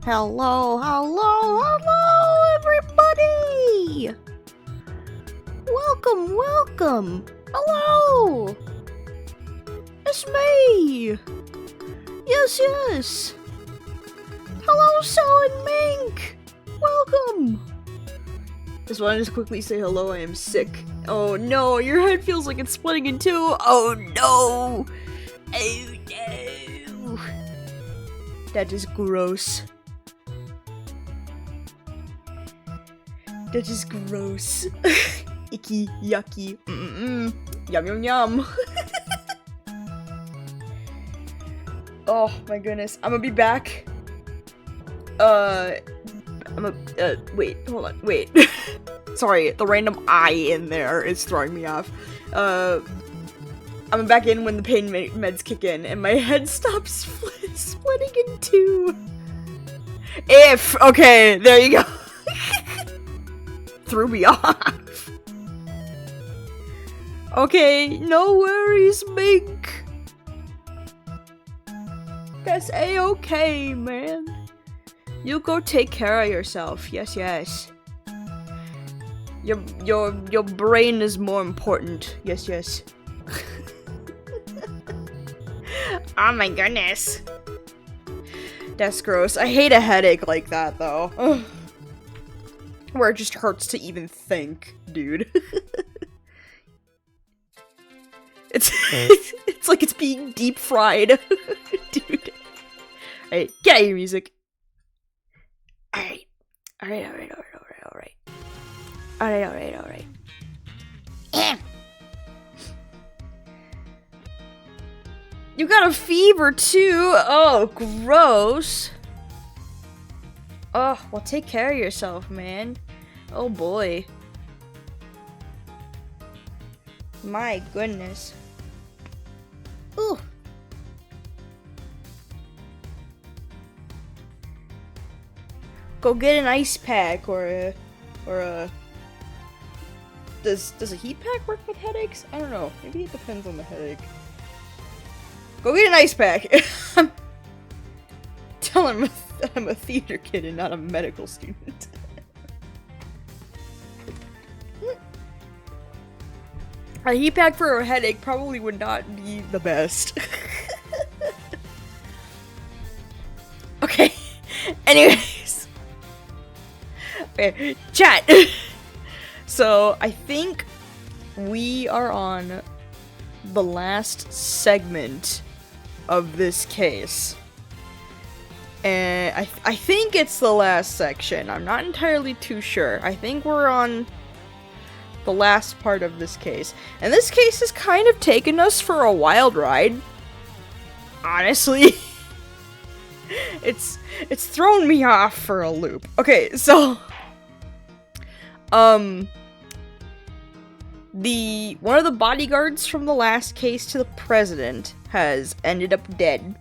Hello, hello, hello, everybody! Welcome, welcome! Hello! It's me! Yes, yes! Hello, So and Mink! Welcome! Just wanted to quickly say hello, I am sick. Oh no, your head feels like it's splitting in two! Oh no! Oh no! That is gross. That is gross. Icky, yucky, yum yum yum. Oh my goodness, I'm gonna be back. Wait, hold on, wait. Sorry, the random I in there is throwing me off. I'm back in when the pain meds kick in, and my head stops splitting in two. Okay, there you go. Threw me off. Okay, no worries, Mink. That's a-okay, man. You go take care of yourself. Yes, yes. Your brain is more important. Yes, yes. Oh my goodness. That's gross. I hate a headache like that, though. Ugh. Where it just hurts to even think, dude. It's like it's being deep fried. Dude. Alright, get out of your music. Alright. You got a fever too? Oh, gross. Oh, well, take care of yourself, man. Oh boy. My goodness. Ooh. Go get an ice pack or a does a heat pack work with headaches? I don't know. Maybe it depends on the headache. Go get an ice pack. Tell him I'm a theater kid and not a medical student. A heat pack for a headache probably would not be the best. Okay. Anyways. Okay, chat. So, I think we are on the last segment of this case. And I think it's the last section. I'm not entirely too sure. I think we're on the last part of this case. And this case has kind of taken us for a wild ride. Honestly. It's thrown me off for a loop. Okay, so one of the bodyguards from the last case to the president has ended up dead.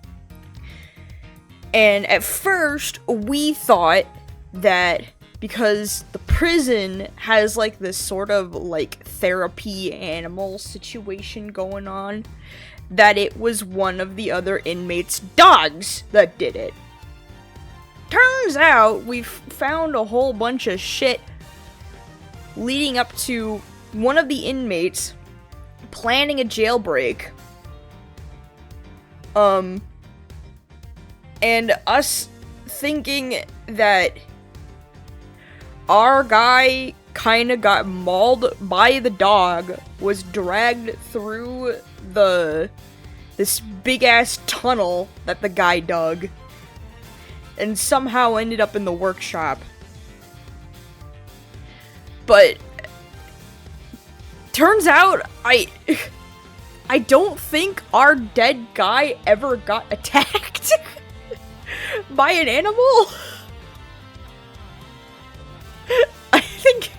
And at first, we thought that because the prison has, like, this sort of, like, therapy animal situation going on, that it was one of the other inmates' dogs that did it. Turns out, we've found a whole bunch of shit leading up to one of the inmates planning a jailbreak. And us thinking that our guy kinda got mauled by the dog, was dragged through this big ass tunnel that the guy dug, and somehow ended up in the workshop. But turns out I don't think our dead guy ever got attacked by an animal. I think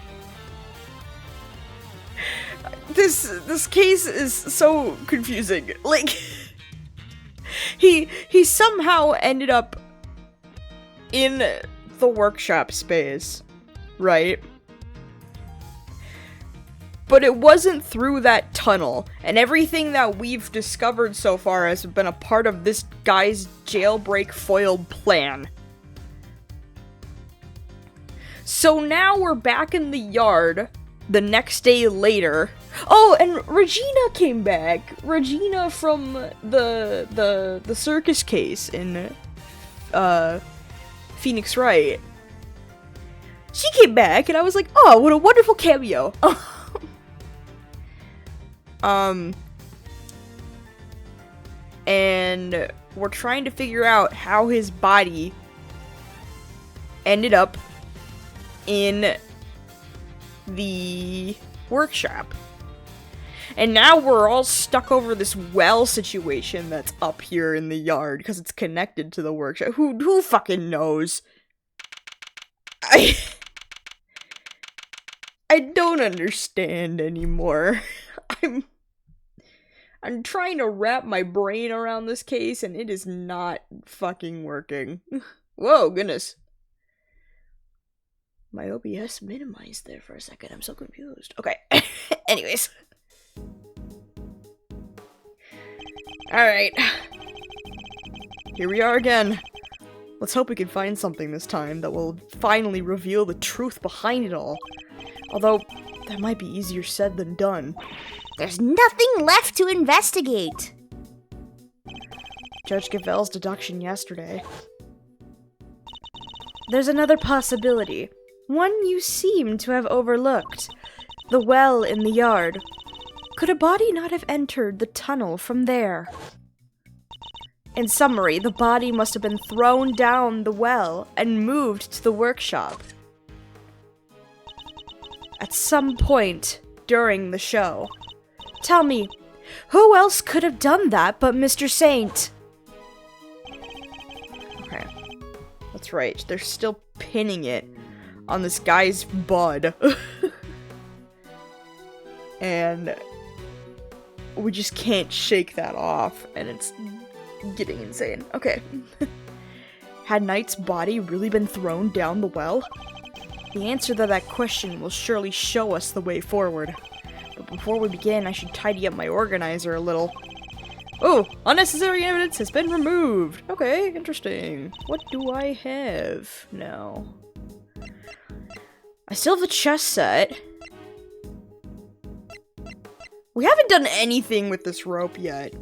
this case is so confusing. Like, he somehow ended up in the workshop space, right? But it wasn't through that tunnel, and everything that we've discovered so far has been a part of this guy's jailbreak foiled plan. So now we're back in the yard the next day later. Oh, and Regina came back. Regina from the circus case in Phoenix Wright. She came back and I was like, oh, what a wonderful cameo. And we're trying to figure out how his body ended up in the workshop. And now we're all stuck over this well situation that's up here in the yard because it's connected to the workshop. Who fucking knows? I don't understand anymore. I'm trying to wrap my brain around this case and it is not fucking working. Whoa, goodness. My OBS minimized there for a second. I'm so confused. Okay. Anyways. Alright. Here we are again. Let's hope we can find something this time that will finally reveal the truth behind it all. Although, that might be easier said than done. There's nothing left to investigate. Judge Gavelle's deduction yesterday. There's another possibility. One you seem to have overlooked. The well in the yard. Could a body not have entered the tunnel from there? In summary, the body must have been thrown down the well and moved to the workshop. At some point during the show. Tell me, who else could have done that but Mr. Saint? Okay. That's right, they're still pinning it on this guy's bud. And we just can't shake that off, and it's getting insane. Okay. Had Knight's body really been thrown down the well? The answer to that question will surely show us the way forward. But before we begin, I should tidy up my organizer a little. Oh, unnecessary evidence has been removed. Okay, interesting. What do I have now? I still have the chess set. We haven't done anything with this rope yet.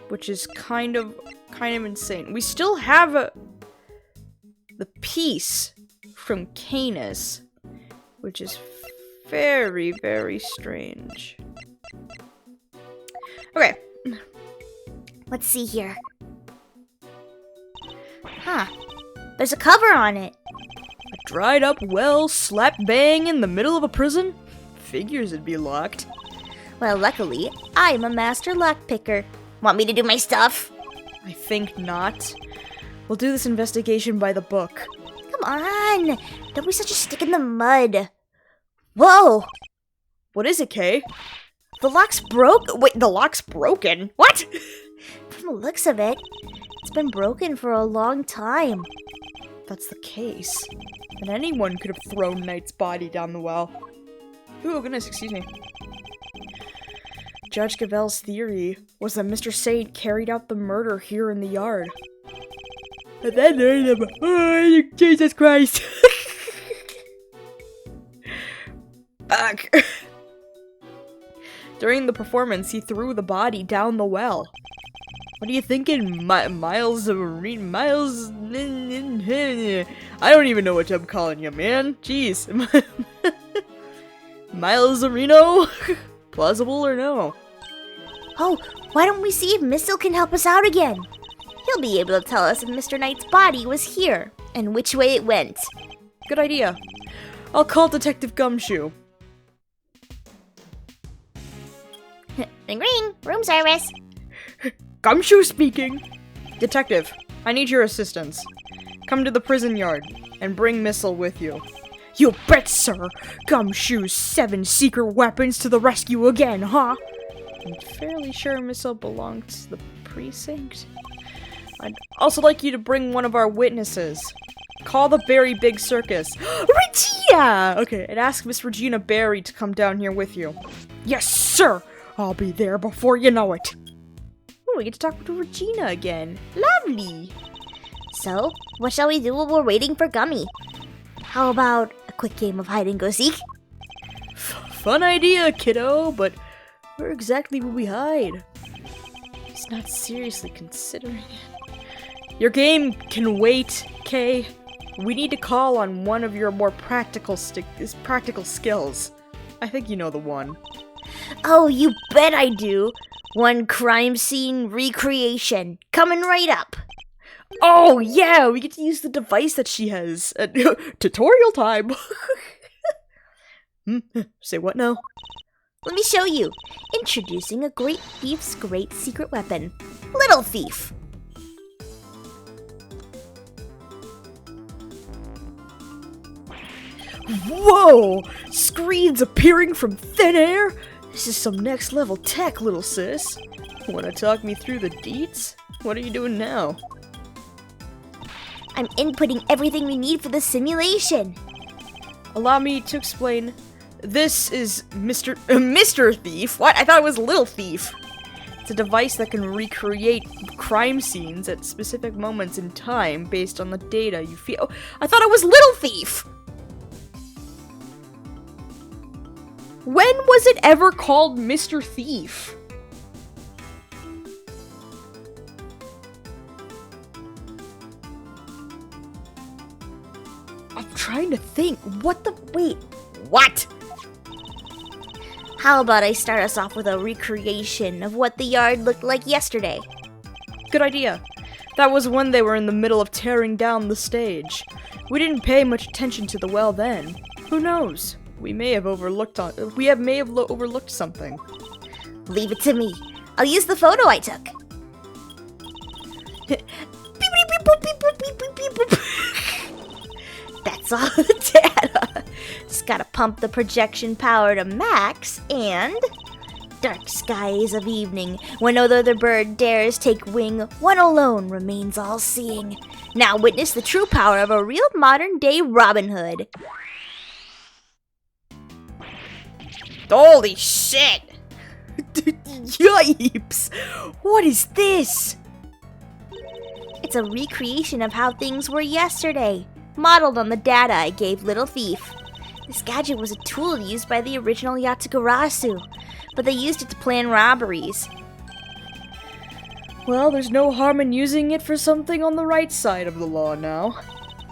Which is kind of insane. We still have the piece from Canis, which is very, very strange. Okay. Let's see here. Huh. There's a cover on it. A dried up well slap bang in the middle of a prison? Figures it'd be locked. Well, luckily, I'm a master lockpicker. Want me to do my stuff? I think not. We'll do this investigation by the book. Come on! Don't be such a stick in the mud. Whoa! What is it, Kay? The lock's broke. Wait, the lock's broken? What? From the looks of it, it's been broken for a long time. If that's the case, then anyone could have thrown Knight's body down the well. Oh goodness, excuse me. Judge Gavelle's theory was that Mr. Saint carried out the murder here in the yard. And then oh, Jesus Christ! Fuck. During the performance, he threw the body down the well. What are you thinking, Miles? Miles? I don't even know what I'm calling you, man. Jeez. Miles Areno? Plausible or no? Oh, why don't we see if Missile can help us out again? He'll be able to tell us if Mr. Knight's body was here, and which way it went. Good idea. I'll call Detective Gumshoe. Ring ring, room service. Gumshoe speaking. Detective, I need your assistance. Come to the prison yard, and bring Missile with you. You bet, sir! Gumshoe's 7 secret weapons to the rescue again, huh? I'm fairly sure Missile belongs to the precinct. I'd also like you to bring one of our witnesses. Call the Berry Big Circus. Regina! Okay, and ask Miss Regina Berry to come down here with you. Yes, sir! I'll be there before you know it. Oh, we get to talk to Regina again. Lovely! So, what shall we do while we're waiting for Gummy? How about a quick game of hide and go seek? Fun idea, kiddo, but where exactly will we hide? He's not seriously considering it. Your game can wait, Kay. We need to call on one of your more practical skills. I think you know the one. Oh, you bet I do. One crime scene recreation. Coming right up. Oh, yeah, we get to use the device that she has. Tutorial time. Say what now? Let me show you. Introducing a great thief's great secret weapon. Little Thief. Whoa! Screens appearing from thin air? This is some next level tech, little sis. Wanna talk me through the deets? What are you doing now? I'm inputting everything we need for the simulation. Allow me to explain. This is Mr. Thief? What? I thought it was Little Thief. It's a device that can recreate crime scenes at specific moments in time based on the data you feel. Oh, I thought it was Little Thief! When was it ever called Mr. Thief? I'm trying to think. Wait, what? How about I start us off with a recreation of what the yard looked like yesterday? Good idea. That was when they were in the middle of tearing down the stage. We didn't pay much attention to the well then. Who knows? We may have overlooked something. Leave it to me. I'll use the photo I took. That's all the data. Just gotta pump the projection power to max, and dark skies of evening, when no other bird dares take wing, one alone remains all-seeing. Now witness the true power of a real modern-day Robin Hood. Holy shit! Yipes! What is this? It's a recreation of how things were yesterday, modeled on the data I gave Little Thief. This gadget was a tool used by the original Yatagarasu, but they used it to plan robberies. Well, there's no harm in using it for something on the right side of the law now.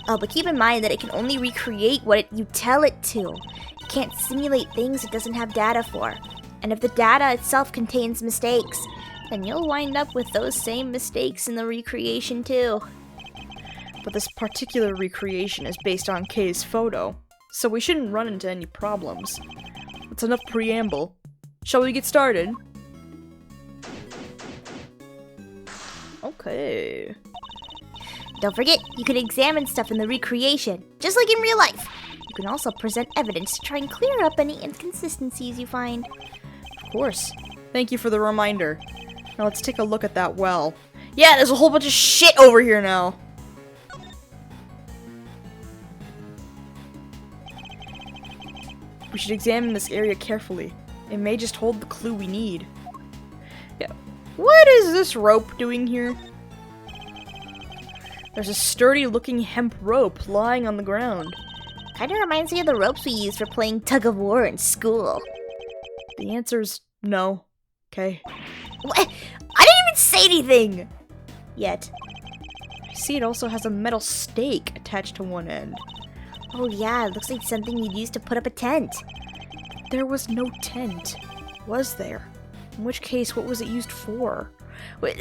Oh, but keep in mind that it can only recreate what you tell it to. It can't simulate things it doesn't have data for. And if the data itself contains mistakes, then you'll wind up with those same mistakes in the recreation too. But this particular recreation is based on Kay's photo, so we shouldn't run into any problems. That's enough preamble. Shall we get started? Okay. Don't forget, you can examine stuff in the recreation, just like in real life. You can also present evidence to try and clear up any inconsistencies you find. Of course. Thank you for the reminder. Now let's take a look at that well. Yeah, there's a whole bunch of shit over here now. We should examine this area carefully. It may just hold the clue we need. Yeah. What is this rope doing here? There's a sturdy-looking hemp rope lying on the ground. Kinda reminds me of the ropes we used for playing tug-of-war in school. The answer's no. Okay. What? I didn't even say anything! Yet. I see it also has a metal stake attached to one end. Oh yeah, it looks like something you'd use to put up a tent. There was no tent, was there? In which case, what was it used for? Wait,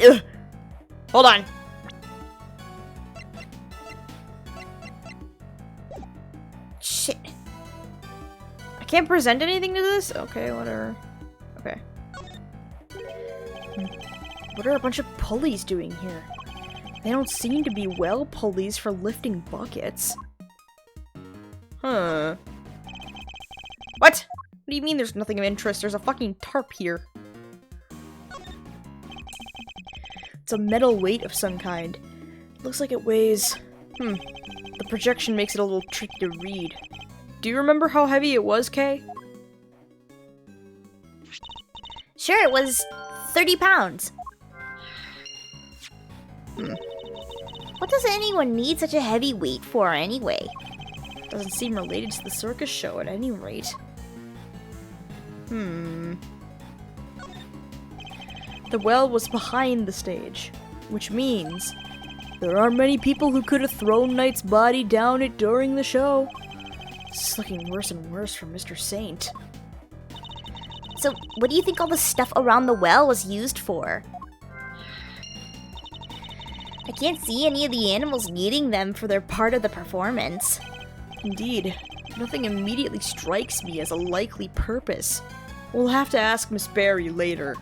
hold on. Shit. I can't present anything to this? Okay, whatever. Okay. What are a bunch of pulleys doing here? They don't seem to be well pulleys for lifting buckets. Huh. What? What do you mean there's nothing of interest? There's a fucking tarp here. It's a metal weight of some kind. Looks like it weighs... The projection makes it a little tricky to read. Do you remember how heavy it was, Kay? Sure, it was 30 pounds. What does anyone need such a heavy weight for anyway? Doesn't seem related to the circus show at any rate. The well was behind the stage, which means there aren't many people who could have thrown Knight's body down it during the show. It's looking worse and worse for Mr. Saint. So, what do you think all the stuff around the well was used for? I can't see any of the animals needing them for their part of the performance. Indeed, nothing immediately strikes me as a likely purpose. We'll have to ask Miss Barry later.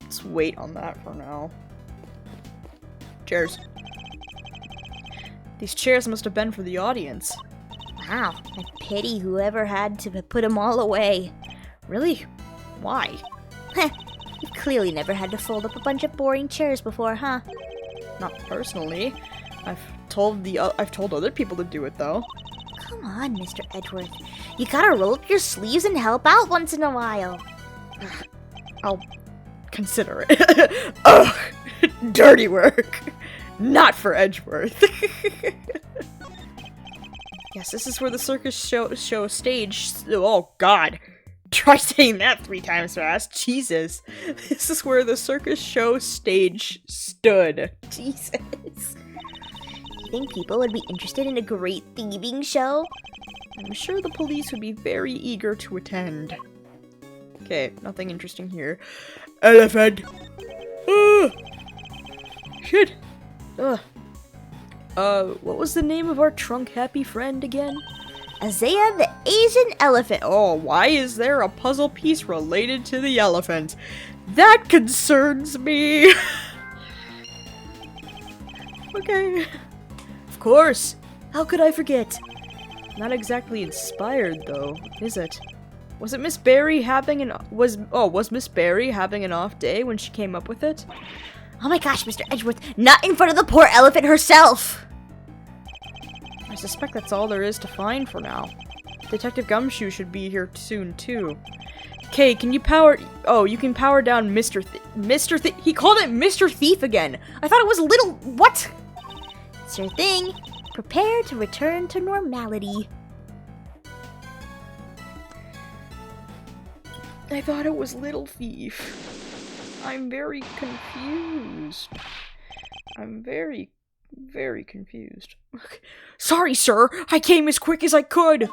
Let's wait on that for now. Chairs. These chairs must have been for the audience. Wow, I pity whoever had to put them all away. Really? Why? Heh, you've clearly never had to fold up a bunch of boring chairs before, huh? Not personally. I've told other people to do it though. Come on, Mr. Edgeworth. You gotta roll up your sleeves and help out once in a while. I'll consider it. Ugh! Dirty work! Not for Edgeworth. Yes, this is where the circus show stage. Oh god. Try saying that 3 times fast. Jesus. This is where the circus show stage stood. Jesus. You think people would be interested in a great thieving show? I'm sure the police would be very eager to attend. Okay, nothing interesting here. Elephant! Shit! Ugh. What was the name of our trunk-happy friend again? Isaiah the Asian elephant. Oh, why is there a puzzle piece related to the elephant? That concerns me! Okay. Of course! How could I forget? Not exactly inspired, though, is it? Was it Miss Barry having was Miss Barry having an off day when she came up with it? Oh my gosh, Mr. Edgeworth, not in front of the poor elephant herself! I suspect that's all there is to find for now. Detective Gumshoe should be here soon, too. Okay, can you power... Oh, you can power down Mr. Thief. He called it Mr. Thief again! I thought it was Little... What? Sure thing. Prepare to return to normality. I thought it was Little Thief. I'm very confused. I'm very confused. Sorry, sir! I came as quick as I could!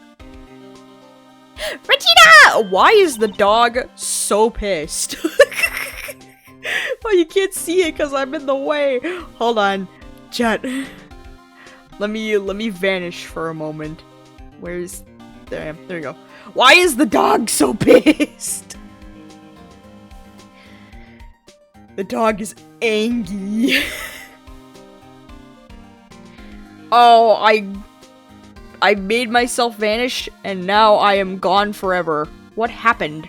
Regina! Why is the dog so pissed? Oh, you can't see it because I'm in the way. Hold on. Jet. Let me vanish for a moment. Where's... There I am. There you go. Why is the dog so pissed? The dog is angry. Oh, I made myself vanish, and now I am gone forever. What happened?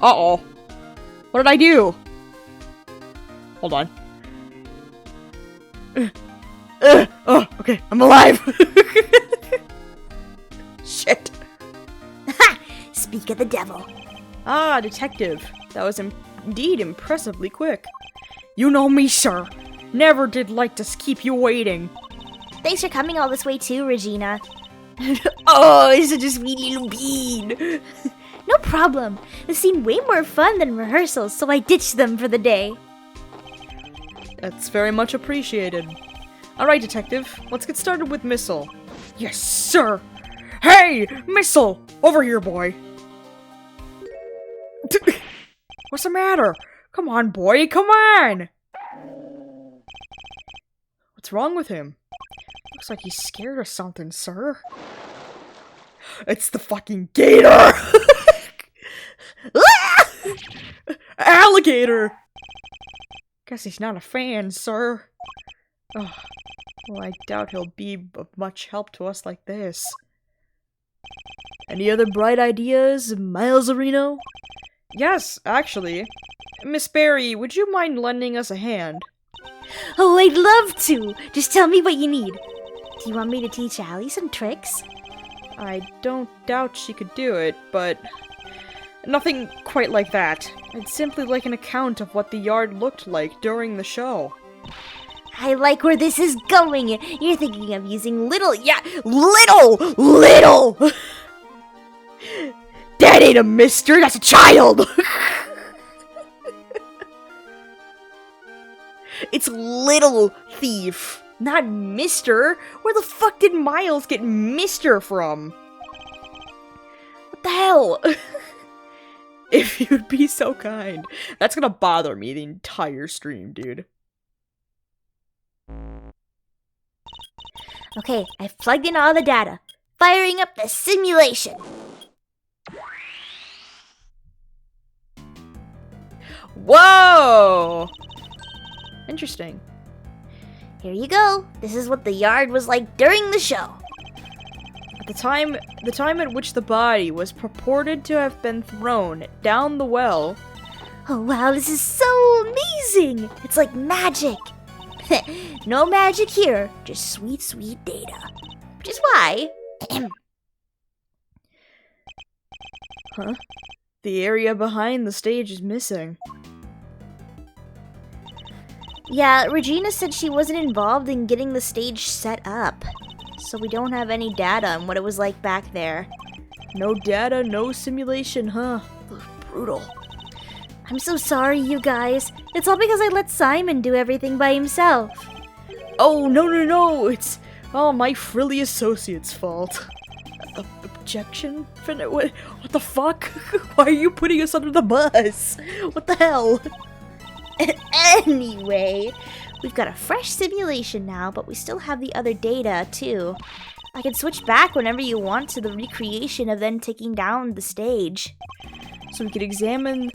Uh-oh. What did I do? Hold on. Oh, okay, I'm alive! Shit. Ha! Speak of the devil. Ah, detective. That was indeed impressively quick. You know me, sir. Never did like to keep you waiting. Thanks for coming all this way too, Regina. Oh, he's such a sweet little bean. No problem. This seemed way more fun than rehearsals, so I ditched them for the day. That's very much appreciated. Alright, detective. Let's get started with Missile. Yes, sir! Hey! Missile! Over here, boy! What's the matter? Come on, boy, come on! What's wrong with him? Looks like he's scared or something, sir. It's the fucking gator! Alligator! Guess he's not a fan, sir. Oh, well, I doubt he'll be of much help to us like this. Any other bright ideas, Miles Areno? Yes, actually. Miss Barry, would you mind lending us a hand? Oh, I'd love to! Just tell me what you need. Do you want me to teach Allie some tricks? I don't doubt she could do it, but nothing quite like that. It's simply like an account of what the yard looked like during the show. I like where this is going. You're thinking of using little. Yeah, little! That ain't a mister, that's a child! It's Little Thief, not Mister. Where the fuck did Miles get Mister from? What the hell? If you'd be so kind. That's gonna bother me the entire stream, dude. Okay, I've plugged in all the data. Firing up the simulation. Whoa! Interesting. Here you go. This is what the yard was like during the show. At the time at which the body was purported to have been thrown down the well. Oh wow, this is so amazing! It's like magic. No magic here, just sweet, sweet data. Which is why... Huh? The area behind the stage is missing. Yeah, Regina said she wasn't involved in getting the stage set up. So we don't have any data on what it was like back there. No data, no simulation, huh? Ugh, brutal. I'm so sorry, you guys. It's all because I let Simon do everything by himself. Oh, no. It's all my frilly associate's fault. Objection? What the fuck? Why are you putting us under the bus? What the hell? Anyway, we've got a fresh simulation now, but we still have the other data, too. I can switch back whenever you want to the recreation of them taking down the stage. So we could examine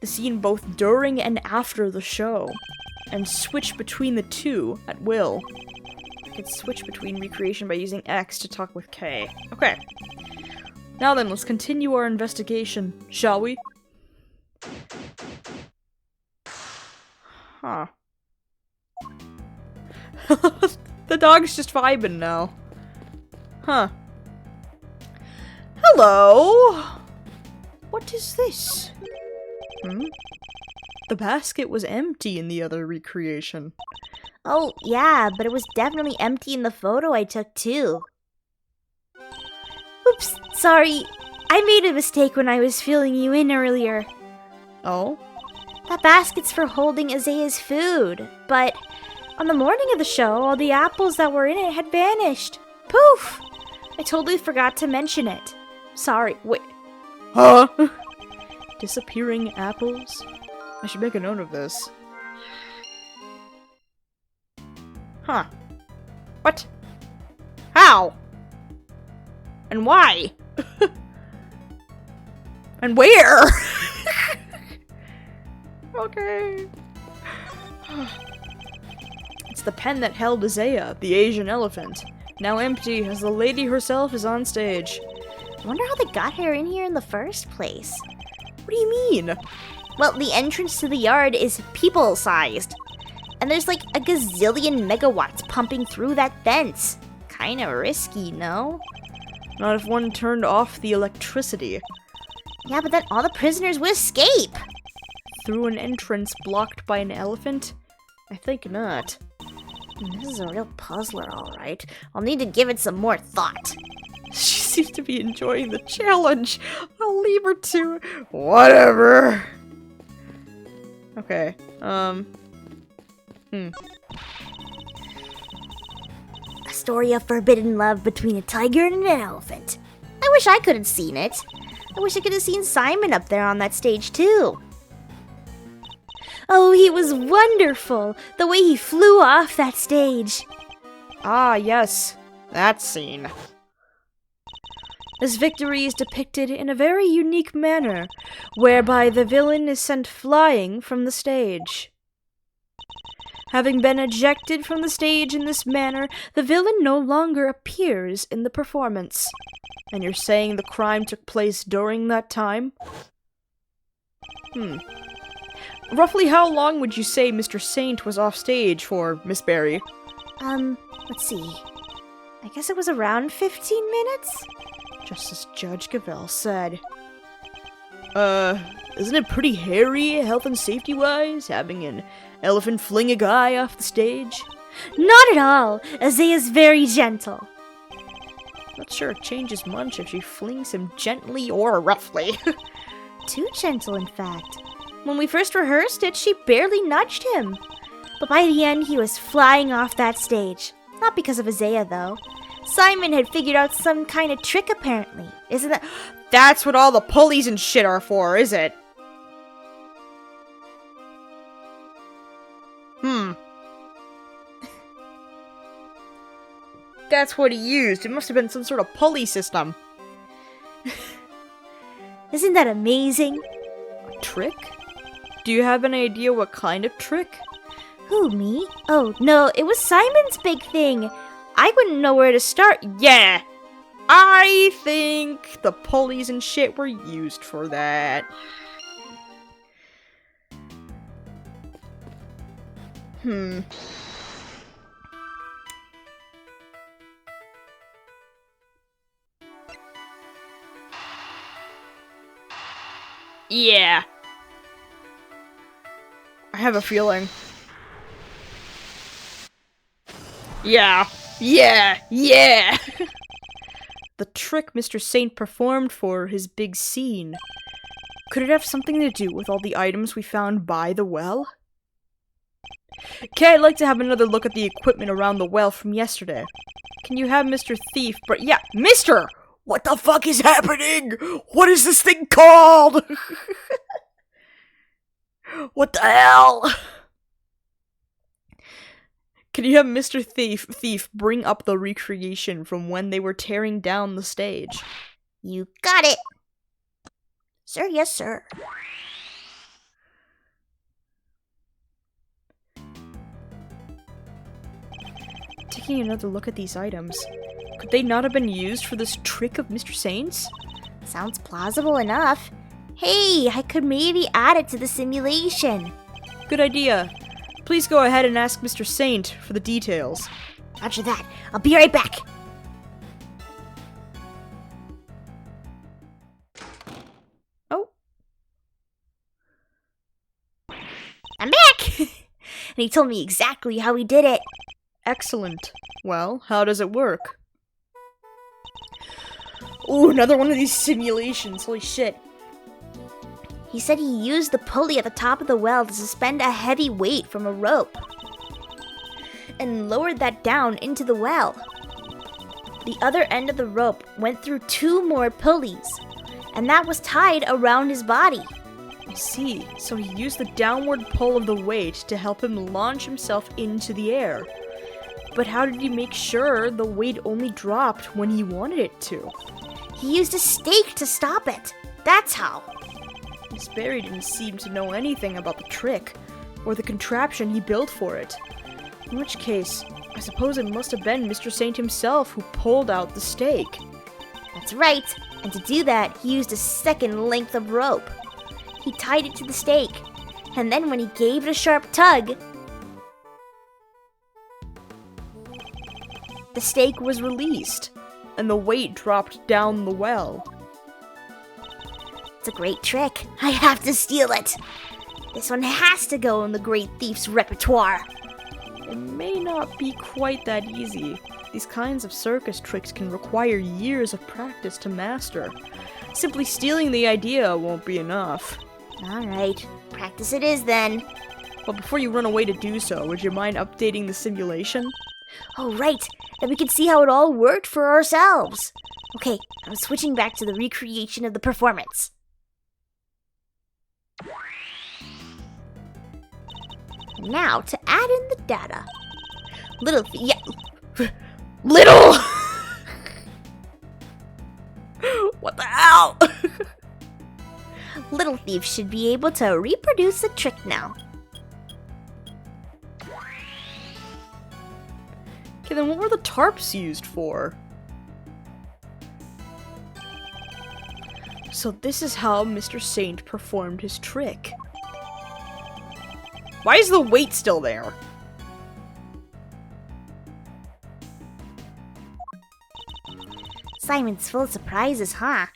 the scene both during and after the show, and switch between the two at will. I could switch between recreation by using X to talk with K. Okay. Now then, let's continue our investigation, shall we? Huh. The dog's just vibing now. Huh. Hello? What is this? The basket was empty in the other recreation. Oh, yeah, but it was definitely empty in the photo I took, too. Oops, sorry. I made a mistake when I was filling you in earlier. Oh? That basket's for holding Isaiah's food, but on the morning of the show, all the apples that were in it had vanished. Poof! I totally forgot to mention it. Sorry, wait. Huh? Disappearing apples? I should make a note of this. Huh. What? How? And why? And where? Okay. It's the pen that held Isaiah, the Asian elephant. Now empty, as the lady herself is on stage. I wonder how they got her in here in the first place. What do you mean? Well, the entrance to the yard is people-sized. And there's like a gazillion megawatts pumping through that fence. Kinda risky, no? Not if one turned off the electricity. Yeah, but then all the prisoners would escape. Through an entrance blocked by an elephant? I think not. This is a real puzzler, alright. I'll need to give it some more thought. She seems to be enjoying the challenge. I'll leave her to whatever. Okay, A story of forbidden love between a tiger and an elephant. I wish I could have seen it. I wish I could have seen Simon up there on that stage too. Oh, he was wonderful, the way he flew off that stage. Ah, yes, that scene. This victory is depicted in a very unique manner, whereby the villain is sent flying from the stage. Having been ejected from the stage in this manner, the villain no longer appears in the performance. And you're saying the crime took place during that time? Roughly how long would you say Mr. Saint was off stage for, Miss Berry? Let's see. I guess it was around 15 minutes? Just as Judge Gavelle said. Isn't it pretty hairy, health and safety-wise, having an elephant fling a guy off the stage? Not at all. Isaiah's very gentle. Not sure it changes much if she flings him gently or roughly. Too gentle, in fact. When we first rehearsed it, she barely nudged him. But by the end, he was flying off that stage. Not because of Isaiah, though. Simon had figured out some kind of trick, apparently. Isn't that... That's what all the pulleys and shit are for, is it? That's what he used. It must have been some sort of pulley system. Isn't that amazing? A trick? Do you have any idea what kind of trick? Who, me? Oh, no, it was Simon's big thing. I wouldn't know where to start. Yeah! I think the pulleys and shit were used for that. Yeah. I have a feeling. Yeah. The trick Mr. Saint performed for his big scene. Could it have something to do with all the items we found by the well? Okay, I'd like to have another look at the equipment around the well from yesterday. Can you have Mr. Thief, but yeah, Mr. What the fuck is happening? What is this thing called? What the hell? Can you have Mr. Thief bring up the recreation from when they were tearing down the stage? You got it. Sir, yes, sir. Taking another look at these items, could they not have been used for this trick of Mr. Saint's? Sounds plausible enough. Hey, I could maybe add it to the simulation. Good idea. Please go ahead and ask Mr. Saint for the details. Roger that. I'll be right back. Oh. I'm back! And he told me exactly how he did it. Excellent. Well, how does it work? Ooh, another one of these simulations. Holy shit. He said he used the pulley at the top of the well to suspend a heavy weight from a rope and lowered that down into the well. The other end of the rope went through 2 more pulleys, and that was tied around his body. I see. So he used the downward pull of the weight to help him launch himself into the air. But how did he make sure the weight only dropped when he wanted it to? He used a stake to stop it. That's how. Miss Barry didn't seem to know anything about the trick, or the contraption he built for it. In which case, I suppose it must have been Mr. Saint himself who pulled out the stake. That's right, and to do that, he used a second length of rope. He tied it to the stake, and then when he gave it a sharp tug, the stake was released, and the weight dropped down the well. It's a great trick. I have to steal it. This one has to go in the Great Thief's repertoire. It may not be quite that easy. These kinds of circus tricks can require years of practice to master. Simply stealing the idea won't be enough. Alright, practice it is then. But before you run away to do so, would you mind updating the simulation? Oh, right. Then we can see how it all worked for ourselves. Okay, I'm switching back to the recreation of the performance. Now, to add in the data. Little! What the hell? Little Thief should be able to reproduce the trick now. Okay, then what were the tarps used for? So this is how Mr. Saint performed his trick. Why is the weight still there? Simon's full of surprises, huh?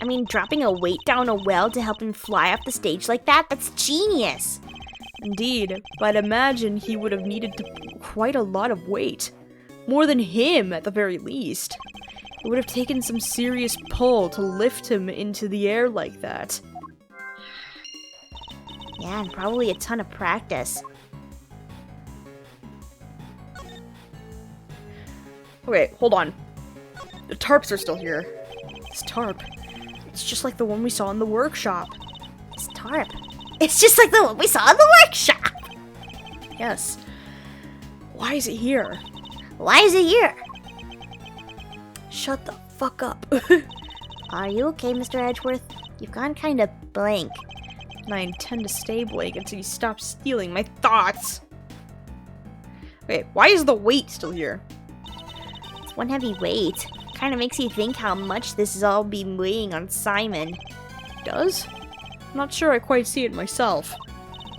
I mean, dropping a weight down a well to help him fly off the stage like that's genius. Indeed, but I'd imagine he would have needed quite a lot of weight. More than him, at the very least. It would have taken some serious pull to lift him into the air like that. Yeah, and probably a ton of practice. Okay, hold on. The tarps are still here. This tarp. It's just like the one we saw in the workshop. This tarp. It's just like the one we saw in the workshop! Yes. Why is it here? Why is it here? Shut the fuck up. Are you okay, Mr. Edgeworth? You've gone kind of blank. And I intend to stay blank until you stop stealing my thoughts. Wait, why is the weight still here? It's one heavy weight. Kind of makes you think how much this has all been weighing on Simon. Does? I'm not sure I quite see it myself.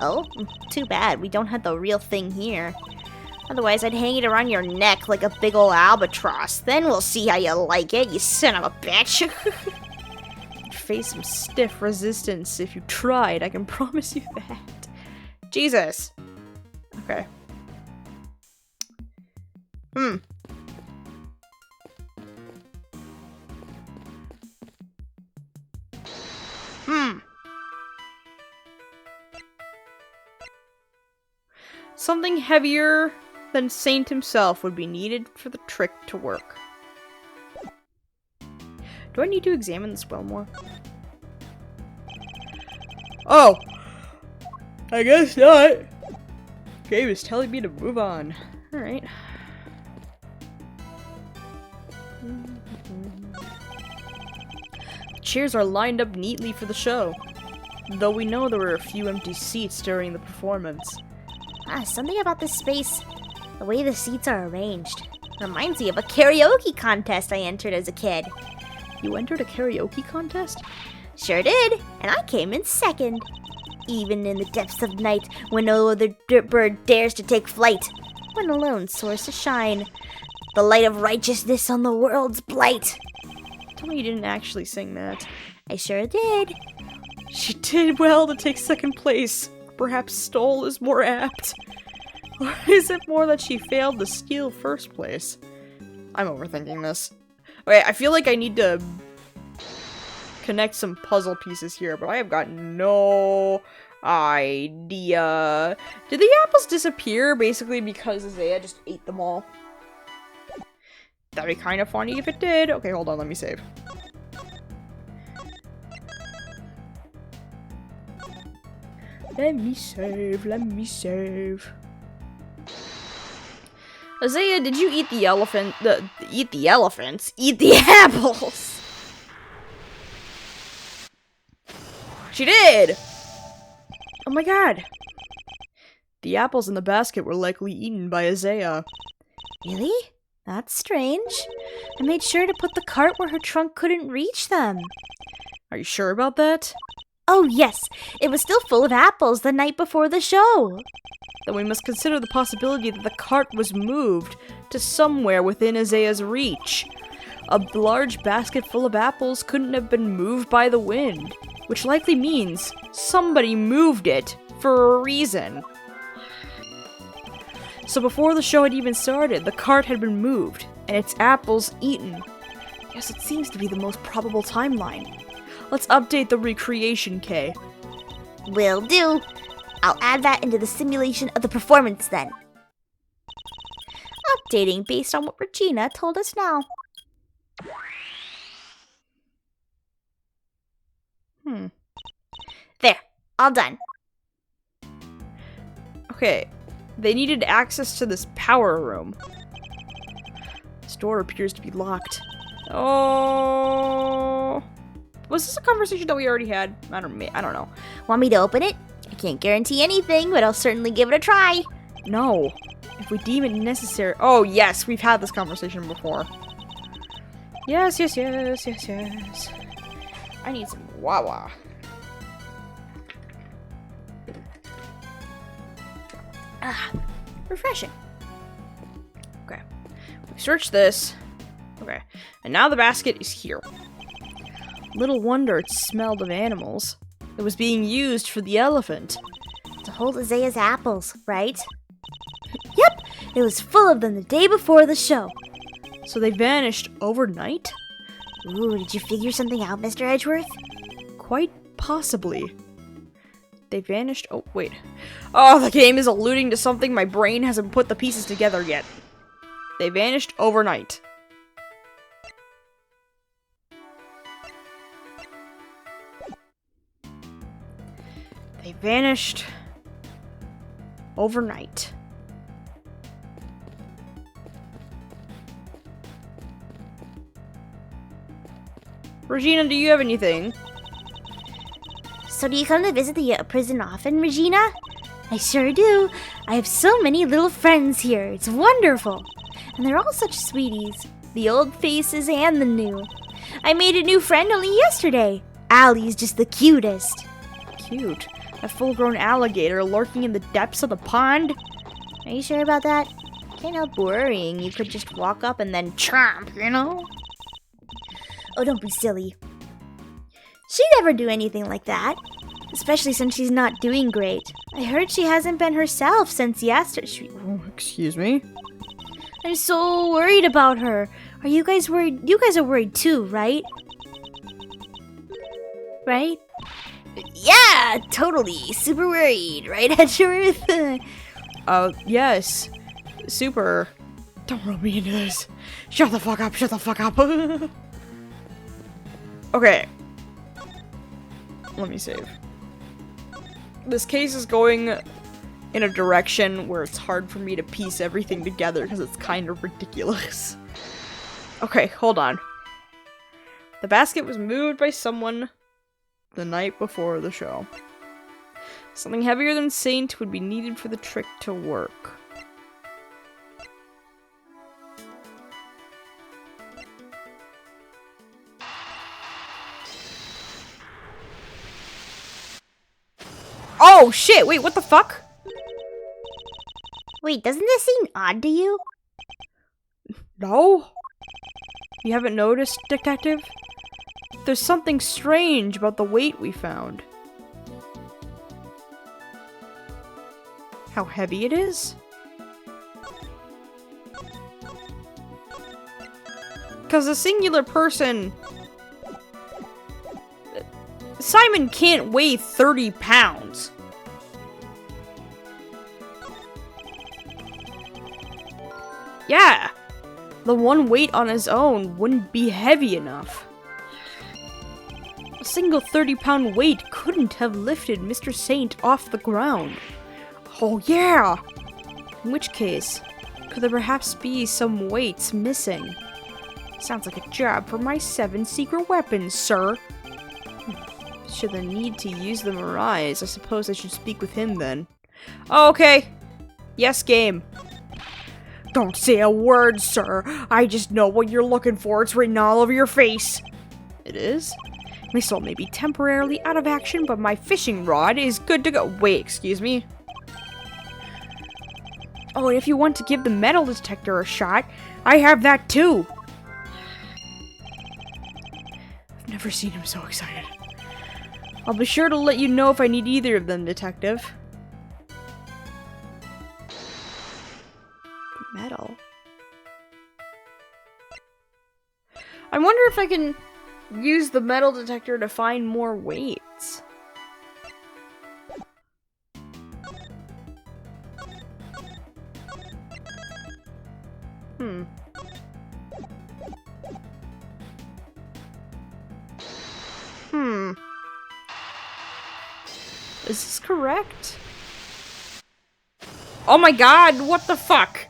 Oh, too bad. We don't have the real thing here. Otherwise, I'd hang it around your neck like a big ol' albatross. Then we'll see how you like it, you son of a bitch. You'd face some stiff resistance if you tried, I can promise you that. Jesus. Okay. Something heavier than Saint himself would be needed for the trick to work. Do I need to examine this well more? Oh! I guess not. Gabe is telling me to move on. Alright. Chairs are lined up neatly for the show, though we know there were a few empty seats during the performance. Something about this space, the way the seats are arranged, reminds me of a karaoke contest I entered as a kid. You entered a karaoke contest? Sure did, and I came in second. Even in the depths of night, when no other bird dares to take flight, when alone soars to shine, the light of righteousness on the world's blight. Tell me you didn't actually sing that. I sure did. She did well to take second place. Perhaps stole is more apt. Or is it more that she failed to steal first place? I'm overthinking this. Okay, I feel like I need to connect some puzzle pieces here, but I have got no idea. Did the apples disappear basically because Isaiah just ate them all? That'd be kind of funny if it did. Okay, hold on, let me save. Let me save. Isaiah, did you eat the elephant? Eat the elephants? Eat the apples! She did! Oh my god. The apples in the basket were likely eaten by Isaiah. Really? That's strange. I made sure to put the cart where her trunk couldn't reach them. Are you sure about that? Oh yes, it was still full of apples the night before the show. Then we must consider the possibility that the cart was moved to somewhere within Isaiah's reach. A large basket full of apples couldn't have been moved by the wind, which likely means somebody moved it for a reason. So before the show had even started, the cart had been moved, and its apples eaten. Yes, it seems to be the most probable timeline. Let's update the recreation, Kay. Will do. I'll add that into the simulation of the performance then. Updating based on what Regina told us now. There, all done. Okay, they needed access to this power room. This door appears to be locked. Oh... Was this a conversation that we already had? I don't know. Want me to open it? I can't guarantee anything, but I'll certainly give it a try. No. If we deem it necessary... Oh, yes, we've had this conversation before. Yes. I need some Wawa. Refreshing. Okay. We search this. Okay, and now the basket is here. Little wonder it smelled of animals. It was being used for the elephant. To hold Isaiah's apples, right? Yep, it was full of them the day before the show. So they vanished overnight? Ooh, did you figure something out, Mr. Edgeworth? Quite possibly. They vanished. Oh, wait. Oh, the game is alluding to something my brain hasn't put the pieces together yet. They vanished overnight. They vanished overnight. Regina, do you have anything? So do you come to visit the prison often, Regina? I sure do. I have so many little friends here. It's wonderful. And they're all such sweeties. The old faces and the new. I made a new friend only yesterday. Allie's just the cutest. Cute. A full-grown alligator lurking in the depths of the pond? Are you sure about that? Can't help worrying. You could just walk up and then chomp, you know? Oh, don't be silly. She'd never do anything like that. Especially since she's not doing great. I heard she hasn't been herself since yesterday. Oh, excuse me? I'm so worried about her. Are you guys worried? You guys are worried too, right? Right? Yeah, totally. Super worried, right, Edgeworth? Yes. Super. Don't rope me into this. Shut the fuck up, shut the fuck up. Okay. Let me save. This case is going in a direction where it's hard for me to piece everything together because it's kind of ridiculous. Okay, hold on. The basket was moved by someone the night before the show. Something heavier than Saint would be needed for the trick to work. Oh shit, wait, what the fuck? Wait, doesn't this seem odd to you? No? You haven't noticed, Detective? There's something strange about the weight we found. How heavy it is? Because a singular person... Simon can't weigh 30 pounds. Yeah. The one weight on his own wouldn't be heavy enough. A single 30-pound weight couldn't have lifted Mr. Saint off the ground. Oh yeah! In which case, could there perhaps be some weights missing? Sounds like a job for my 7 secret weapons, sir. Should there need to use them arise, I suppose I should speak with him then. Oh, okay. Yes, game. Don't say a word, sir. I just know what you're looking for. It's written all over your face. It is? My soul may be temporarily out of action, but my fishing rod is good to go. Wait, excuse me? Oh, and if you want to give the metal detector a shot, I have that too. I've never seen him so excited. I'll be sure to let you know if I need either of them, Detective. Metal. I wonder if I can use the metal detector to find more weights. Is this correct? Oh my god, what the fuck?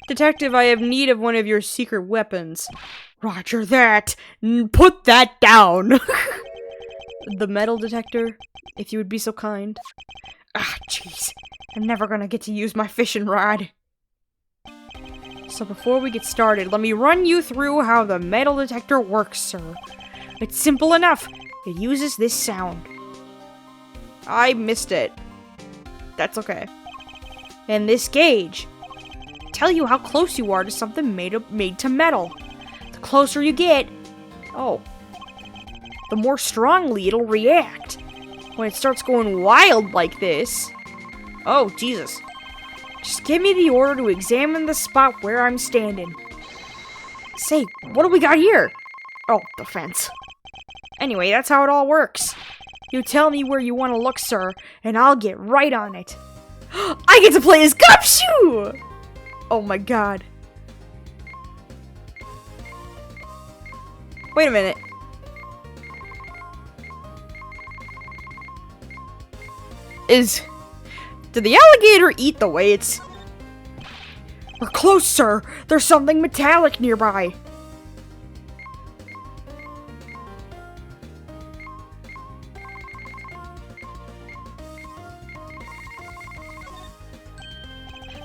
Detective, I have need of one of your secret weapons. Roger that. Put that down. The metal detector, if you would be so kind. Ah, jeez. I'm never gonna get to use my fishing rod. So before we get started, let me run you through how the metal detector works, sir. It's simple enough. It uses this sound. I missed it. That's okay. And this gauge. can't tell you how close you are to something made to metal. The closer you get, the more strongly it'll react. When it starts going wild like this... Oh, Jesus. Just give me the order to examine the spot where I'm standing. Say, what do we got here? Oh, the fence. Anyway, that's how it all works. You tell me where you want to look, sir, and I'll get right on it. I get to play as Gumshoe! Oh my god. Wait a minute. Did the alligator eat the weights? We're close, sir. There's something metallic nearby.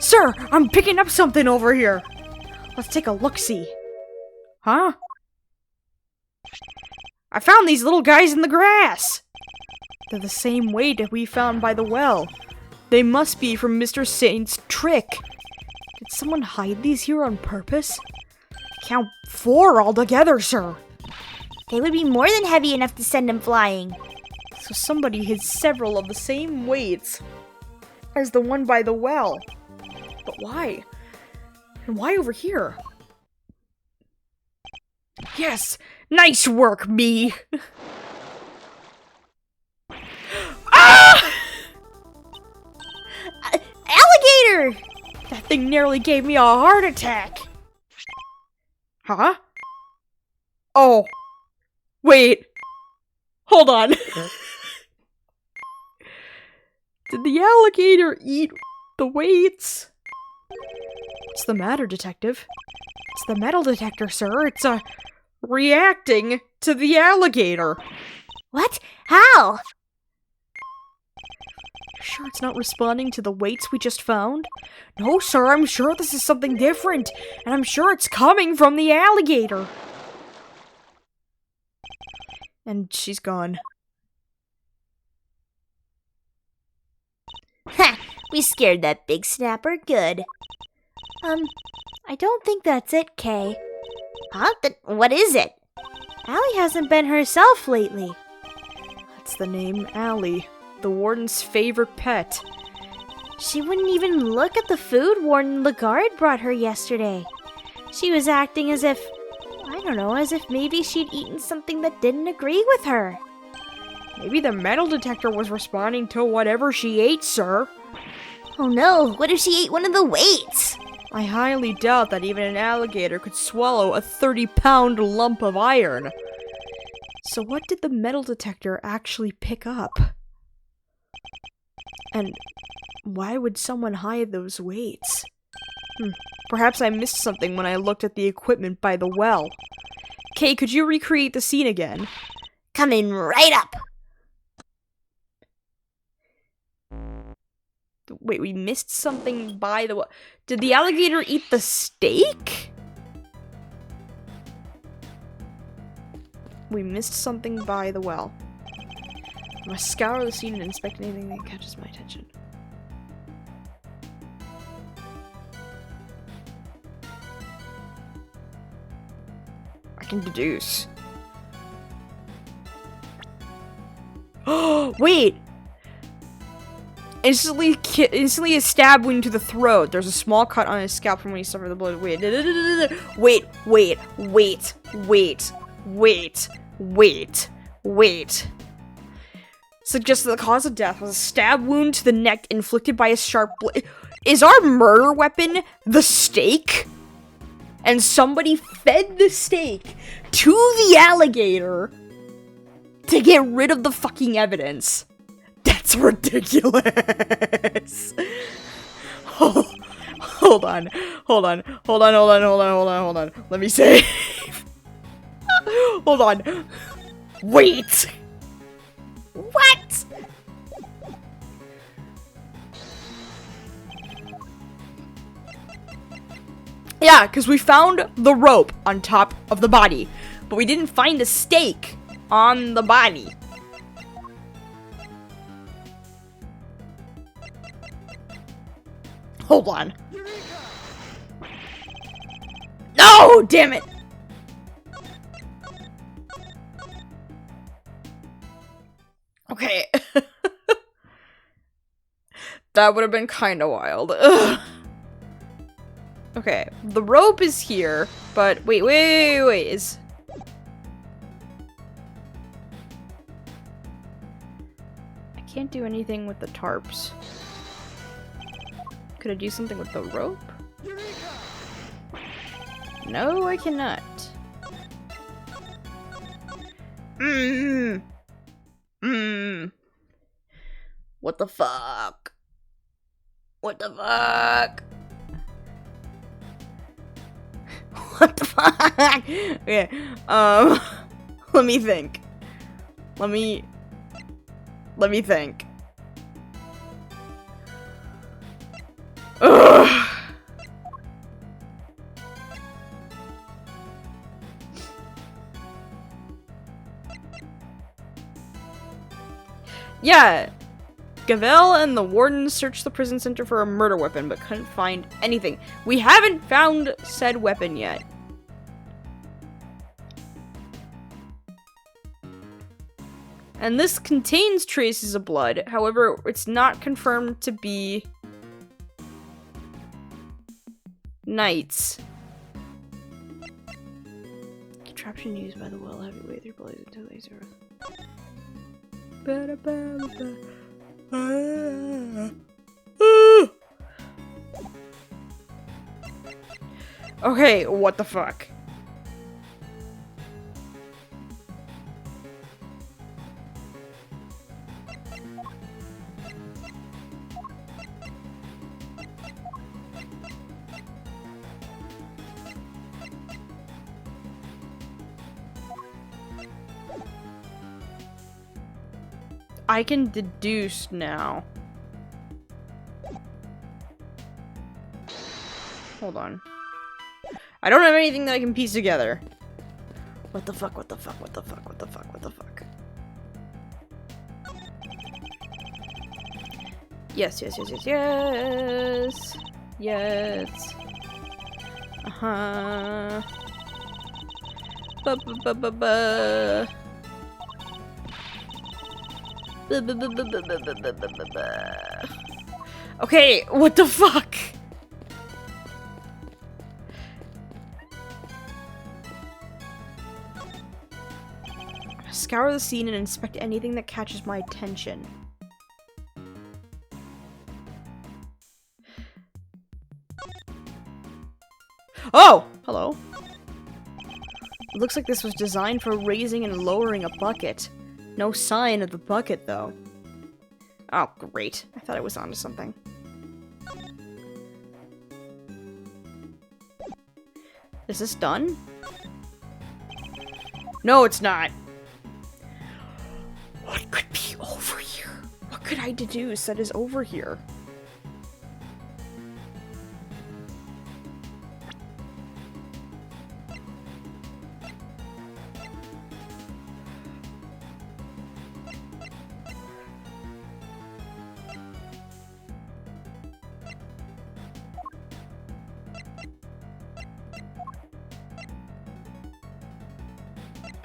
Sir, I'm picking up something over here. Let's take a look-see. Huh? I found these little guys in the grass. They're the same weight that we found by the well. They must be from Mr. Saint's trick. Did someone hide these here on purpose? Count 4 altogether, sir. They would be more than heavy enough to send him flying. So somebody hid several of the same weights as the one by the well. But why? And why over here? Yes! Nice work, me! Ah! Alligator! That thing nearly gave me a heart attack. Huh? Oh. Wait. Hold on. Did the alligator eat the weights? What's the matter, detective? It's the metal detector, sir. It's, reacting to the alligator. What? How? Sure it's not responding to the weights we just found? No, sir, I'm sure this is something different, and I'm sure it's coming from the alligator. And she's gone. Ha! We scared that big snapper good. I don't think that's it, Kay. Huh? Then what is it? Allie hasn't been herself lately. That's the name, Allie. The warden's favorite pet. She wouldn't even look at the food Warden Lagarde brought her yesterday. She was acting as if, I don't know, as if maybe she'd eaten something that didn't agree with her. Maybe the metal detector was responding to whatever she ate, sir. Oh no, what if she ate one of the weights? I highly doubt that even an alligator could swallow a 30-pound lump of iron. So what did the metal detector actually pick up? And why would someone hide those weights? Perhaps I missed something when I looked at the equipment by the well. Kay, could you recreate the scene again? Coming right up. Wait, we missed something by the well. Did the alligator eat the steak? We missed something by the well. I must scour the scene and inspect anything that catches my attention. I can deduce. Oh, wait! Instantly a stab wound to the throat. There's a small cut on his scalp from when he suffered the blow. Wait. Suggests that the cause of death was a stab wound to the neck inflicted by a sharp blade. Is our murder weapon the steak? And somebody fed the steak to the alligator to get rid of the fucking evidence. That's ridiculous. Hold on. Let me save. Hold on. Wait. What? Yeah, because we found the rope on top of the body, but we didn't find the steak on the body. Hold on. No, damn it! Okay. That would have been kind of wild. Ugh. Okay, the rope is here, but wait, is... I can't do anything with the tarps. Could I do something with the rope? No, I cannot. What the fuck? What the fuck? What the fuck? Okay, let me think. Let me think. Ugh. Yeah, Gavelle and the warden searched the prison center for a murder weapon, but couldn't find anything. We haven't found said weapon yet. And this contains traces of blood. However, it's not confirmed to be Knight's. Contraption used by the well heavyweight through blades until laser. Okay, what the fuck? I can deduce now. Hold on. I don't have anything that I can piece together. What the fuck, what the fuck, what the fuck, what the fuck, what the fuck? Yes, yes, yes, yes, yes. Yes. Uh-huh. Ba-ba-ba-ba-ba. Okay, what the fuck? Scour the scene and inspect anything that catches my attention. Oh! Hello. It looks like this was designed for raising and lowering a bucket. No sign of the bucket, though. Oh, great. I thought I was onto something. Is this done? No, it's not. What could be over here? What could I deduce that is over here?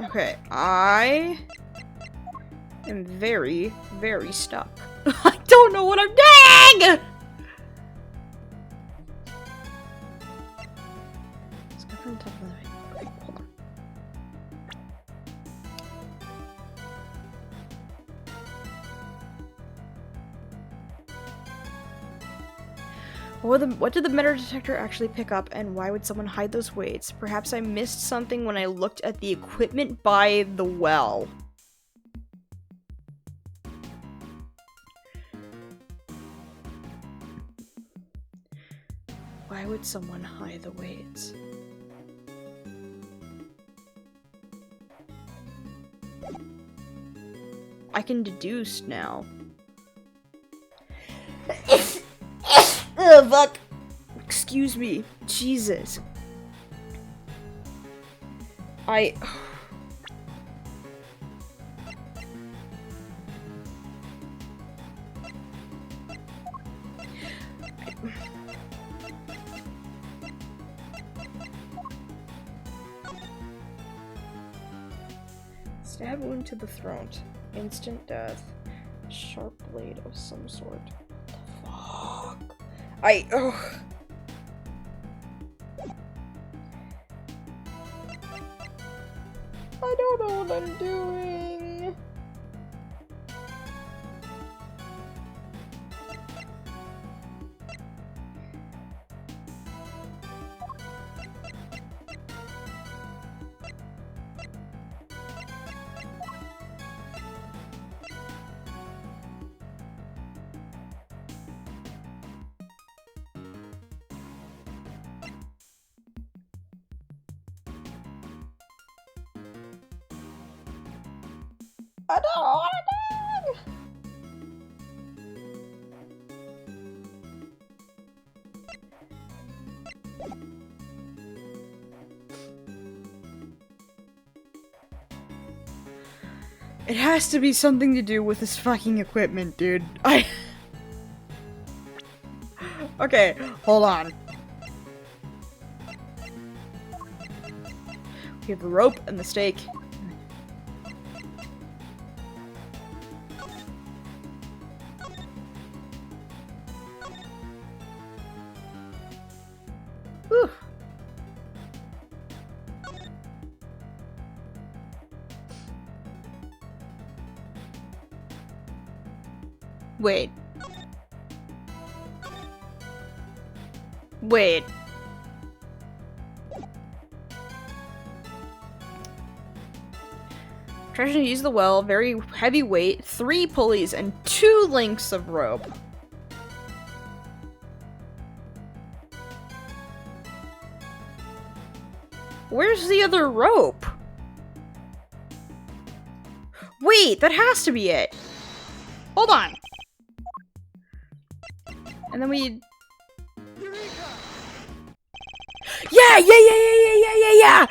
Okay, I am very, very stuck. I don't know what I'm doing! Let's go from the top of the... Okay, hold on. What did the metal detector actually pick up, and why would someone hide those weights? Perhaps I missed something when I looked at the equipment by the well. Why would someone hide the weights? I can deduce now. Oh, fuck. Excuse me. Jesus. Stab wound to the throat. Instant death. Sharp blade of some sort. Fuck. Ugh. I don't know what I'm doing. I don't know what I'm doing. It has to be something to do with this fucking equipment, dude. Okay, hold on. We have the rope and the stake. Whew. Wait. Wait. Trying to use the well, very heavy weight, 3 pulleys, and 2 lengths of rope. Where's the other rope? Wait, that has to be it. Hold on. And then we... Yeah!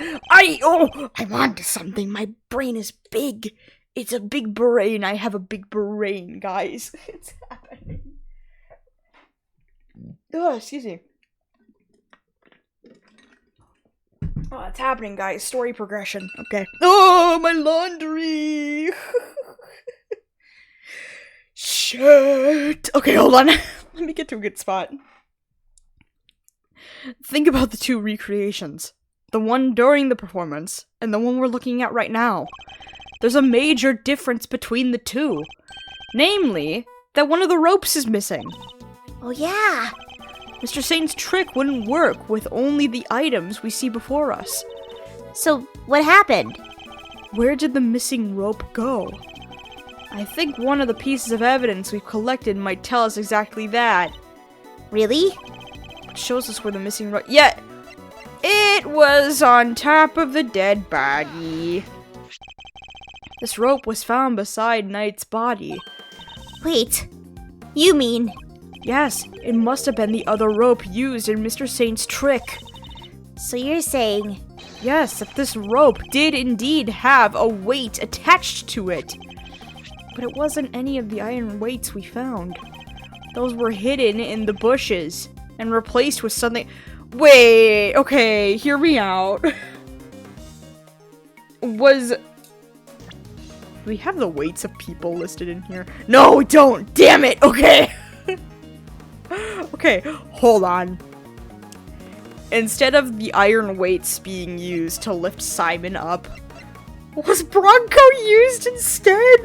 I'm onto something. My brain is big. It's a big brain. I have a big brain, guys. It's happening. Oh, excuse me. Oh, it's happening, guys. Story progression. Okay. Oh, my laundry! Shit! Okay, hold on. Let me get to a good spot. Think about the 2 recreations. The one during the performance, and the one we're looking at right now. There's a major difference between the 2. Namely, that one of the ropes is missing. Oh yeah! Mr. Saint's trick wouldn't work with only the items we see before us. So, what happened? Where did the missing rope go? I think one of the pieces of evidence we've collected might tell us exactly that. Really? It shows us where the missing rope— Yeah! It was on top of the dead body. This rope was found beside Knight's body. Wait, you mean... Yes, it must have been the other rope used in Mr. Saint's trick. So you're saying... Yes, that this rope did indeed have a weight attached to it. But it wasn't any of the iron weights we found. Those were hidden in the bushes and replaced with something— Wait, okay, hear me out. Do we have the weights of people listed in here? No, we don't! Damn it! Okay! Okay, hold on. Instead of the iron weights being used to lift Simon up, was Bronco used instead?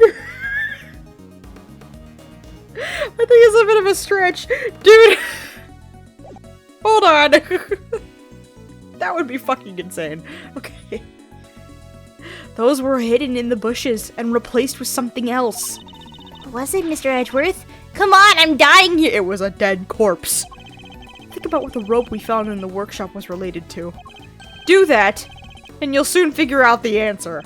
I think it's a bit of a stretch. Dude! Hold on! That would be fucking insane. Okay. Those were hidden in the bushes and replaced with something else. Was it, Mr. Edgeworth? Come on, I'm dying here! It was a dead corpse. Think about what the rope we found in the workshop was related to. Do that, and you'll soon figure out the answer.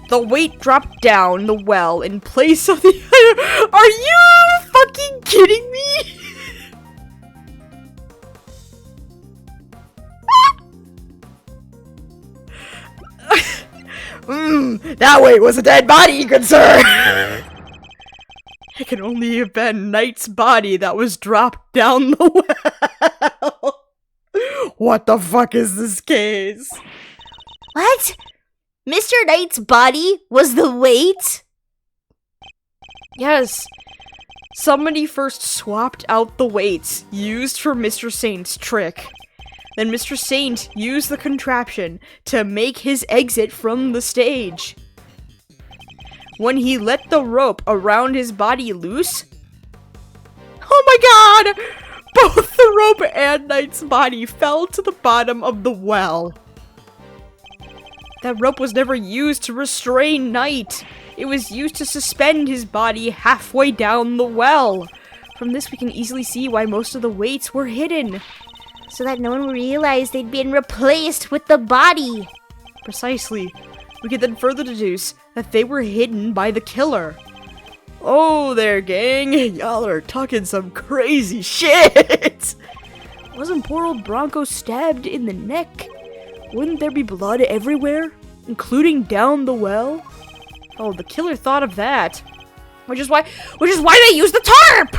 The weight dropped down the well in place of the— Are you fucking kidding me? That weight was a dead body, good sir! It can only have been Knight's body that was dropped down the well. What the fuck is this case? What? Mr. Knight's body was the weight? Yes. Somebody first swapped out the weights used for Mr. Saint's trick. Then Mr. Saint used the contraption to make his exit from the stage. When he let the rope around his body loose, oh my god! Both the rope and Knight's body fell to the bottom of the well. That rope was never used to restrain Knight. It was used to suspend his body halfway down the well. From this we can easily see why most of the weights were hidden. So that no one would realize they'd been replaced with the body. Precisely. We could then further deduce that they were hidden by the killer. Oh there, gang. Y'all are talking some crazy shit. Wasn't poor old Bronco stabbed in the neck? Wouldn't there be blood everywhere, including down the well? Oh, the killer thought of that. Which is why they used the tarp!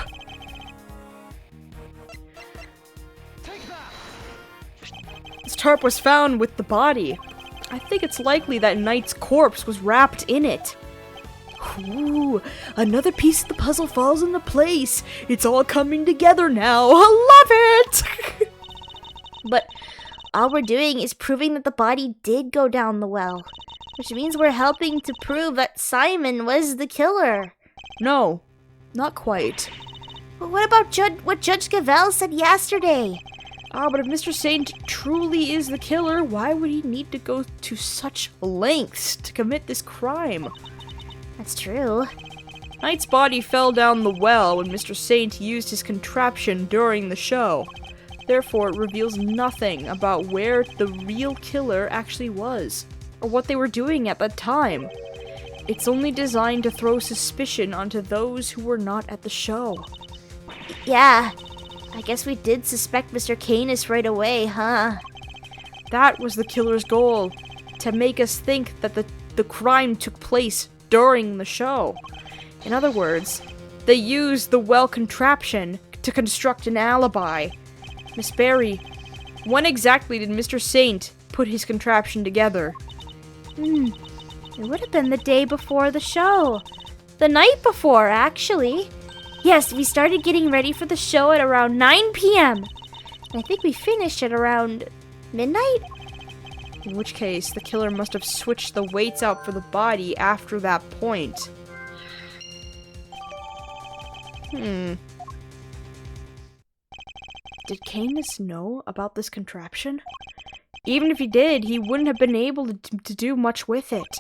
This tarp was found with the body. I think it's likely that Knight's corpse was wrapped in it. Ooh, another piece of the puzzle falls into place. It's all coming together now. I love it! But all we're doing is proving that the body did go down the well. Which means we're helping to prove that Simon was the killer. No, not quite. But what about what Judge Gavelle said yesterday? But if Mr. Saint truly is the killer, why would he need to go to such lengths to commit this crime? That's true. Knight's body fell down the well when Mr. Saint used his contraption during the show. Therefore, it reveals nothing about where the real killer actually was, or what they were doing at that time. It's only designed to throw suspicion onto those who were not at the show. Yeah, I guess we did suspect Mr. Canis right away, huh? That was the killer's goal, to make us think that the crime took place during the show. In other words, they used the well contraption to construct an alibi. Miss Barry, when exactly did Mr. Saint put his contraption together? It would have been the day before the show. The night before, actually. Yes, we started getting ready for the show at around 9 p.m. And I think we finished at around midnight? In which case, the killer must have switched the weights out for the body after that point. Did Canis know about this contraption? Even if he did, he wouldn't have been able to do much with it.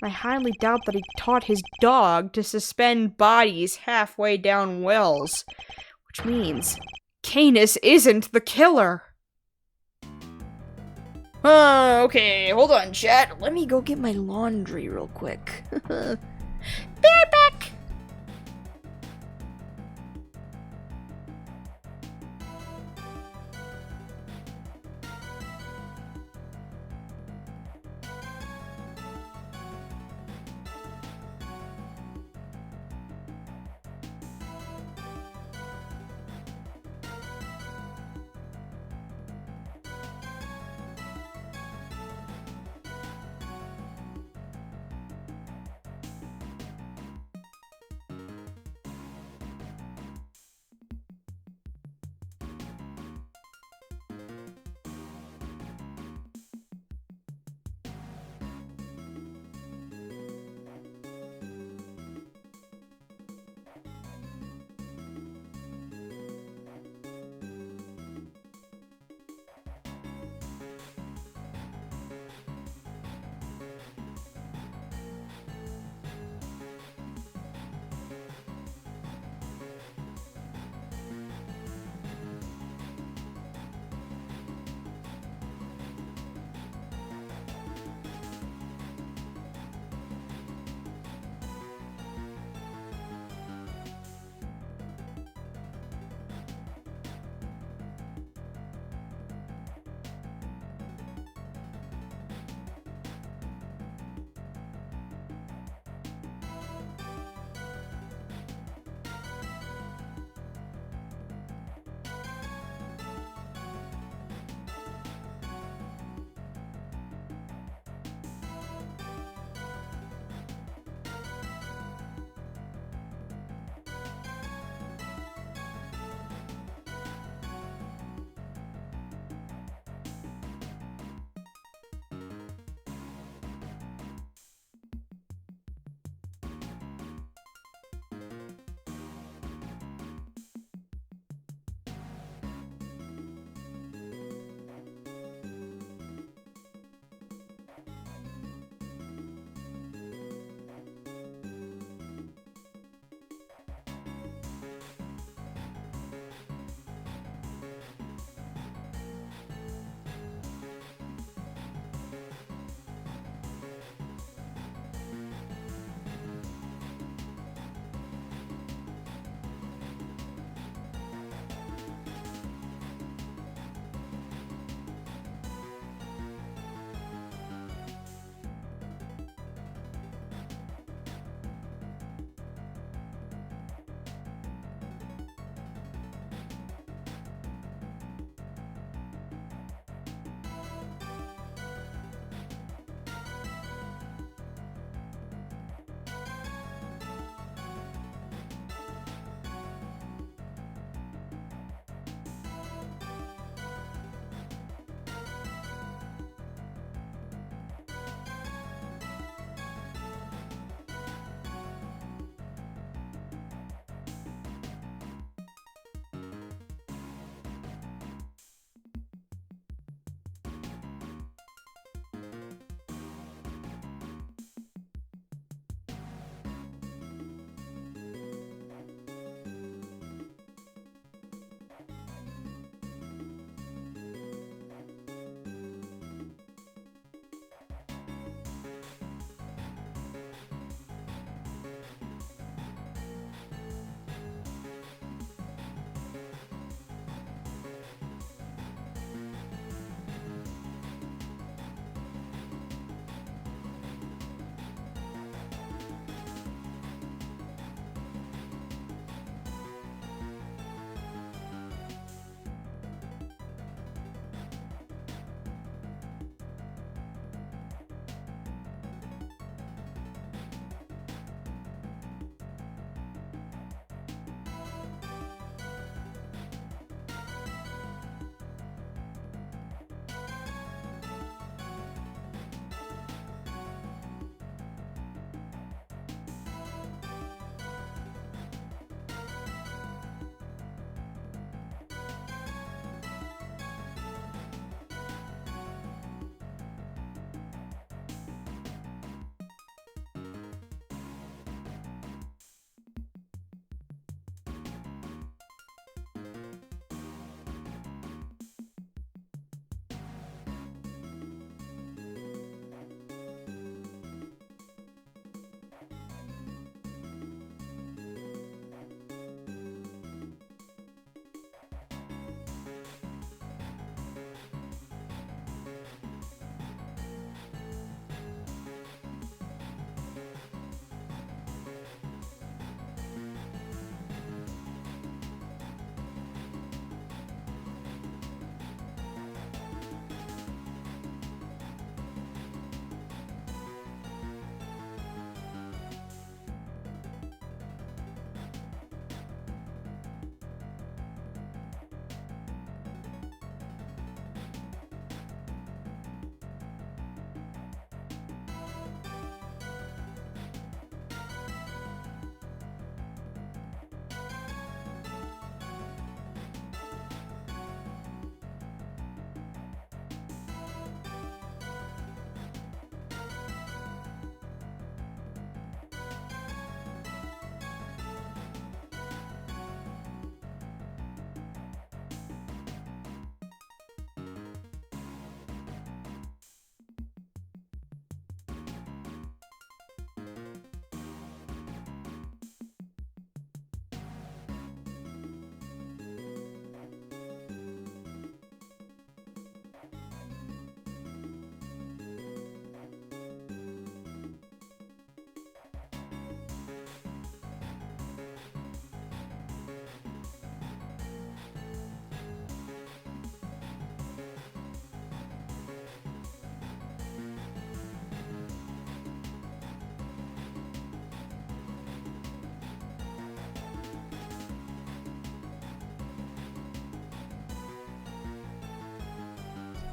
I highly doubt that he taught his dog to suspend bodies halfway down wells. Which means Canis isn't the killer. Okay, hold on, chat. Let me go get my laundry real quick. Be right back!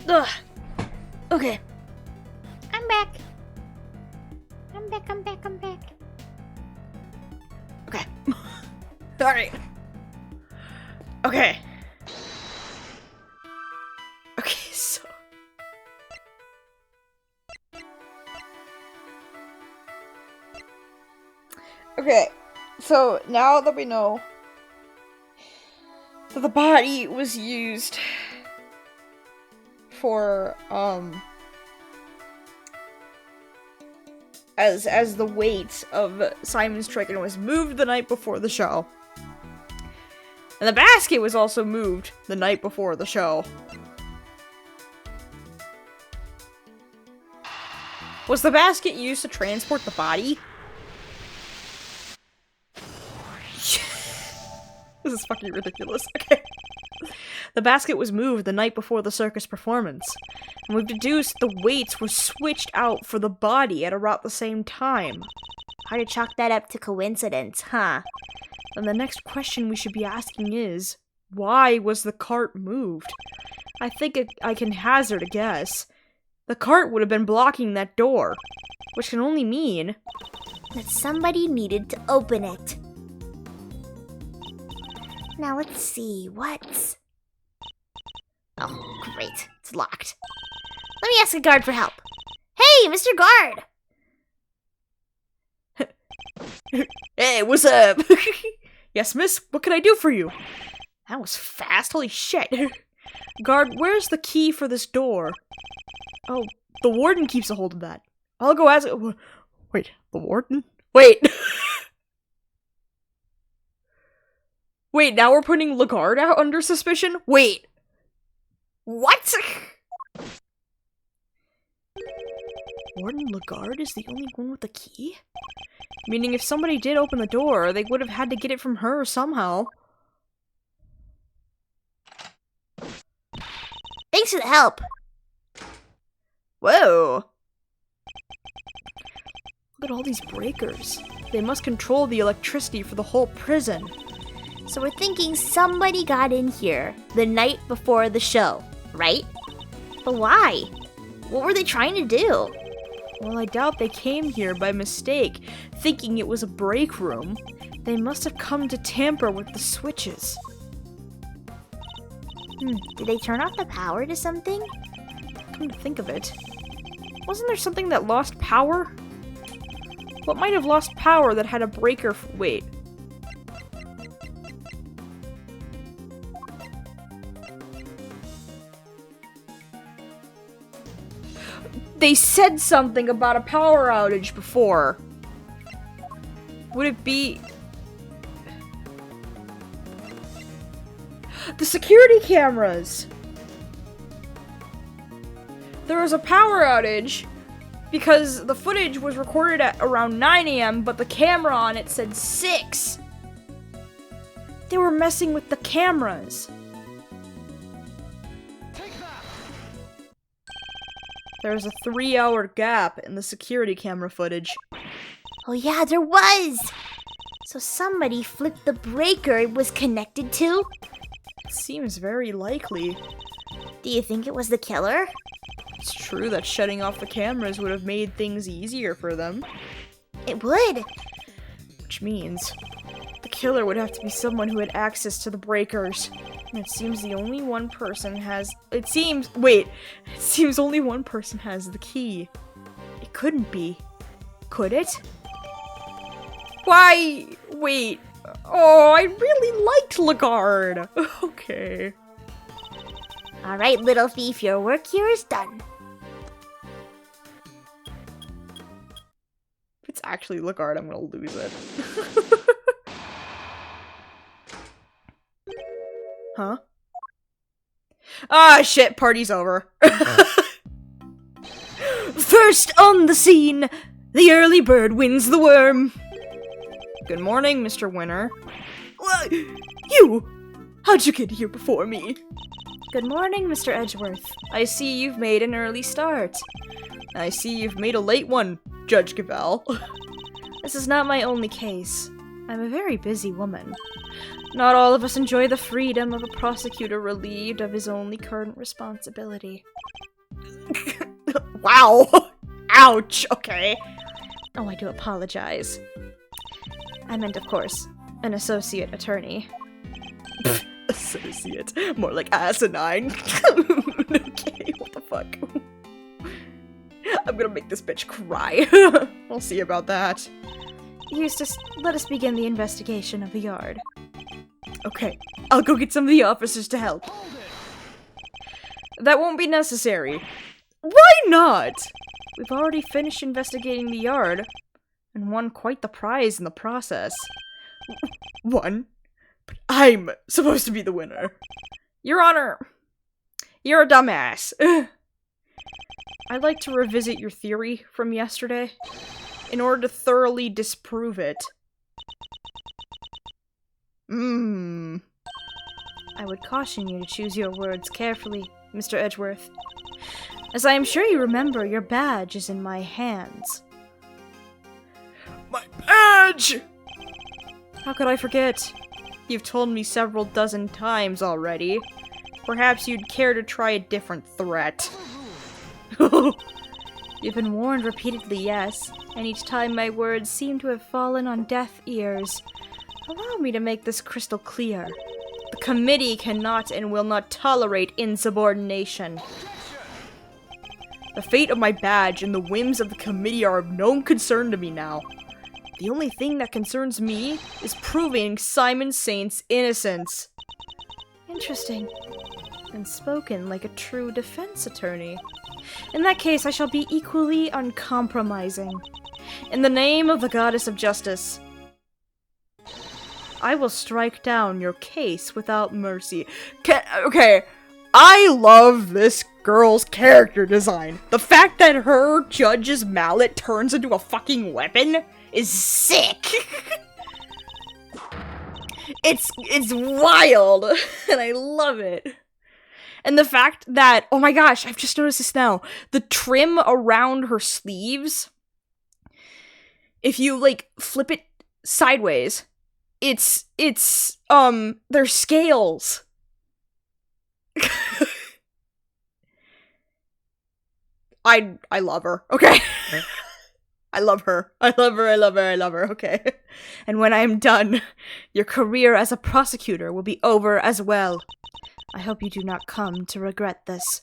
Ugh. Okay. I'm back. I'm back, I'm back, I'm back. Okay. Alright. Okay. Okay, so... Okay, so now that we know that the body was used for, as the weight of Simon's trick, and it was moved the night before the show. And the basket was also moved the night before the show. Was the basket used to transport the body? This is fucking ridiculous. Okay. The basket was moved the night before the circus performance, and we've deduced the weights were switched out for the body at about the same time. Hard to chalk that up to coincidence, huh? And the next question we should be asking is, why was the cart moved? I think I can hazard a guess. The cart would have been blocking that door, which can only mean that somebody needed to open it. Now let's see, what's... Oh, great. It's locked. Let me ask a guard for help. Hey, Mr. Guard! Hey, what's up? Yes, miss, what can I do for you? That was fast, holy shit. Guard, where's the key for this door? Oh, the warden keeps a hold of that. I'll go ask... Wait, the warden? Wait! Wait, now we're putting Lagarde out under suspicion? Wait! What? Warden Lagarde is the only one with the key? Meaning if somebody did open the door, they would have had to get it from her somehow. Thanks for the help. Whoa! Look at all these breakers. They must control the electricity for the whole prison. So we're thinking somebody got in here the night before the show, right? But why? What were they trying to do? Well, I doubt they came here by mistake, thinking it was a break room. They must have come to tamper with the switches. Did they turn off the power to something? Come to think of it, wasn't there something that lost power? What might have lost power that had a breaker wait. They said something about a power outage before. Would it be... the security cameras! There was a power outage because the footage was recorded at around 9 AM, but the camera on it said 6. They were messing with the cameras. There was a 3-hour gap in the security camera footage. Oh yeah, there was! So somebody flipped the breaker it was connected to? It seems very likely. Do you think it was the killer? It's true that shutting off the cameras would have made things easier for them. It would. Which means the killer would have to be someone who had access to the breakers. And it seems the only one person has... It seems only one person has the key. It couldn't be. Could it? Why? Wait. Oh, I really liked Lagarde. Okay. Alright, little thief, your work here is done. If it's actually Lagarde, I'm gonna lose it. Huh? Ah, shit, party's over. First on the scene, the early bird wins the worm. Good morning, Mr. Winner. What? You! How'd you get here before me? Good morning, Mr. Edgeworth. I see you've made an early start. I see you've made a late one, Judge Gavelle. This is not my only case. I'm a very busy woman. Not all of us enjoy the freedom of a prosecutor relieved of his only current responsibility. Wow! Ouch! Okay. Oh, I do apologize. I meant, of course, an associate attorney. Associate. More like asinine. Okay, what the fuck? I'm gonna make this bitch cry. We'll see about that. Eustace, let us begin the investigation of the yard. Okay, I'll go get some of the officers to help. That won't be necessary. Why not? We've already finished investigating the yard, and won quite the prize in the process. Won? But I'm supposed to be the winner. Your Honor, you're a dumbass. I'd like to revisit your theory from yesterday, in order to thoroughly disprove it. I would caution you to choose your words carefully, Mr. Edgeworth. As I am sure you remember, your badge is in my hands. My badge! How could I forget? You've told me several dozen times already. Perhaps you'd care to try a different threat. You've been warned repeatedly, yes, and each time my words seem to have fallen on deaf ears. Allow me to make this crystal clear. The committee cannot and will not tolerate insubordination. The fate of my badge and the whims of the committee are of no concern to me now. The only thing that concerns me is proving Simeon Saint's innocence. Interesting. And spoken like a true defense attorney. In that case, I shall be equally uncompromising. In the name of the goddess of justice, I will strike down your case without mercy. Okay, I love this girl's character design. The fact that her judge's mallet turns into a fucking weapon is sick. It's wild, and I love it. And the fact that, oh my gosh, I've just noticed this now. The trim around her sleeves, if you, like, flip it sideways, they're scales. I love her, okay? I love her. I love her, I love her, I love her, okay? And when I am done, your career as a prosecutor will be over as well. I hope you do not come to regret this.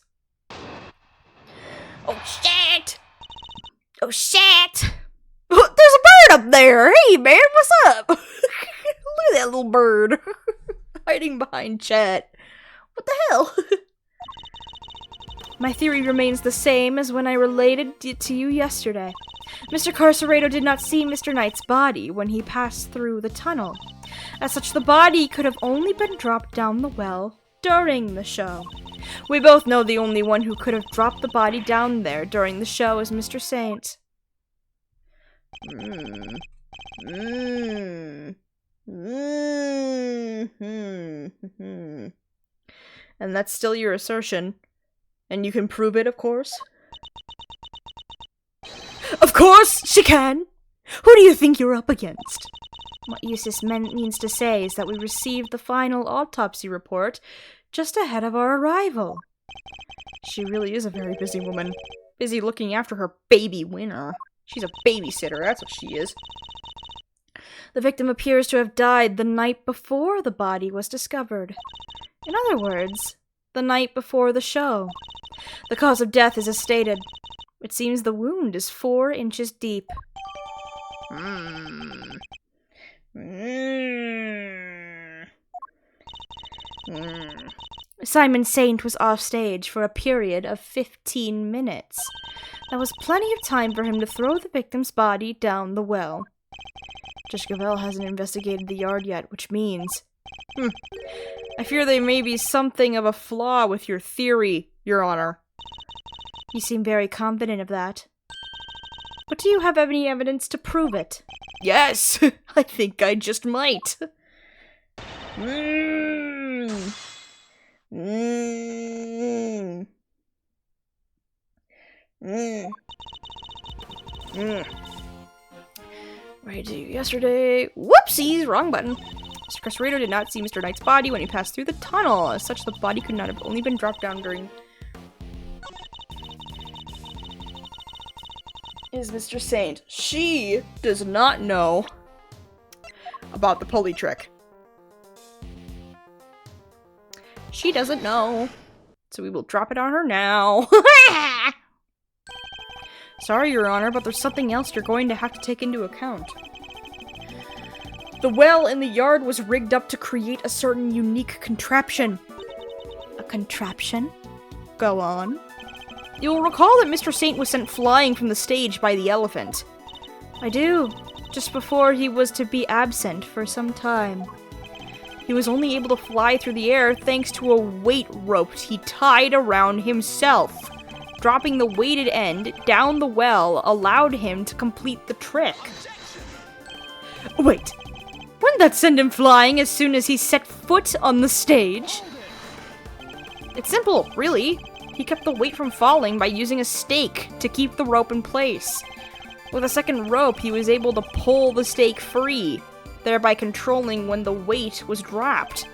Oh, shit! Oh, shit! There's a bird up there! Hey, man, what's up? Look at that little bird. Hiding behind Chet. What the hell? My theory remains the same as when I related it to you yesterday. Mr. Carceredo did not see Mr. Knight's body when he passed through the tunnel. As such, the body could have only been dropped down the well during the show. We both know the only one who could have dropped the body down there during the show is Mr. Saint. And that's still your assertion. And you can prove it, of course? Of course she can! Who do you think you're up against? What Eustace means to say is that we received the final autopsy report just ahead of our arrival. She really is a very busy woman. Busy looking after her baby Winner. She's a babysitter, that's what she is. The victim appears to have died the night before the body was discovered. In other words, the night before the show. The cause of death is as stated. It seems the wound is 4 inches deep. Simeon Saint was off stage for a period of 15 minutes. That was plenty of time for him to throw the victim's body down the well. Judge Gavelle hasn't investigated the yard yet, which means... I fear there may be something of a flaw with your theory, Your Honor. You seem very confident of that. But do you have any evidence to prove it? Yes! I think I just might. Right to yesterday. Whoopsies! Wrong button. Mr. Cresserato did not see Mr. Knight's body when he passed through the tunnel. As such, the body could not have only been dropped down during... Is Mr. Saint. She does not know about the pulley trick. She doesn't know. So we will drop it on her now. Sorry, Your Honor, but there's something else you're going to have to take into account. The well in the yard was rigged up to create a certain unique contraption. A contraption? Go on. You'll recall that Mr. Saint was sent flying from the stage by the elephant. I do. Just before he was to be absent for some time. He was only able to fly through the air thanks to a weight rope he tied around himself. Dropping the weighted end down the well allowed him to complete the trick. Wait, wouldn't that send him flying as soon as he set foot on the stage? It's simple, really. He kept the weight from falling by using a stake to keep the rope in place. With a second rope, he was able to pull the stake free, thereby controlling when the weight was dropped.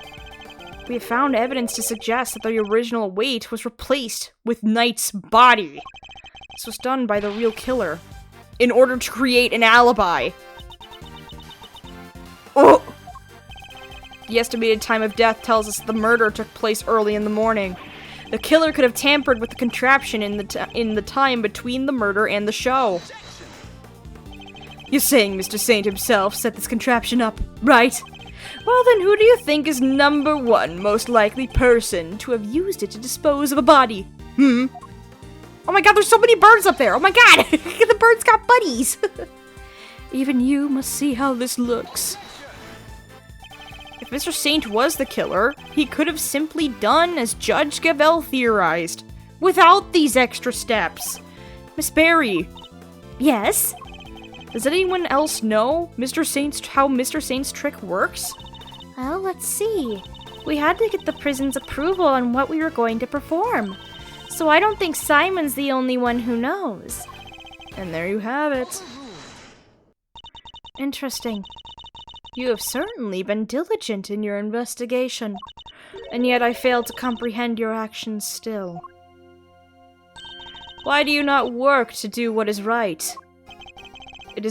We have found evidence to suggest that the original weight was replaced with Knight's body. This was done by the real killer, in order to create an alibi. Oh! The estimated time of death tells us the murder took place early in the morning. The killer could have tampered with the contraption in the time between the murder and the show. You're saying Mr. Saint himself set this contraption up, right? Well then, who do you think is number one most likely person to have used it to dispose of a body? Oh my god, there's so many birds up there! Oh my god! The birds got buddies! Even you must see how this looks. If Mr. Saint was the killer, he could have simply done as Judge Gavelle theorized, without these extra steps. Miss Barry. Yes? Does anyone else know how Mr. Saint's trick works? Well, let's see. We had to get the prison's approval on what we were going to perform. So I don't think Simon's the only one who knows. And there you have it. Interesting. You have certainly been diligent in your investigation, and yet I fail to comprehend your actions still. Why do you not work to do what is right? It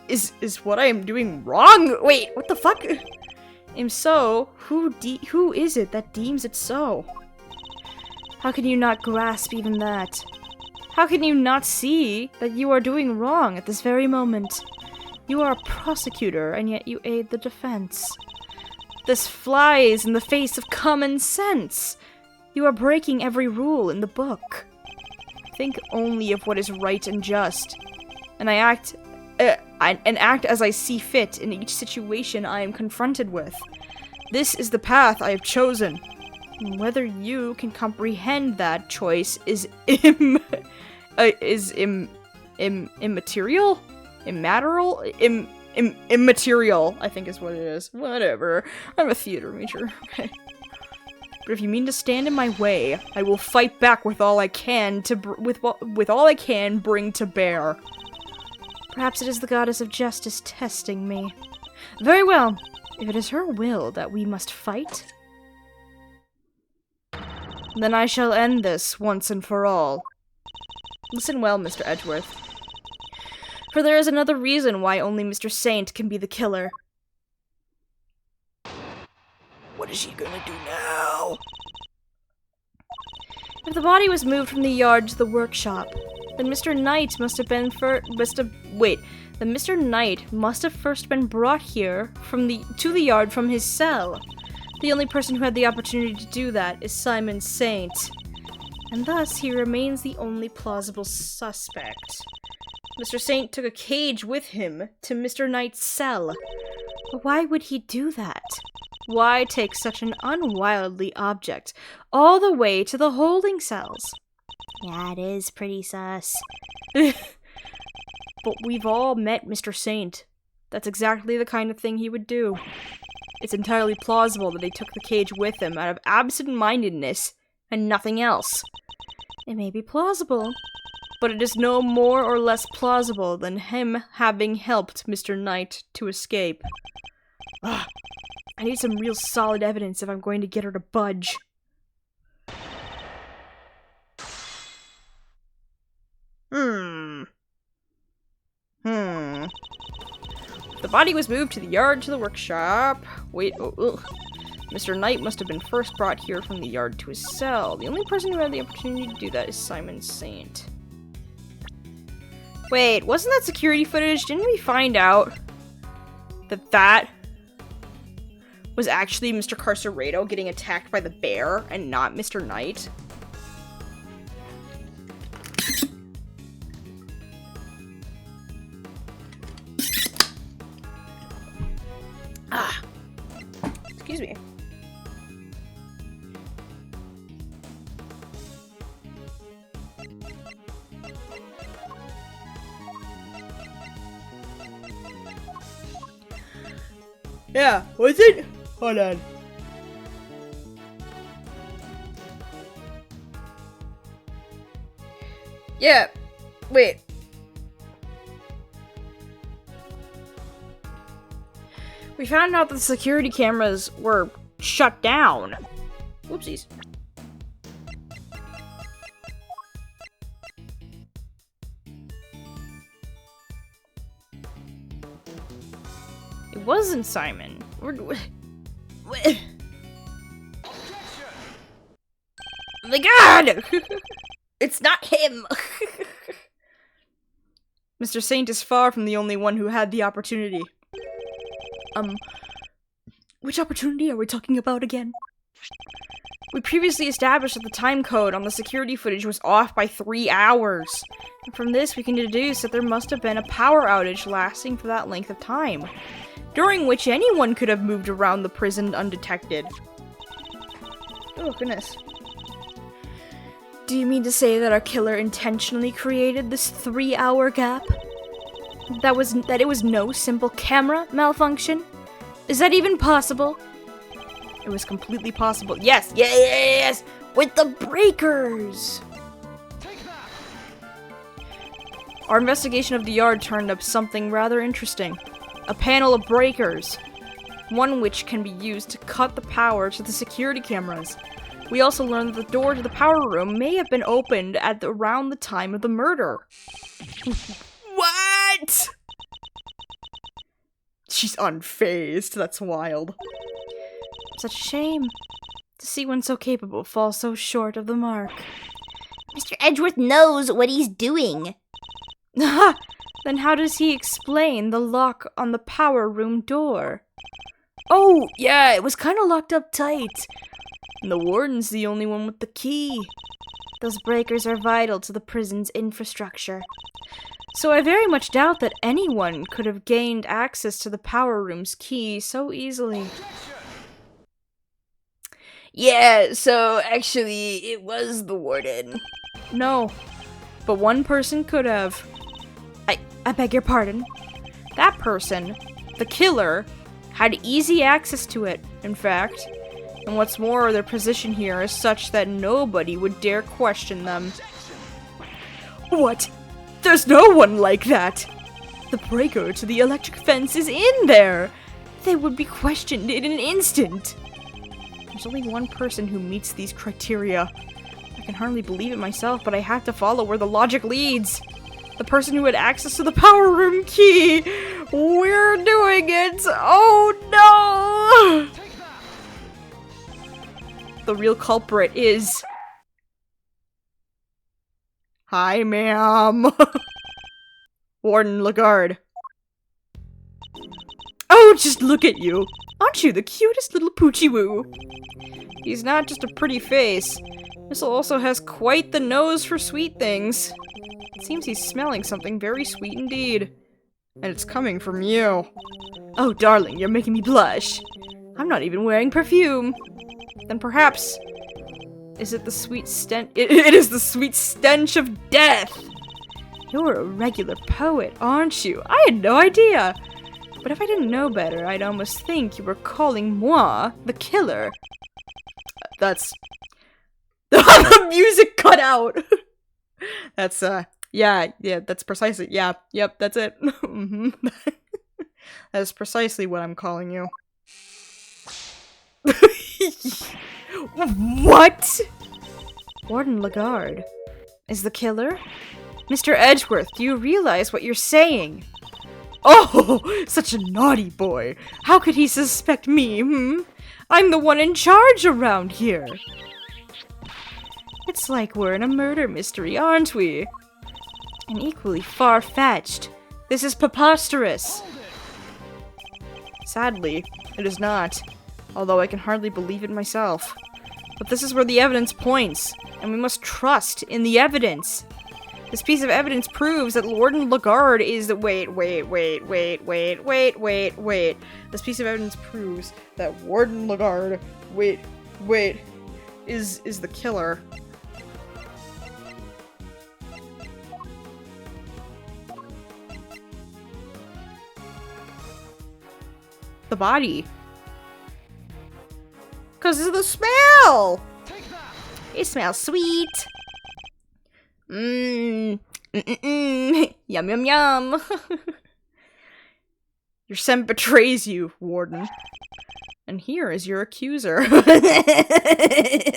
is what I am doing wrong? Wait, what the fuck? If so, who is it that deems it so? How can you not grasp even that? How can you not see that you are doing wrong at this very moment? You are a prosecutor, and yet you aid the defense. This flies in the face of common sense. You are breaking every rule in the book. Think only of what is right and just, and act as I see fit in each situation I am confronted with. This is the path I have chosen. And whether you can comprehend that choice is immaterial? Immaterial, I think is what it is. Whatever. I'm a theater major, okay. But if you mean to stand in my way, I will fight back with all I can with all I can bring to bear. Perhaps it is the goddess of justice testing me. Very well. If it is her will that we must fight, then I shall end this once and for all. Listen well, Mr. Edgeworth. For there is another reason why only Mr. Saint can be the killer. What is she gonna do now? if the body was moved from the yard to the workshop, then Mr. Knight must have first been brought here to the yard from his cell. The only person who had the opportunity to do that is Simeon Saint, and thus he remains the only plausible suspect. Mr. Saint took a cage with him to Mr. Knight's cell. But why would he do that? Why take such an unwieldy object all the way to the holding cells? Yeah, it is pretty sus. But we've all met Mr. Saint. That's exactly the kind of thing he would do. It's entirely plausible that he took the cage with him out of absent-mindedness and nothing else. It may be plausible, but it is no more or less plausible than him having helped Mr. Knight to escape. Ugh. I need some real solid evidence if I'm going to get her to budge. The body was moved to the yard to the workshop. Wait, Mr. Knight must have been first brought here from the yard to his cell. The only person who had the opportunity to do that is Simeon Saint. Wait, wasn't that security footage? Didn't we find out that that was actually Mr. Carcerado getting attacked by the bear and not Mr. Knight? Excuse me. Yeah, was it? Hold on. Yeah, wait. We found out that the security cameras were shut down. Whoopsies. It wasn't Simon. Oh my god! It's not him! Mr. Saint is far from the only one who had the opportunity. Which opportunity are we talking about again? We previously established that the time code on the security footage was off by 3 hours. And from this, we can deduce that there must have been a power outage lasting for that length of time, during which anyone could have moved around the prison undetected. Oh, goodness. Do you mean to say that our killer intentionally created this 3-hour gap? That it was no simple camera malfunction? Is that even possible? It was completely possible. Yes, yes, with the breakers! Our investigation of the yard turned up something rather interesting. A panel of breakers. One which can be used to cut the power to the security cameras. We also learned that the door to the power room may have been opened at around the time of the murder. What? She's unfazed. That's wild. Such a shame to see one so capable fall so short of the mark. Mr. Edgeworth knows what he's doing. Then how does he explain the lock on the power room door? Oh, yeah, it was kind of locked up tight. And the warden's the only one with the key. Those breakers are vital to the prison's infrastructure. So I very much doubt that anyone could have gained access to the power room's key so easily. Yeah, so actually, it was the warden. No, but one person could have. I beg your pardon. That person, the killer, had easy access to it, in fact. And what's more, their position here is such that nobody would dare question them. What? There's no one like that! The breaker to the electric fence is in there! They would be questioned in an instant! There's only one person who meets these criteria. I can hardly believe it myself, but I have to follow where the logic leads. The person who had access to the power room key! We're doing it! Oh no! The real culprit is... Hi, ma'am. Warden Lagarde. Oh, just look at you. Aren't you the cutest little poochie-woo? He's not just a pretty face. This also has quite the nose for sweet things. It seems he's smelling something very sweet indeed. And it's coming from you. Oh, darling, you're making me blush. I'm not even wearing perfume. Then perhaps... Is it the sweet stench? It is the sweet stench of death! You're a regular poet, aren't you? I had no idea! But if I didn't know better, I'd almost think you were calling moi the killer. That's... The music cut out! That's Yeah, that's precisely, yep, that's it. Mm-hmm. That's precisely what I'm calling you. What? Warden Lagarde is the killer? Mr. Edgeworth, do you realize what you're saying? Oh, such a naughty boy. How could he suspect me, I'm the one in charge around here. It's like we're in a murder mystery, aren't we? And equally far-fetched. This is preposterous. Sadly, it is not. Although I can hardly believe it myself. But this is where the evidence points, and we must trust in the evidence. This piece of evidence proves that Warden Lagarde is the- wait. This piece of evidence proves that Warden Lagarde, is the killer. The body. Cause of the smell! It smells sweet. Yum yum yum. Your scent betrays you, Warden. And here is your accuser.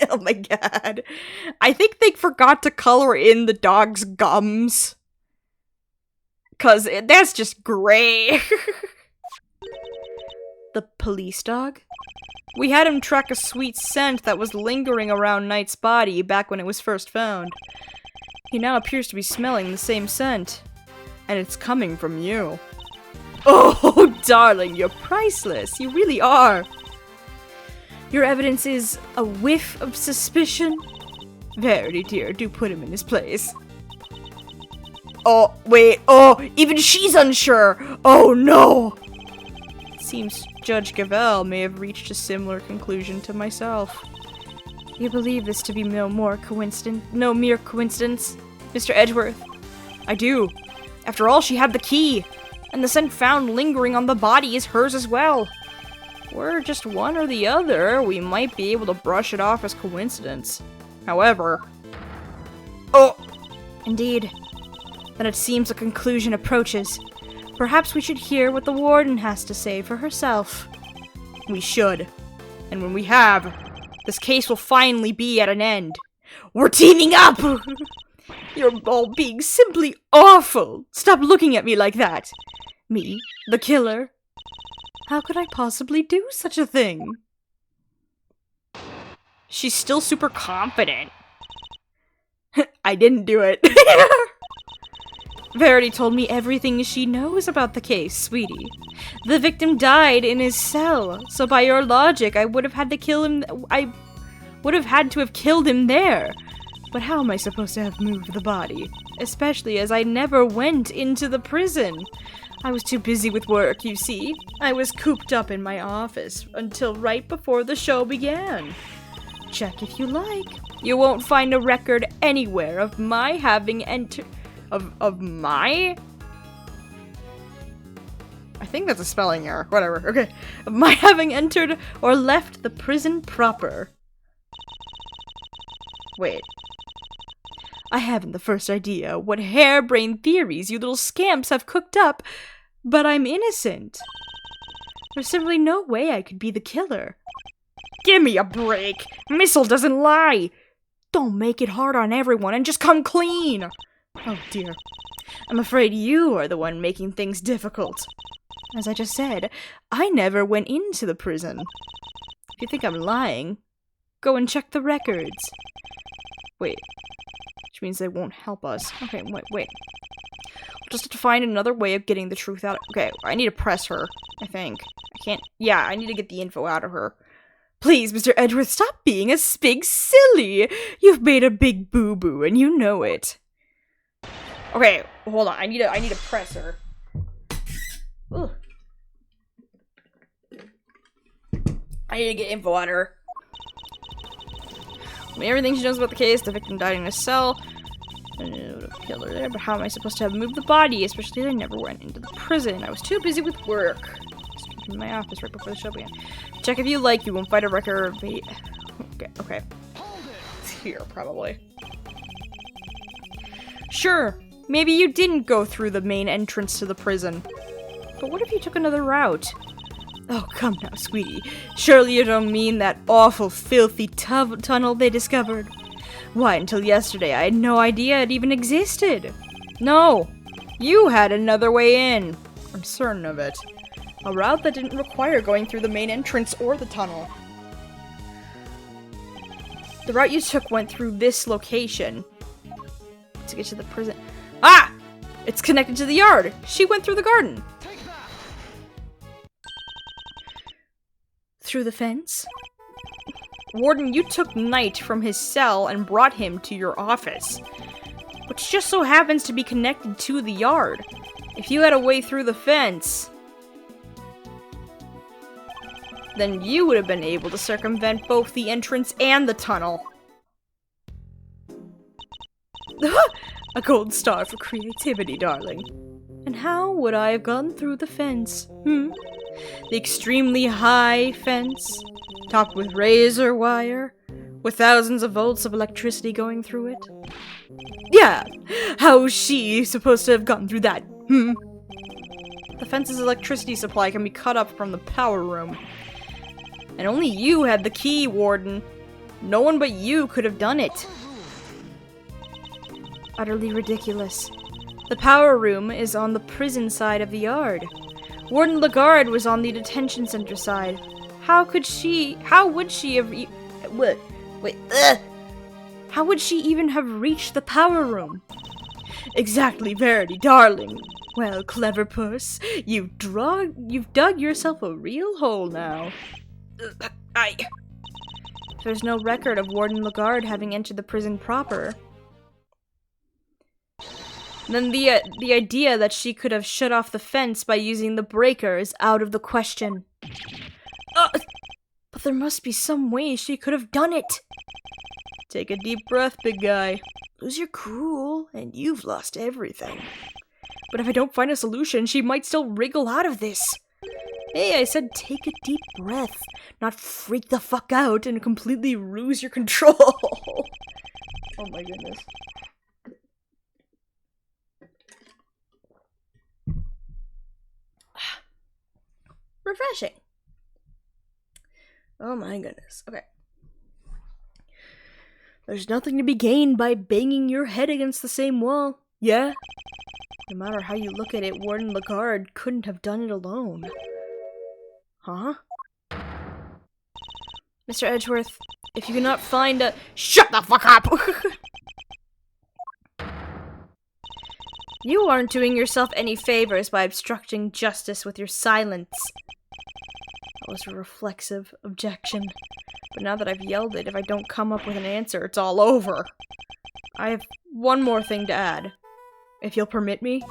Oh my god. I think they forgot to color in the dog's gums. Cause that's just gray. The police dog? We had him track a sweet scent that was lingering around Knight's body back when it was first found. He now appears to be smelling the same scent. And it's coming from you. Oh, darling, you're priceless. You really are. Your evidence is a whiff of suspicion. Verity, dear, do put him in his place. Oh, wait. Oh, even she's unsure. Oh, no. It seems Judge Gavelle may have reached a similar conclusion to myself. You believe this to be no mere coincidence, Mr. Edgeworth? I do. After all, she had the key, and the scent found lingering on the body is hers as well. Were just one or the other, we might be able to brush it off as coincidence. However... Oh! Indeed. Then it seems a conclusion approaches. Perhaps we should hear what the warden has to say for herself. We should. And when we have, this case will finally be at an end. We're teaming up! You're all being simply awful! Stop looking at me like that! Me, the killer? How could I possibly do such a thing? She's still super confident. I didn't do it. Verity told me everything she knows about the case, sweetie. The victim died in his cell, so by your logic, I would have had to kill him. I would have had to have killed him there. But how am I supposed to have moved the body? Especially as I never went into the prison. I was too busy with work, you see. I was cooped up in my office until right before the show began. Check if you like. You won't find a record anywhere of my having entered... Of my? I think that's a spelling error. Whatever. Okay. Of my having entered or left the prison proper. Wait. I haven't the first idea what harebrained theories you little scamps have cooked up, but I'm innocent. There's simply no way I could be the killer. Give me a break! Missile doesn't lie! Don't make it hard on everyone and just come clean! Oh dear. I'm afraid you are the one making things difficult. As I just said, I never went into the prison. If you think I'm lying, go and check the records. Wait. Which means they won't help us. Okay, wait. We'll just have to find another way of getting the truth out. Okay, I need to press her, I think. I can't... Yeah, I need to get the info out of her. Please, Mr. Edgeworth, stop being a big silly! You've made a big boo-boo, and you know it. Okay, hold on. I need to press her. Ugh. I need to get info on her. I mean, everything she knows about the case, the victim died in a cell. I would have killed her there, but how am I supposed to have moved the body? Especially as I never went into the prison. I was too busy with work. Just in my office right before the show began. Check if you like, you won't find a record. Wait. Okay. It's here, probably. Sure. maybe you didn't go through the main entrance to the prison. But what if you took another route? Oh, come now, sweetie. Surely you don't mean that awful, filthy tunnel they discovered. Why, until yesterday, I had no idea it even existed. No, you had another way in. I'm certain of it. A route that didn't require going through the main entrance or the tunnel. The route you took went through this location to get to the prison. Ah! It's connected to the yard. She went through the garden. Through the fence? Warden, you took Knight from his cell and brought him to your office, which just so happens to be connected to the yard. If you had a way through the fence, then you would have been able to circumvent both the entrance and the tunnel. A gold star for creativity, darling. And how would I have gone through the fence? The extremely high fence, topped with razor wire, with thousands of volts of electricity going through it? Yeah, how was she supposed to have gone through that? The fence's electricity supply can be cut up from the power room. And only you had the key, Warden. No one but you could have done it. Utterly ridiculous. The power room is on the prison side of the yard. Warden Lagarde was on the detention center side. How would she have How would she even have reached the power room? Exactly, Verity, darling. Well, clever puss, you've dug yourself a real hole now. There's no record of Warden Lagarde having entered the prison proper. Then the idea that she could have shut off the fence by using the breaker is out of the question. But there must be some way she could have done it. Take a deep breath, big guy. Lose your cool, and you've lost everything. But if I don't find a solution, she might still wriggle out of this. Hey, I said take a deep breath, not freak the fuck out and completely lose your control. Oh my goodness. Refreshing. Oh my goodness. Okay. There's nothing to be gained by banging your head against the same wall. Yeah? No matter how you look at it, Warden Lagarde couldn't have done it alone. Huh? Mr. Edgeworth, if you cannot find a— Shut the fuck up! You aren't doing yourself any favors by obstructing justice with your silence. That was a reflexive objection. But now that I've yelled it, if I don't come up with an answer, it's all over. I have one more thing to add, if you'll permit me.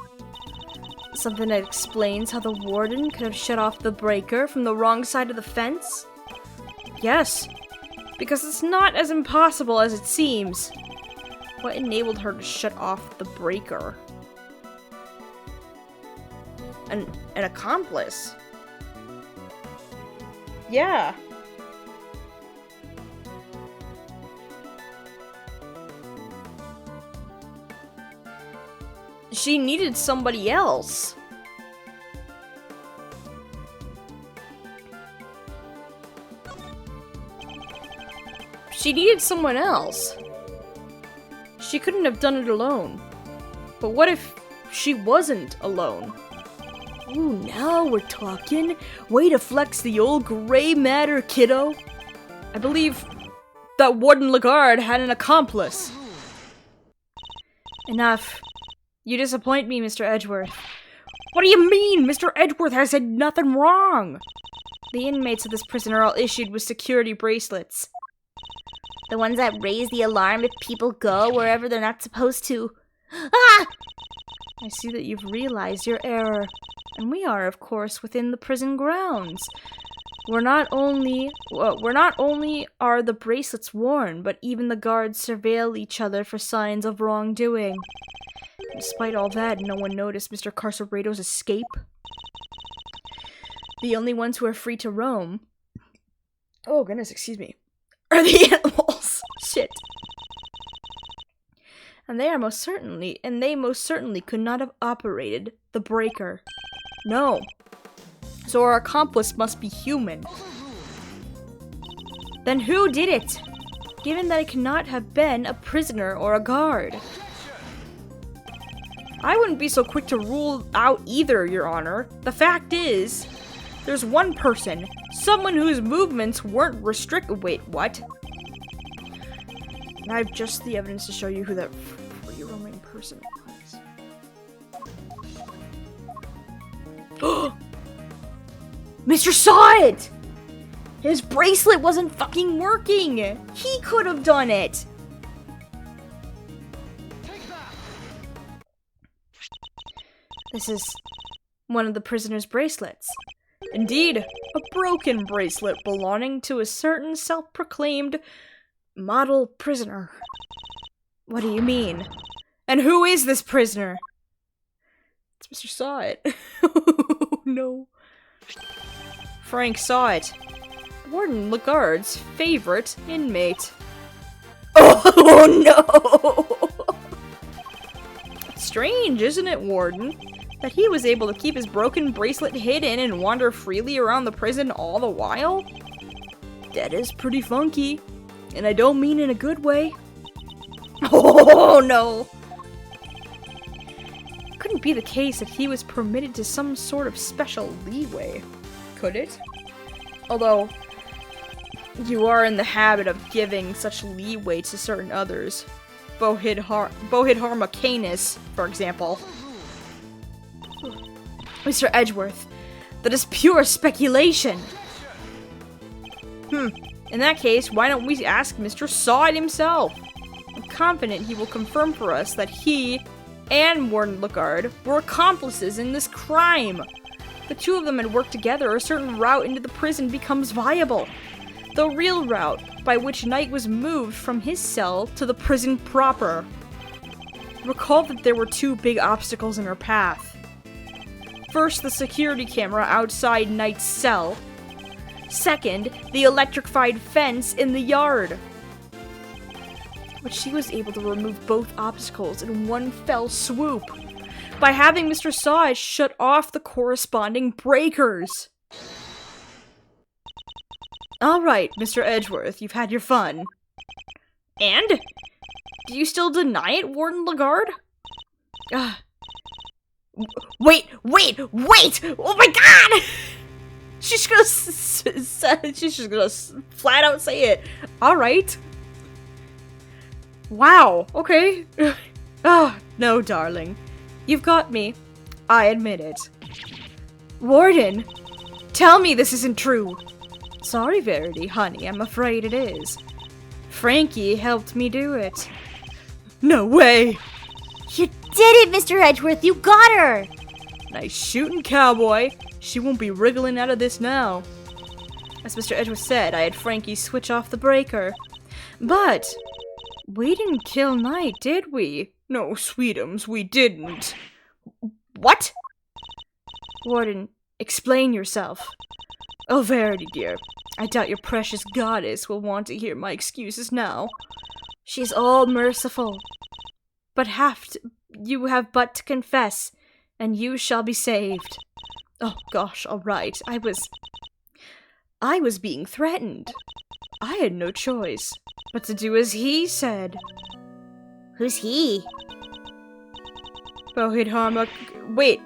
Something that explains how the warden could have shut off the breaker from the wrong side of the fence? Yes, because it's not as impossible as it seems. What enabled her to shut off the breaker? An accomplice? Yeah. She needed somebody else. She needed someone else. She couldn't have done it alone. But what if she wasn't alone? Ooh, now we're talking. Way to flex the old gray matter, kiddo. I believe that Warden Lagarde had an accomplice. Enough. You disappoint me, Mr. Edgeworth. What do you mean? Mr. Edgeworth has said nothing wrong. The inmates of this prison are all issued with security bracelets. The ones that raise the alarm if people go wherever they're not supposed to. Ah! I see that you've realized your error. And we are, of course, within the prison grounds. We're not only are the bracelets worn, but even the guards surveil each other for signs of wrongdoing. Despite all that, no one noticed Mr. Carcerato's escape. The only ones who are free to roam— oh goodness, excuse me— are the animals. Shit. And they most certainly could not have operated the breaker. No. So our accomplice must be human. Then who did it? Given that it cannot have been a prisoner or a guard. I wouldn't be so quick to rule out either, Your Honor. The fact is, there's one person, someone whose movements weren't restricted. Wait, what? And I have just the evidence to show you who that free roaming person was. Mr. Saw It! His bracelet wasn't fucking working! He could have done it! This is one of the prisoner's bracelets. Indeed, a broken bracelet belonging to a certain self-proclaimed model prisoner. What do you mean? And who is this prisoner? It's Mr. Saw It. Oh, no. Frank Saw It. Warden Lagarde's favorite inmate. Oh, no! Strange, isn't it, Warden? That he was able to keep his broken bracelet hidden and wander freely around the prison all the while? That is pretty funky. And I don't mean in a good way. Oh, no! It couldn't be the case that he was permitted to some sort of special leeway, could it? Although, you are in the habit of giving such leeway to certain others. Bohidharma Canis, for example. Mr. Edgeworth, that is pure speculation! In that case, why don't we ask Mr. Saw It himself? I'm confident he will confirm for us that he and Warden Lagarde were accomplices in this crime. The two of them had worked together, a certain route into the prison becomes viable. The real route by which Knight was moved from his cell to the prison proper. Recall that there were two big obstacles in her path. First, the security camera outside Knight's cell. Second, the electrified fence in the yard. But she was able to remove both obstacles in one fell swoop by having Mr. Saw It shut off the corresponding breakers. Alright, Mr. Edgeworth, you've had your fun. And? Do you still deny it, Warden Lagarde? Wait! Oh my god! She's just gonna flat out say it. Alright. Wow, okay. No, darling. You've got me. I admit it. Warden, tell me this isn't true. Sorry, Verity, honey, I'm afraid it is. Frankie helped me do it. No way! You did it, Mr. Edgeworth! You got her! Nice shooting, cowboy. She won't be wriggling out of this now. As Mr. Edgeworth said, I had Frankie switch off the breaker. But we didn't kill Knight, did we? No, sweetums, we didn't. What? Warden, explain yourself. Oh, Verity, dear. I doubt your precious goddess will want to hear my excuses now. She's all merciful. But you have but to confess, and you shall be saved. Oh gosh, alright. I was being threatened. I had no choice but to do as he said. Who's he? Bohidharma... Wait.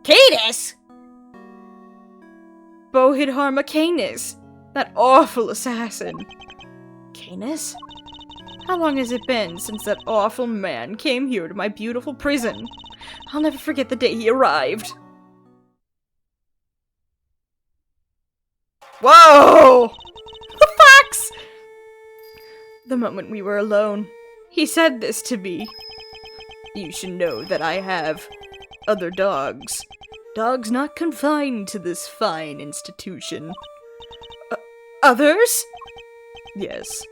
Cadus! Bohidharma Canis. That awful assassin. Canis? How long has it been since that awful man came here to my beautiful prison? I'll never forget the day he arrived. Whoa! The fox! The moment we were alone, he said this to me. You should know that I have other dogs. Dogs not confined to this fine institution. Others? Yes,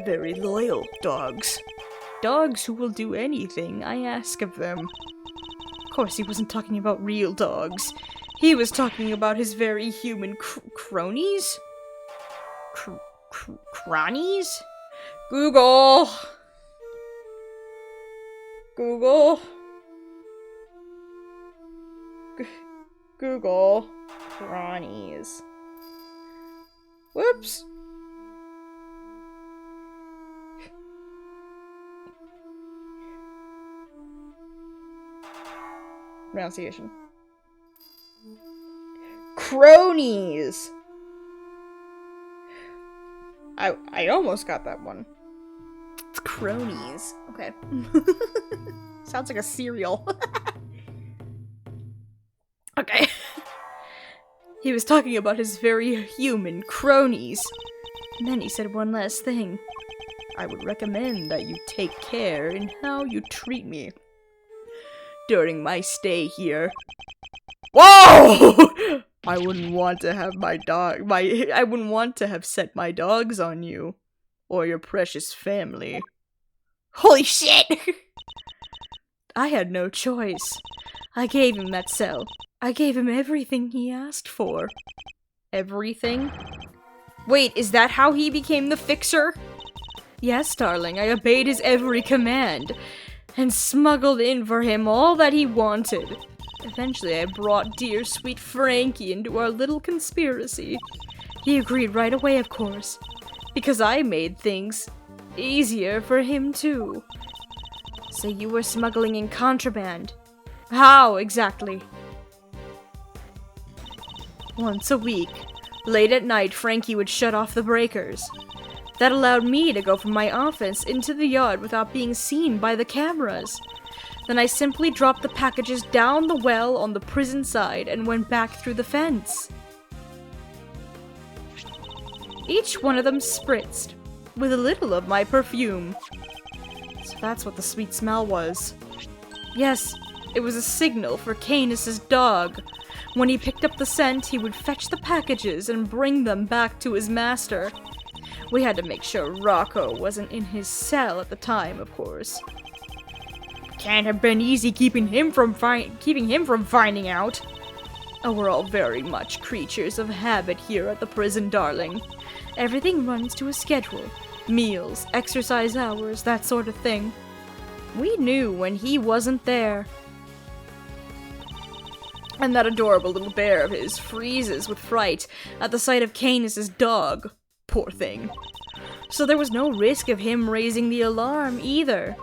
very loyal dogs. Dogs who will do anything I ask of them. Of course, he wasn't talking about real dogs. He was talking about his very human cronies? Cronies? Google! Google. Google. Cronies. Whoops. Pronunciation. Cronies. I almost got that one. It's cronies. Okay. Sounds like a cereal. Okay. He was talking about his very human cronies. And then he said one last thing. I would recommend that you take care in how you treat me during my stay here. Whoa! I wouldn't want to have I wouldn't want to have set my dogs on you. Or your precious family. Holy shit! I had no choice. I gave him that cell. I gave him everything he asked for. Everything? Wait, is that how he became the fixer? Yes, darling, I obeyed his every command, and smuggled in for him all that he wanted. Eventually, I brought dear sweet Frankie into our little conspiracy. He agreed right away, of course, because I made things easier for him too. So you were smuggling in contraband. How, exactly? Once a week, late at night, Frankie would shut off the breakers. That allowed me to go from my office into the yard without being seen by the cameras. Then I simply dropped the packages down the well on the prison side and went back through the fence. Each one of them spritzed with a little of my perfume. So that's what the sweet smell was. Yes, it was a signal for Canis's dog. When he picked up the scent, he would fetch the packages and bring them back to his master. We had to make sure Rocco wasn't in his cell at the time, of course. Can't have been easy keeping him from finding out. Oh, we're all very much creatures of habit here at the prison, darling. Everything runs to a schedule. Meals, exercise hours, that sort of thing. We knew when he wasn't there. And that adorable little bear of his freezes with fright at the sight of Canis's dog. Poor thing. So there was no risk of him raising the alarm either.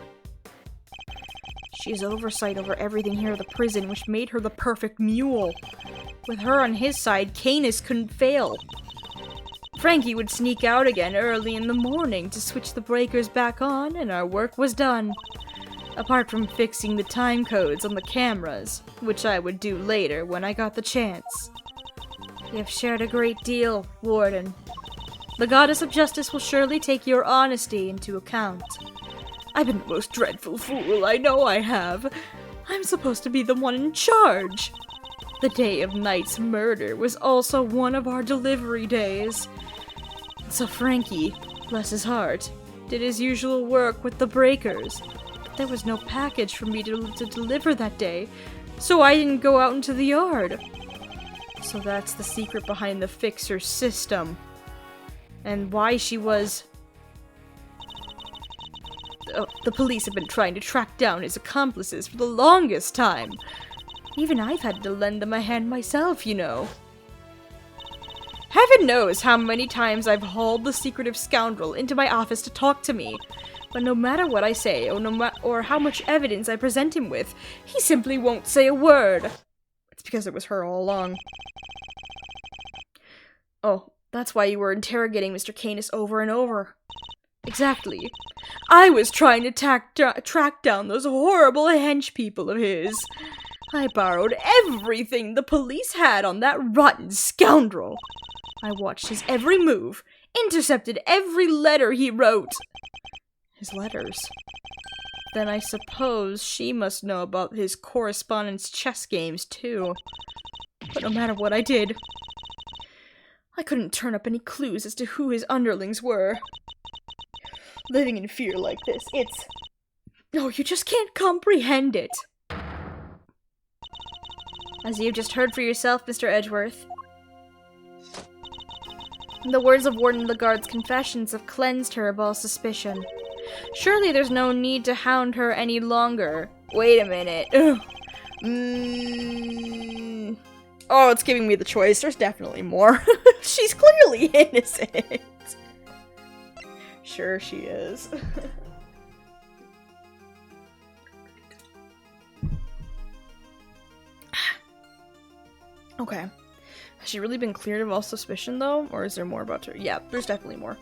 She has oversight over everything here at the prison, which made her the perfect mule. With her on his side, Canis couldn't fail. Frankie would sneak out again early in the morning to switch the breakers back on, and our work was done. Apart from fixing the time codes on the cameras, which I would do later when I got the chance. We have shared a great deal, Warden. The Goddess of Justice will surely take your honesty into account. I've been the most dreadful fool, I know I have. I'm supposed to be the one in charge. The day of Knight's murder was also one of our delivery days. So Frankie, bless his heart, did his usual work with the breakers. But there was no package for me to deliver that day, so I didn't go out into the yard. So that's the secret behind the fixer system. And why she was... the police have been trying to track down his accomplices for the longest time. Even I've had to lend them a hand myself, you know. Heaven knows how many times I've hauled the secretive scoundrel into my office to talk to me. But no matter what I say, or how much evidence I present him with, he simply won't say a word. It's because it was her all along. Oh, that's why you were interrogating Mr. Canis over and over. Exactly. I was trying to track down those horrible hench people of his. I borrowed everything the police had on that rotten scoundrel. I watched his every move, intercepted every letter he wrote. His letters. Then I suppose she must know about his correspondence chess games, too. But no matter what I did, I couldn't turn up any clues as to who his underlings were. Living in fear like this, it's... Oh, you just can't comprehend it. As you've just heard for yourself, Mr. Edgeworth, the words of Warden Lagarde's confessions have cleansed her of all suspicion. Surely there's no need to hound her any longer. Wait a minute. Oh, it's giving me the choice. There's definitely more. She's clearly innocent. Sure she is. Okay. Has she really been cleared of all suspicion, though? Or is there more about her? Yeah, there's definitely more.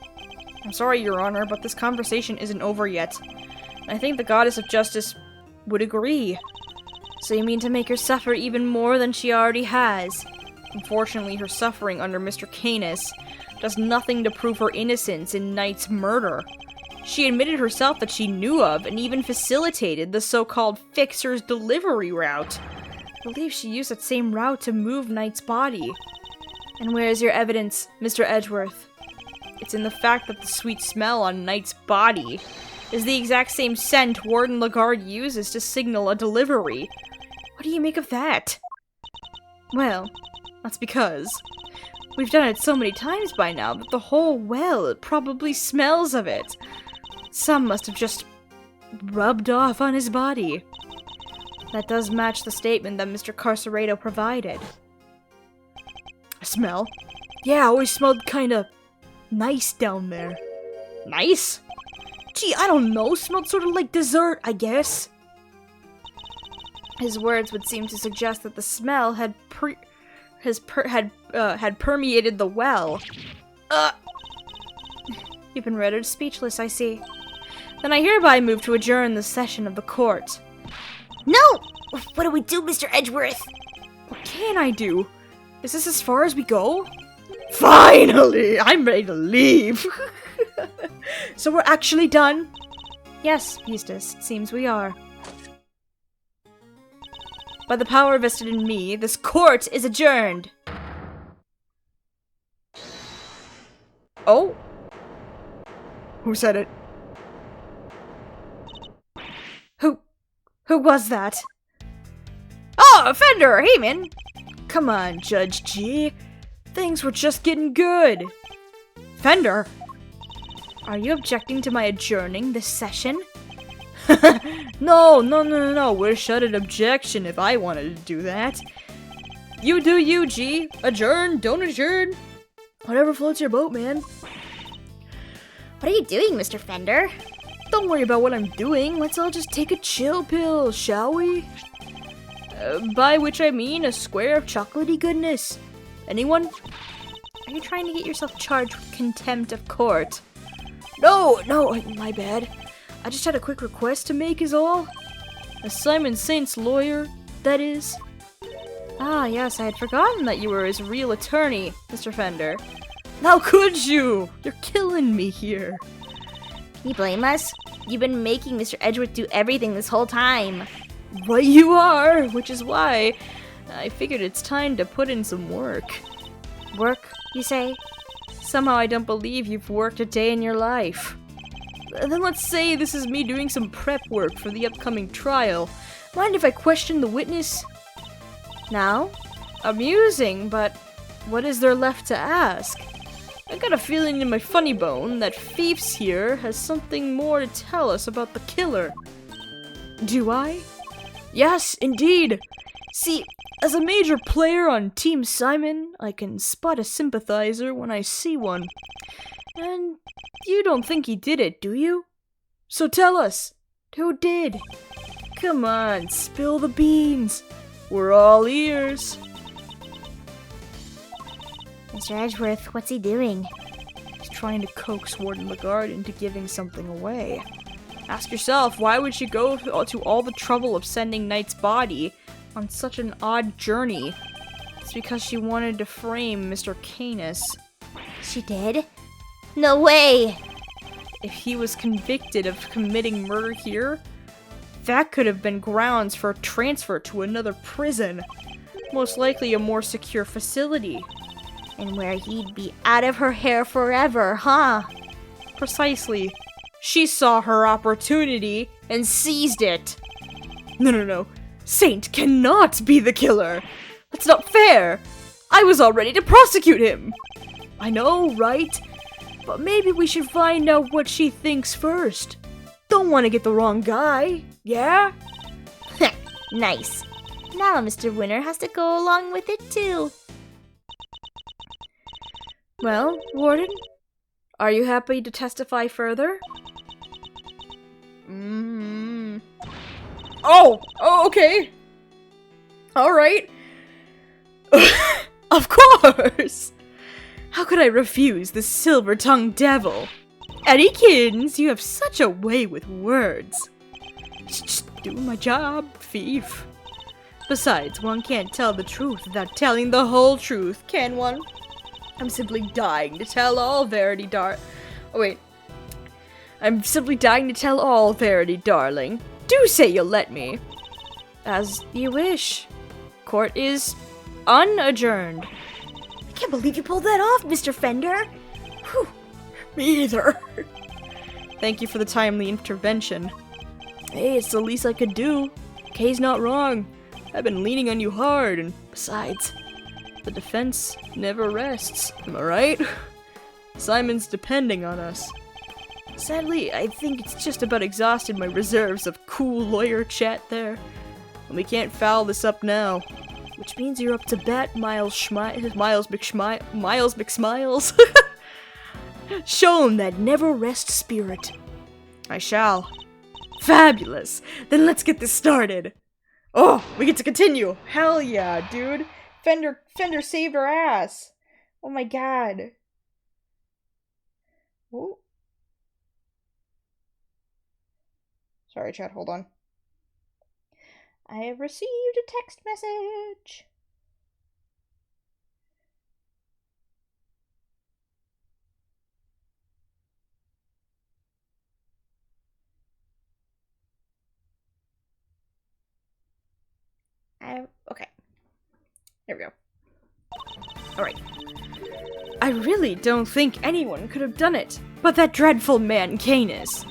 I'm sorry, Your Honor, but this conversation isn't over yet. I think the Goddess of Justice would agree. So you mean to make her suffer even more than she already has? Unfortunately, her suffering under Mr. Canis does nothing to prove her innocence in Knight's murder. She admitted herself that she knew of and even facilitated the so-called Fixer's delivery route. I believe she used that same route to move Knight's body. And where is your evidence, Mr. Edgeworth? It's in the fact that the sweet smell on Knight's body is the exact same scent Warden Lagarde uses to signal a delivery. What do you make of that? Well, that's because we've done it so many times by now that the whole well probably smells of it. Some must have just rubbed off on his body. That does match the statement that Mr. Carceredo provided. A smell? Yeah, always smelled kinda nice down there. Nice? Gee, I don't know, smelled sort of like dessert, I guess. His words would seem to suggest that the smell had permeated the well. You've been rendered speechless, I see. Then I hereby move to adjourn the session of the court. No! What do we do, Mr. Edgeworth? What can I do? Is this as far as we go? Finally! I'm ready to leave! So we're actually done? Yes, Eustace, it seems we are. By the power vested in me, this court is adjourned! Oh? Who said it? Who was that? Oh, offender! Hey, man! Come on, Judge G. Things were just getting good. Fender? Are you objecting to my adjourning this session? No. We're shut at objection if I wanted to do that. You do you, G. Adjourn, don't adjourn. Whatever floats your boat, man. What are you doing, Mr. Fender? Don't worry about what I'm doing. Let's all just take a chill pill, shall we? By which I mean a square of chocolatey goodness. Anyone? Are you trying to get yourself charged with contempt of court? No, my bad. I just had a quick request to make is all. As Simeon Saint's lawyer, that is. Ah, yes, I had forgotten that you were his real attorney, Mr. Fender. How could you? You're killing me here. Can you blame us? You've been making Mr. Edgeworth do everything this whole time. Well, you are, which is why I figured it's time to put in some work. Work, you say? Somehow I don't believe you've worked a day in your life. Then let's say this is me doing some prep work for the upcoming trial. Mind if I question the witness? No? Amusing, but what is there left to ask? I got a feeling in my funny bone that Fiefs here has something more to tell us about the killer. Do I? Yes, indeed. See, as a major player on Team Simon, I can spot a sympathizer when I see one. And you don't think he did it, do you? So tell us, who did? Come on, spill the beans. We're all ears. Mr. Edgeworth, what's he doing? He's trying to coax Warden Lagarde into giving something away. Ask yourself, why would she go to all the trouble of sending Knight's body on such an odd journey? It's because she wanted to frame Mr. Canis. She did? No way! If he was convicted of committing murder here, that could have been grounds for a transfer to another prison. Most likely a more secure facility. And where he'd be out of her hair forever, huh? Precisely. She saw her opportunity and seized it. No. Saint cannot be the killer. That's not fair. I was all ready to prosecute him. I know, right? But maybe we should find out what she thinks first. don't want to get the wrong guy, yeah? Nice. Now Mr. Winter has to go along with it too. Well, Warden, are you happy to testify further? Oh, okay. All right. Of course. How could I refuse the silver-tongued devil? Eddykins, you have such a way with words. Just doing my job, thief. Besides, one can't tell the truth without telling the whole truth, can one? I'm simply dying to tell all verity, I'm simply dying to tell all verity, darling. Do say you'll let me. As you wish. Court is unadjourned. I can't believe you pulled that off, Mr. Fender. Whew. Me either. Thank you for the timely intervention. Hey, it's the least I could do. Kay's not wrong. I've been leaning on you hard, and besides, the defense never rests. Am I right? Simon's depending on us. Sadly, I think it's just about exhausted my reserves of cool lawyer chat there. And we can't foul this up now. Which means you're up to bat, Miles McSmiles. Show him that never rest spirit. I shall. Fabulous. Then let's get this started. Oh, we get to continue. Hell yeah, dude. Fender saved our ass. Oh my god. Ooh. Sorry, chat, hold on. I have received a text message. Okay. There we go. Alright. I really don't think anyone could have done it, but that dreadful man Canis.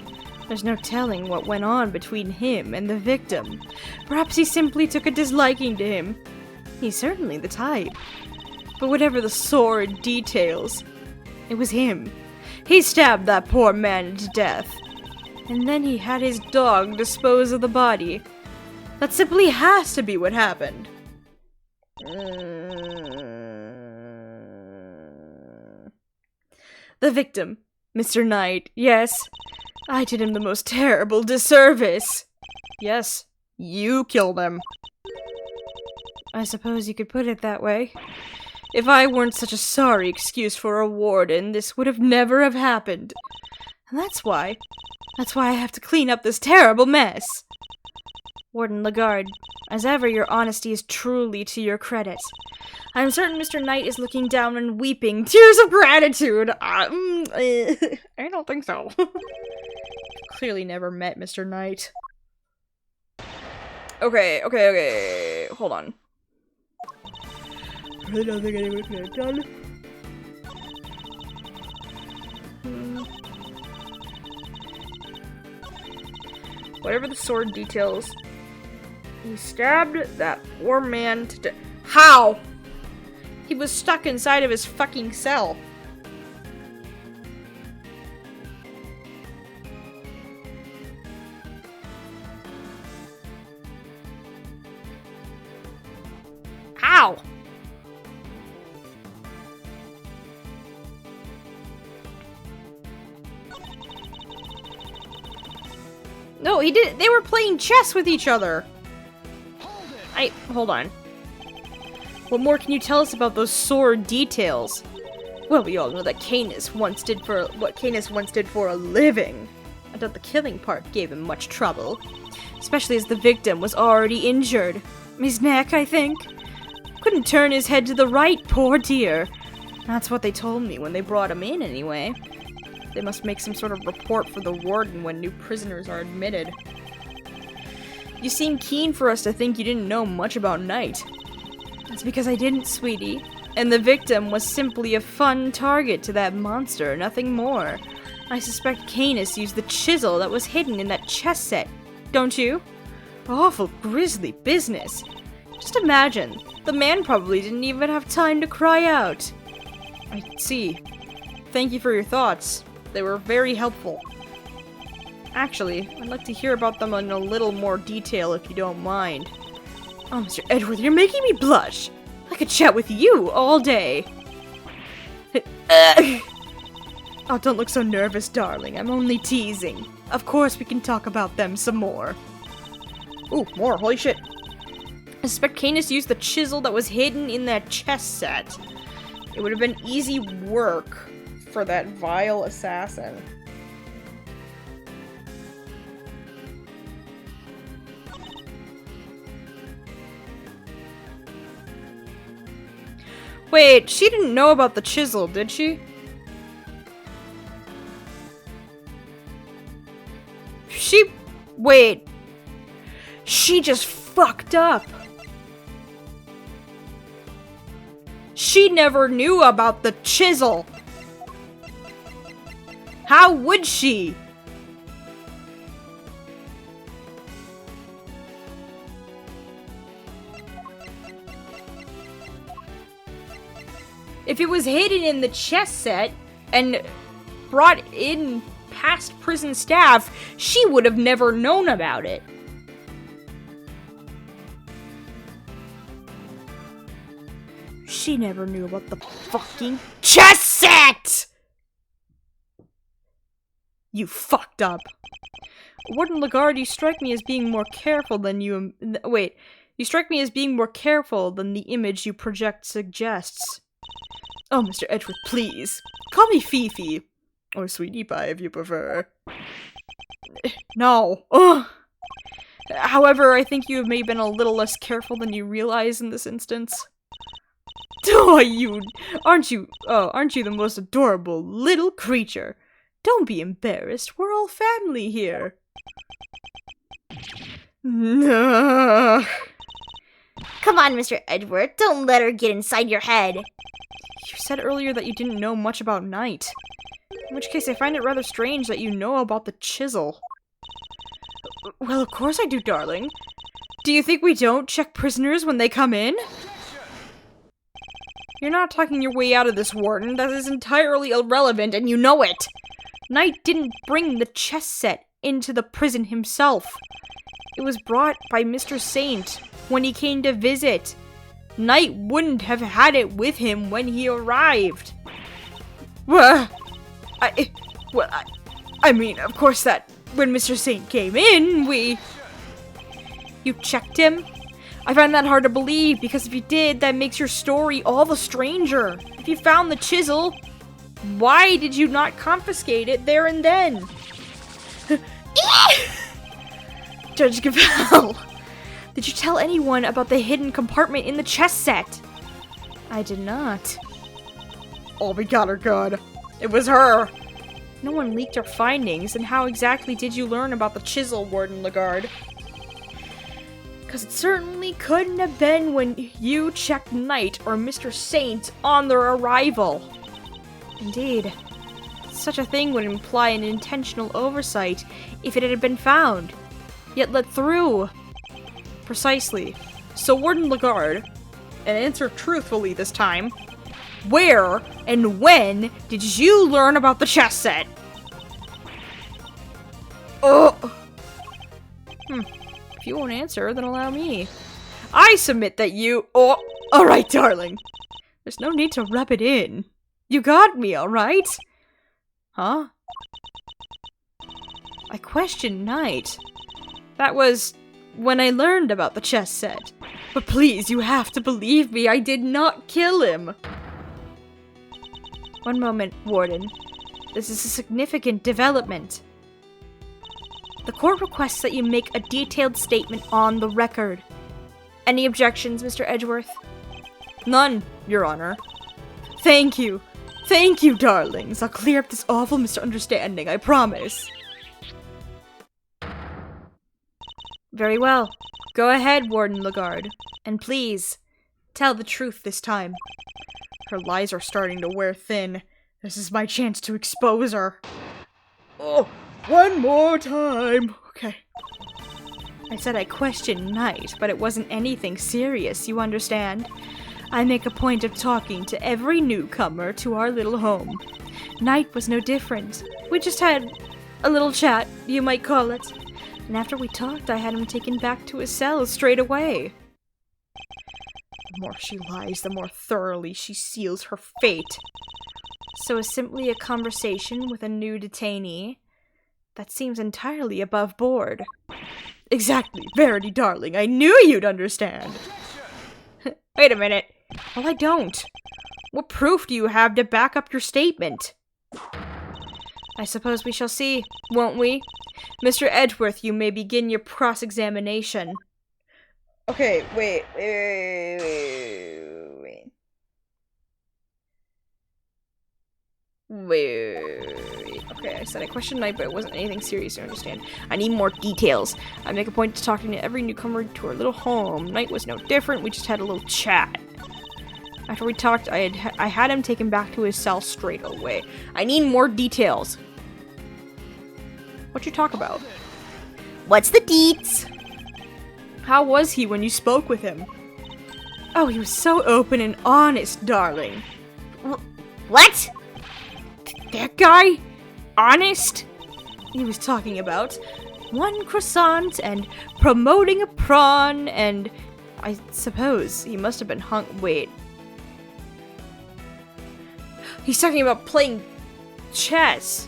There's no telling what went on between him and the victim. Perhaps he simply took a disliking to him. He's certainly the type. But whatever the sordid details, it was him. He stabbed that poor man to death. And then he had his dog dispose of the body. That simply has to be what happened. The victim, Mr. Knight, yes. I did him the most terrible disservice. Yes, you killed him. I suppose you could put it that way. If I weren't such a sorry excuse for a warden, this would have never have happened. And that's why I have to clean up this terrible mess. Warden Lagarde, as ever, your honesty is truly to your credit. I'm certain Mr. Knight is looking down and weeping tears of gratitude. I don't think so. Clearly never met Mr. Knight. Okay. Hold on. I really don't think anyone could have done. Whatever the sword details, he stabbed that poor man to death. How? He was stuck inside of his fucking cell. How? No, he did. They were playing chess with each other. Hold on. What more can you tell us about those sword details? Well, we all know that Canis once did for a living. I doubt the killing part gave him much trouble, especially as the victim was already injured. His neck, I think. Couldn't turn his head to the right, poor dear. That's what they told me when they brought him in, anyway. They must make some sort of report for the warden when new prisoners are admitted. You seem keen for us to think you didn't know much about Knight. That's because I didn't, sweetie. And the victim was simply a fun target to that monster, nothing more. I suspect Canis used the chisel that was hidden in that chess set. Don't you? Awful grisly business. Just imagine, the man probably didn't even have time to cry out. I see. Thank you for your thoughts. They were very helpful. Actually, I'd like to hear about them in a little more detail if you don't mind. Oh, Mr. Edgeworth, you're making me blush! I could chat with you all day! Oh, don't look so nervous, darling. I'm only teasing. Of course we can talk about them some more. Ooh, more, holy shit. I suspect Canis used the chisel that was hidden in that chess set. It would have been easy work for that vile assassin. Wait, she didn't know about the chisel, did she? Wait. She just fucked up. She never knew about the chisel. How would she? If it was hidden in the chess set and brought in past prison staff, she would have never known about it. She never knew about the fucking chess set! You fucked up. Warden Lagarde, you strike me as being more careful than you... Wait. You strike me as being more careful than the image you project suggests. Oh, Mr. Edgeworth, please. Call me Fifi. Or Sweetie Pie, if you prefer. No. Ugh. However, I think you may have been a little less careful than you realize in this instance. Oh, aren't you the most adorable little creature? Don't be embarrassed. We're all family here. Come on, Mr. Edgeworth. Don't let her get inside your head. You said earlier that you didn't know much about Knight. In which case, I find it rather strange that you know about the chisel. Well, of course I do, darling. Do you think we don't check prisoners when they come in? You're not talking your way out of this, Warden. That is entirely irrelevant, and you know it! Knight didn't bring the chess set into the prison himself. It was brought by Mr. Saint when he came to visit. Knight wouldn't have had it with him when he arrived. I mean, of course that when Mr. Saint came in, You checked him? I find that hard to believe, because if you did, that makes your story all the stranger. If you found the chisel, why did you not confiscate it there and then? Judge Gavelle, did you tell anyone about the hidden compartment in the chess set? I did not. Oh, we got her good. It was her. No one leaked our findings, and how exactly did you learn about the chisel, Warden Lagarde? Because it certainly couldn't have been when you checked Knight or Mr. Saint on their arrival. Indeed. Such a thing would imply an intentional oversight if it had been found, yet let through. Precisely. So, Warden Lagarde, and answer truthfully this time, where and when did you learn about the chess set? Oh! If you won't answer, then allow me. I submit that you— Oh, alright, darling. There's no need to rub it in. You got me, alright? Huh? I questioned Knight. That was when I learned about the chess set. But please, you have to believe me, I did not kill him. One moment, Warden. This is a significant development. The court requests that you make a detailed statement on the record. Any objections, Mr. Edgeworth? None, Your Honor. Thank you. Thank you, darlings. I'll clear up this awful misunderstanding, I promise. Very well. Go ahead, Warden Lagarde. And please, tell the truth this time. Her lies are starting to wear thin. This is my chance to expose her. Oh, one more time. Okay. I said I questioned Knight, but it wasn't anything serious, you understand? I make a point of talking to every newcomer to our little home. Knight was no different. We just had A little chat, you might call it. And after we talked, I had him taken back to his cell straight away. The more she lies, the more thoroughly she seals her fate. So it's simply a conversation with a new detainee? That seems entirely above board. Exactly, Verity darling, I knew you'd understand. Wait a minute. Well, I don't. What proof do you have to back up your statement? I suppose we shall see, won't we? Mr. Edgeworth, you may begin your cross-examination. Okay, wait. Okay, I said I questioned Knight, but it wasn't anything serious to understand. I need more details. I make a point to talking to every newcomer to our little home. Knight was no different, we just had a little chat. After we talked, I had him taken back to his cell straight away. I need more details. What'd you talk about? What's the deets? How was he when you spoke with him? Oh, he was so open and honest, darling. What? That guy? Honest? He was talking about one croissant and promoting a prawn and I suppose he must have been wait. He's talking about playing chess.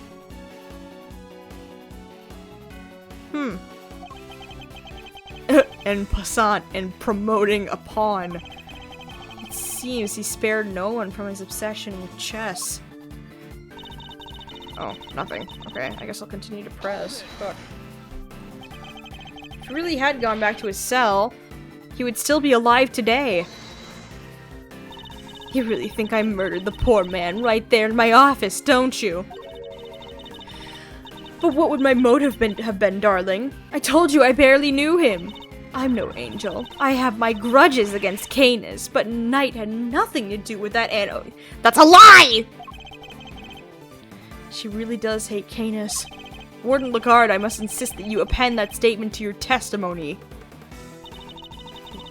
And passant and promoting a pawn. It seems he spared no one from his obsession with chess. Oh, nothing. Okay, I guess I'll continue to press. Fuck. If he really had gone back to his cell, he would still be alive today. You really think I murdered the poor man right there in my office, don't you? But what would my motive have been, darling? I told you I barely knew him. I'm no angel. I have my grudges against Canis, but Knight had nothing to do with that and that's a lie! She really does hate Canis. Warden Lagarde, I must insist that you append that statement to your testimony.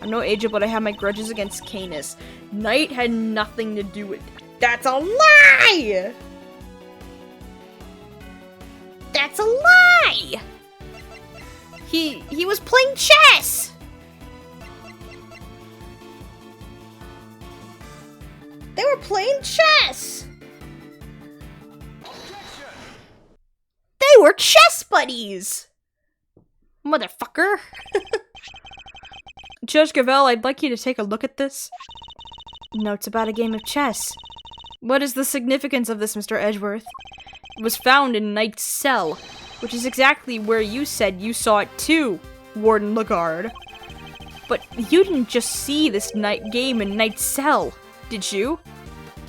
I'm no angel, but I have my grudges against Canis. Knight had nothing to do with it. That's a lie! That's a lie! He was playing chess! They were playing chess! They were chess buddies! Motherfucker. Judge Gavelle, I'd like you to take a look at this. Notes about a game of chess. What is the significance of this, Mr. Edgeworth? It was found in Knight's cell, which is exactly where you said you saw it too, Warden Lagarde. But you didn't just see this game in Knight's cell, did you?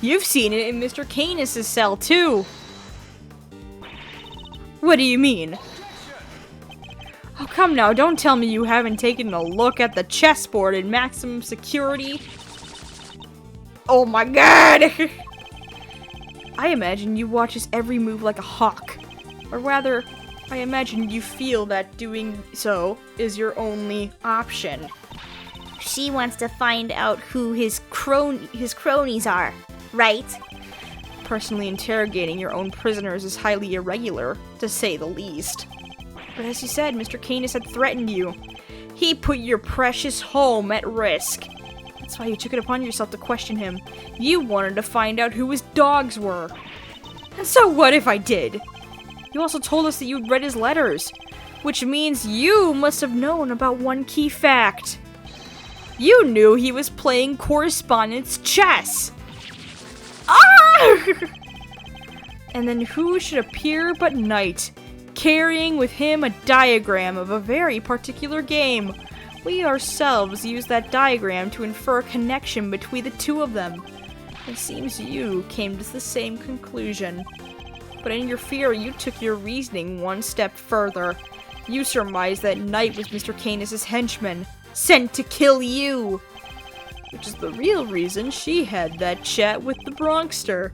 You've seen it in Mr. Canis' cell too. What do you mean? Oh, come now, don't tell me you haven't taken a look at the chessboard in maximum security. Oh my god! I imagine you watch his every move like a hawk. Or rather, I imagine you feel that doing so is your only option. She wants to find out who his cronies are, right? Personally interrogating your own prisoners is highly irregular, to say the least. But as you said, Mr. Canis had threatened you. He put your precious home at risk. That's why you took it upon yourself to question him. You wanted to find out who his dogs were. And so what if I did? You also told us that you'd read his letters, which means you must have known about one key fact. You knew he was playing correspondence chess. Ah! And then who should appear but Knight, carrying with him a diagram of a very particular game. We ourselves used that diagram to infer a connection between the two of them. It seems you came to the same conclusion. But in your fear, you took your reasoning one step further. You surmised that Knight was Mr. Canis' henchman, sent to kill you. Which is the real reason she had that chat with the Bronxster.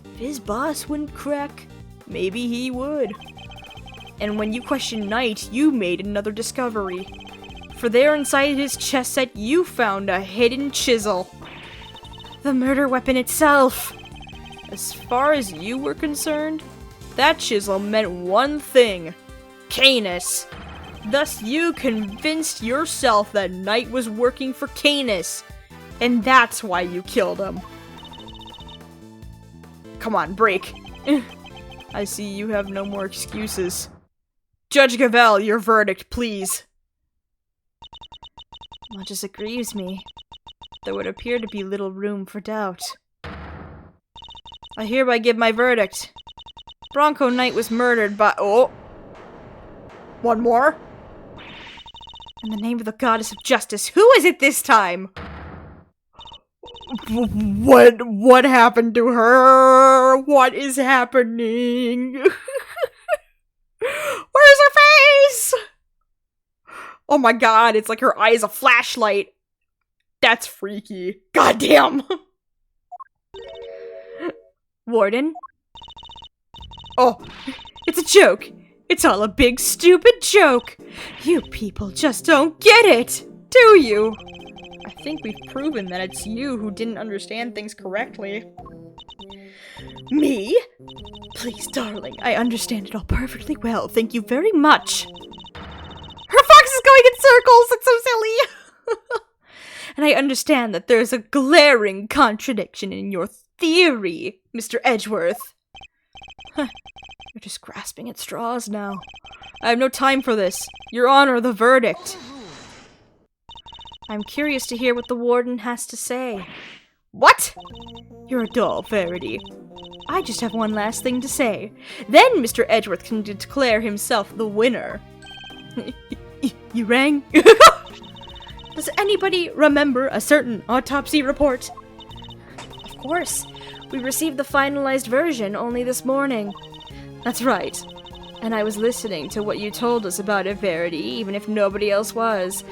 If his boss wouldn't crack, maybe he would. And when you questioned Knight, you made another discovery. For there inside his chest set, you found a hidden chisel. The murder weapon itself. As far as you were concerned, That chisel meant one thing. Canis. Thus you convinced yourself that Knight was working for Canis. And that's why you killed him. Come on, break. I see you have no more excuses. Judge Gavelle, your verdict, please. Much as it grieves me, there would appear to be little room for doubt. I hereby give my verdict. Bronco Knight was murdered by— oh! One more? In the name of the goddess of justice, who is it this time? What happened to her? What is happening? Where's her face? Oh my god, it's like her eye is a flashlight. That's freaky. Goddamn. Warden? Oh, it's a joke. It's all a big stupid joke. You people just don't get it, do you? I think we've proven that it's you who didn't understand things correctly. Me? Please, darling, I understand it all perfectly well. Thank you very much. Her fox is going in circles! It's so silly! And I understand that there's a glaring contradiction in your theory, Mr. Edgeworth. Huh. You're just grasping at straws now. I have no time for this. Your Honor, the verdict. I'm curious to hear what the warden has to say. What? You're a dull Verity. I just have one last thing to say. Then Mr. Edgeworth can declare himself the winner. You rang? Does anybody remember a certain autopsy report? Of course. We received the finalized version only this morning. That's right. And I was listening to what you told us about it, Verity, even if nobody else was.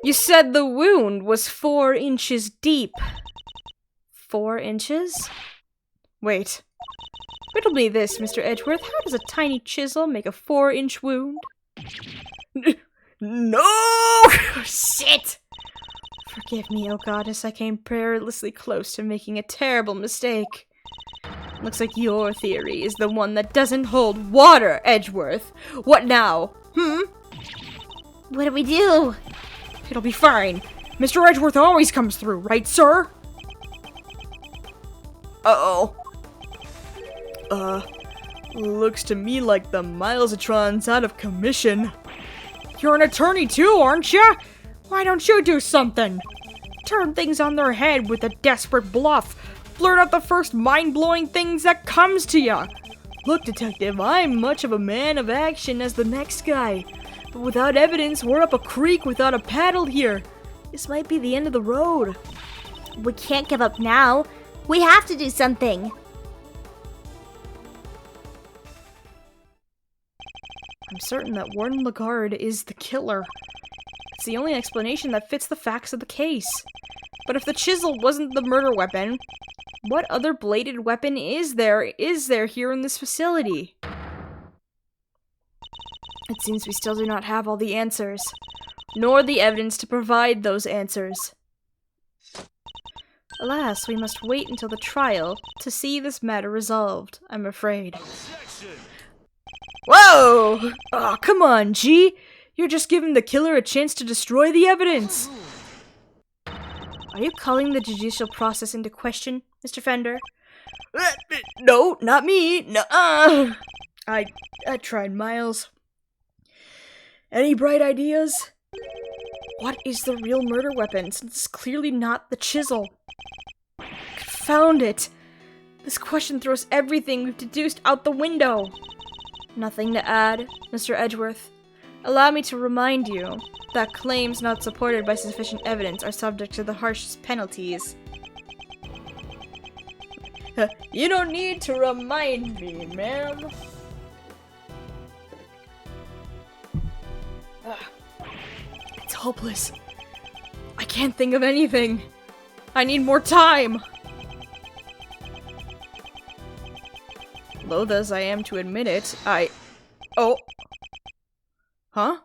You said the wound was 4 inches deep. 4 inches? Wait. Riddle me this, Mr. Edgeworth. How does a tiny chisel make a 4-inch wound? No! Shit! Forgive me, oh goddess. I came perilously close to making a terrible mistake. Looks like your theory is the one that doesn't hold water, Edgeworth. What now? What do we do? It'll be fine. Mr. Edgeworth always comes through, right, sir? Uh-oh. Looks to me like the Milesatron's out of commission. You're an attorney too, aren't ya? Why don't you do something? Turn things on their head with a desperate bluff. Blurt out the first mind-blowing things that comes to ya. Look, detective, I'm much of a man of action as the next guy. But without evidence, we're up a creek without a paddle here. This might be the end of the road. We can't give up now. We have to do something. I'm certain that Warden Lagarde is the killer. It's the only explanation that fits the facts of the case. But if the chisel wasn't the murder weapon, what other bladed weapon is there here in this facility? It seems we still do not have all the answers, nor the evidence to provide those answers. Alas, we must wait until the trial to see this matter resolved, I'm afraid. Whoa! Oh, come on, G! You're just giving the killer a chance to destroy the evidence! Are you calling the judicial process into question, Mr. Fender? No, not me! Nuh-uh! I tried, Miles. Any bright ideas? What is the real murder weapon, since it's clearly not the chisel? Confound it! This question throws everything we've deduced out the window! Nothing to add, Mr. Edgeworth. Allow me to remind you that claims not supported by sufficient evidence are subject to the harshest penalties. You don't need to remind me, ma'am. It's hopeless. I can't think of anything. I need more time. Loath as I am to admit it, Oh. Huh?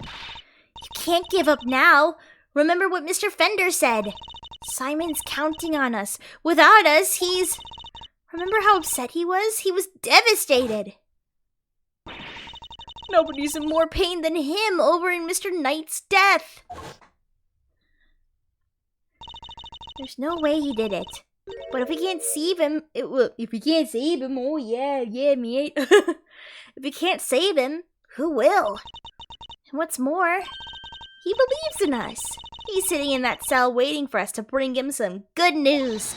You can't give up now. Remember what Mr. Fender said. Simon's counting on us. Without us, he's... Remember how upset he was? He was devastated. Nobody's in more pain than him over in Mr. Knight's death. There's no way he did it. But if we can't save him, if we can't save him, oh yeah, mate. If we can't save him, who will? And what's more, he believes in us. He's sitting in that cell waiting for us to bring him some good news.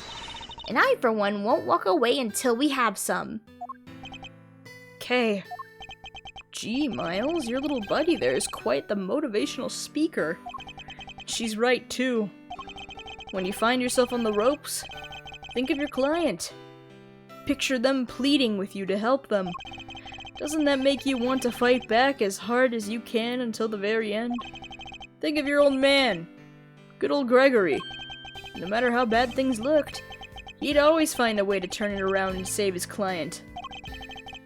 And I, for one, won't walk away until we have some. Okay. Gee, Miles, your little buddy there is quite the motivational speaker. She's right, too. When you find yourself on the ropes, think of your client. Picture them pleading with you to help them. Doesn't that make you want to fight back as hard as you can until the very end? Think of your old man. Good old Gregory. No matter how bad things looked, he'd always find a way to turn it around and save his client.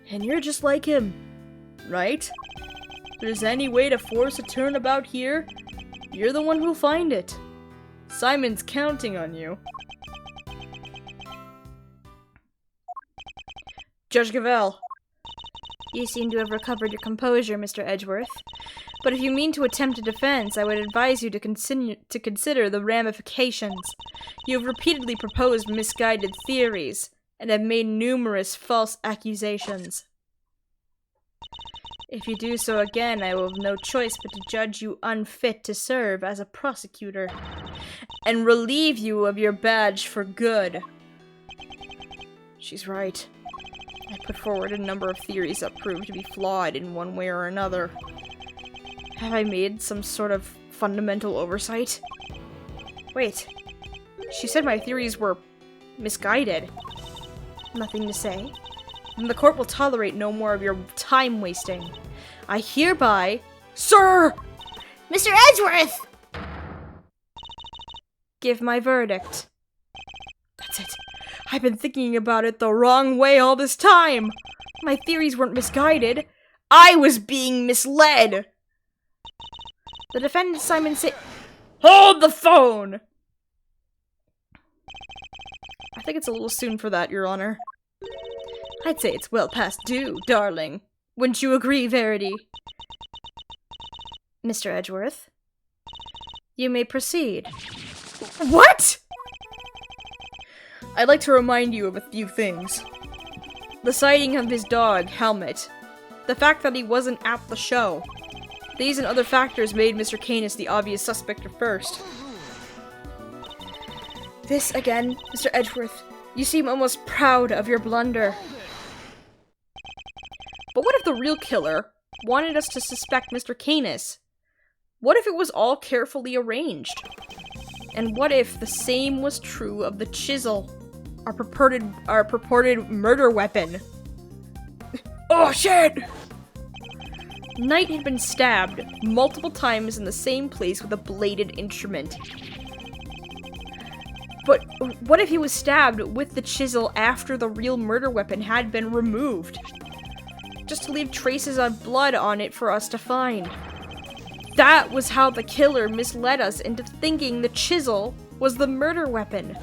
And you're just like him, right? If there's any way to force a turnabout here, you're the one who'll find it. Simon's counting on you. Judge Gavelle. You seem to have recovered your composure, Mr. Edgeworth. But if you mean to attempt a defense, I would advise you to consider the ramifications. You have repeatedly proposed misguided theories, and have made numerous false accusations. If you do so again, I will have no choice but to judge you unfit to serve as a prosecutor, and relieve you of your badge for good. She's right. I put forward a number of theories that proved to be flawed in one way or another. Have I made some sort of fundamental oversight? Wait. She said my theories were misguided. Nothing to say. And the court will tolerate no more of your time wasting. I hereby... Sir! Mr. Edgeworth! Give my verdict. That's it. I've been thinking about it the wrong way all this time. My theories weren't misguided. I was being misled. The defendant, Simeon Saint... Hold the phone! I think it's a little soon for that, Your Honor. I'd say it's well past due, darling. Wouldn't you agree, Verity? Mr. Edgeworth, you may proceed. What?! I'd like to remind you of a few things. The sighting of his dog, Helmet. The fact that he wasn't at the show. These and other factors made Mr. Canis the obvious suspect at first. This again, Mr. Edgeworth. You seem almost proud of your blunder. But what if the real killer wanted us to suspect Mr. Canis? What if it was all carefully arranged? And what if the same was true of the chisel, our purported murder weapon? Oh shit! Knight had been stabbed multiple times in the same place with a bladed instrument. But what if he was stabbed with the chisel after the real murder weapon had been removed? Just to leave traces of blood on it for us to find. That was how the killer misled us into thinking the chisel was the murder weapon.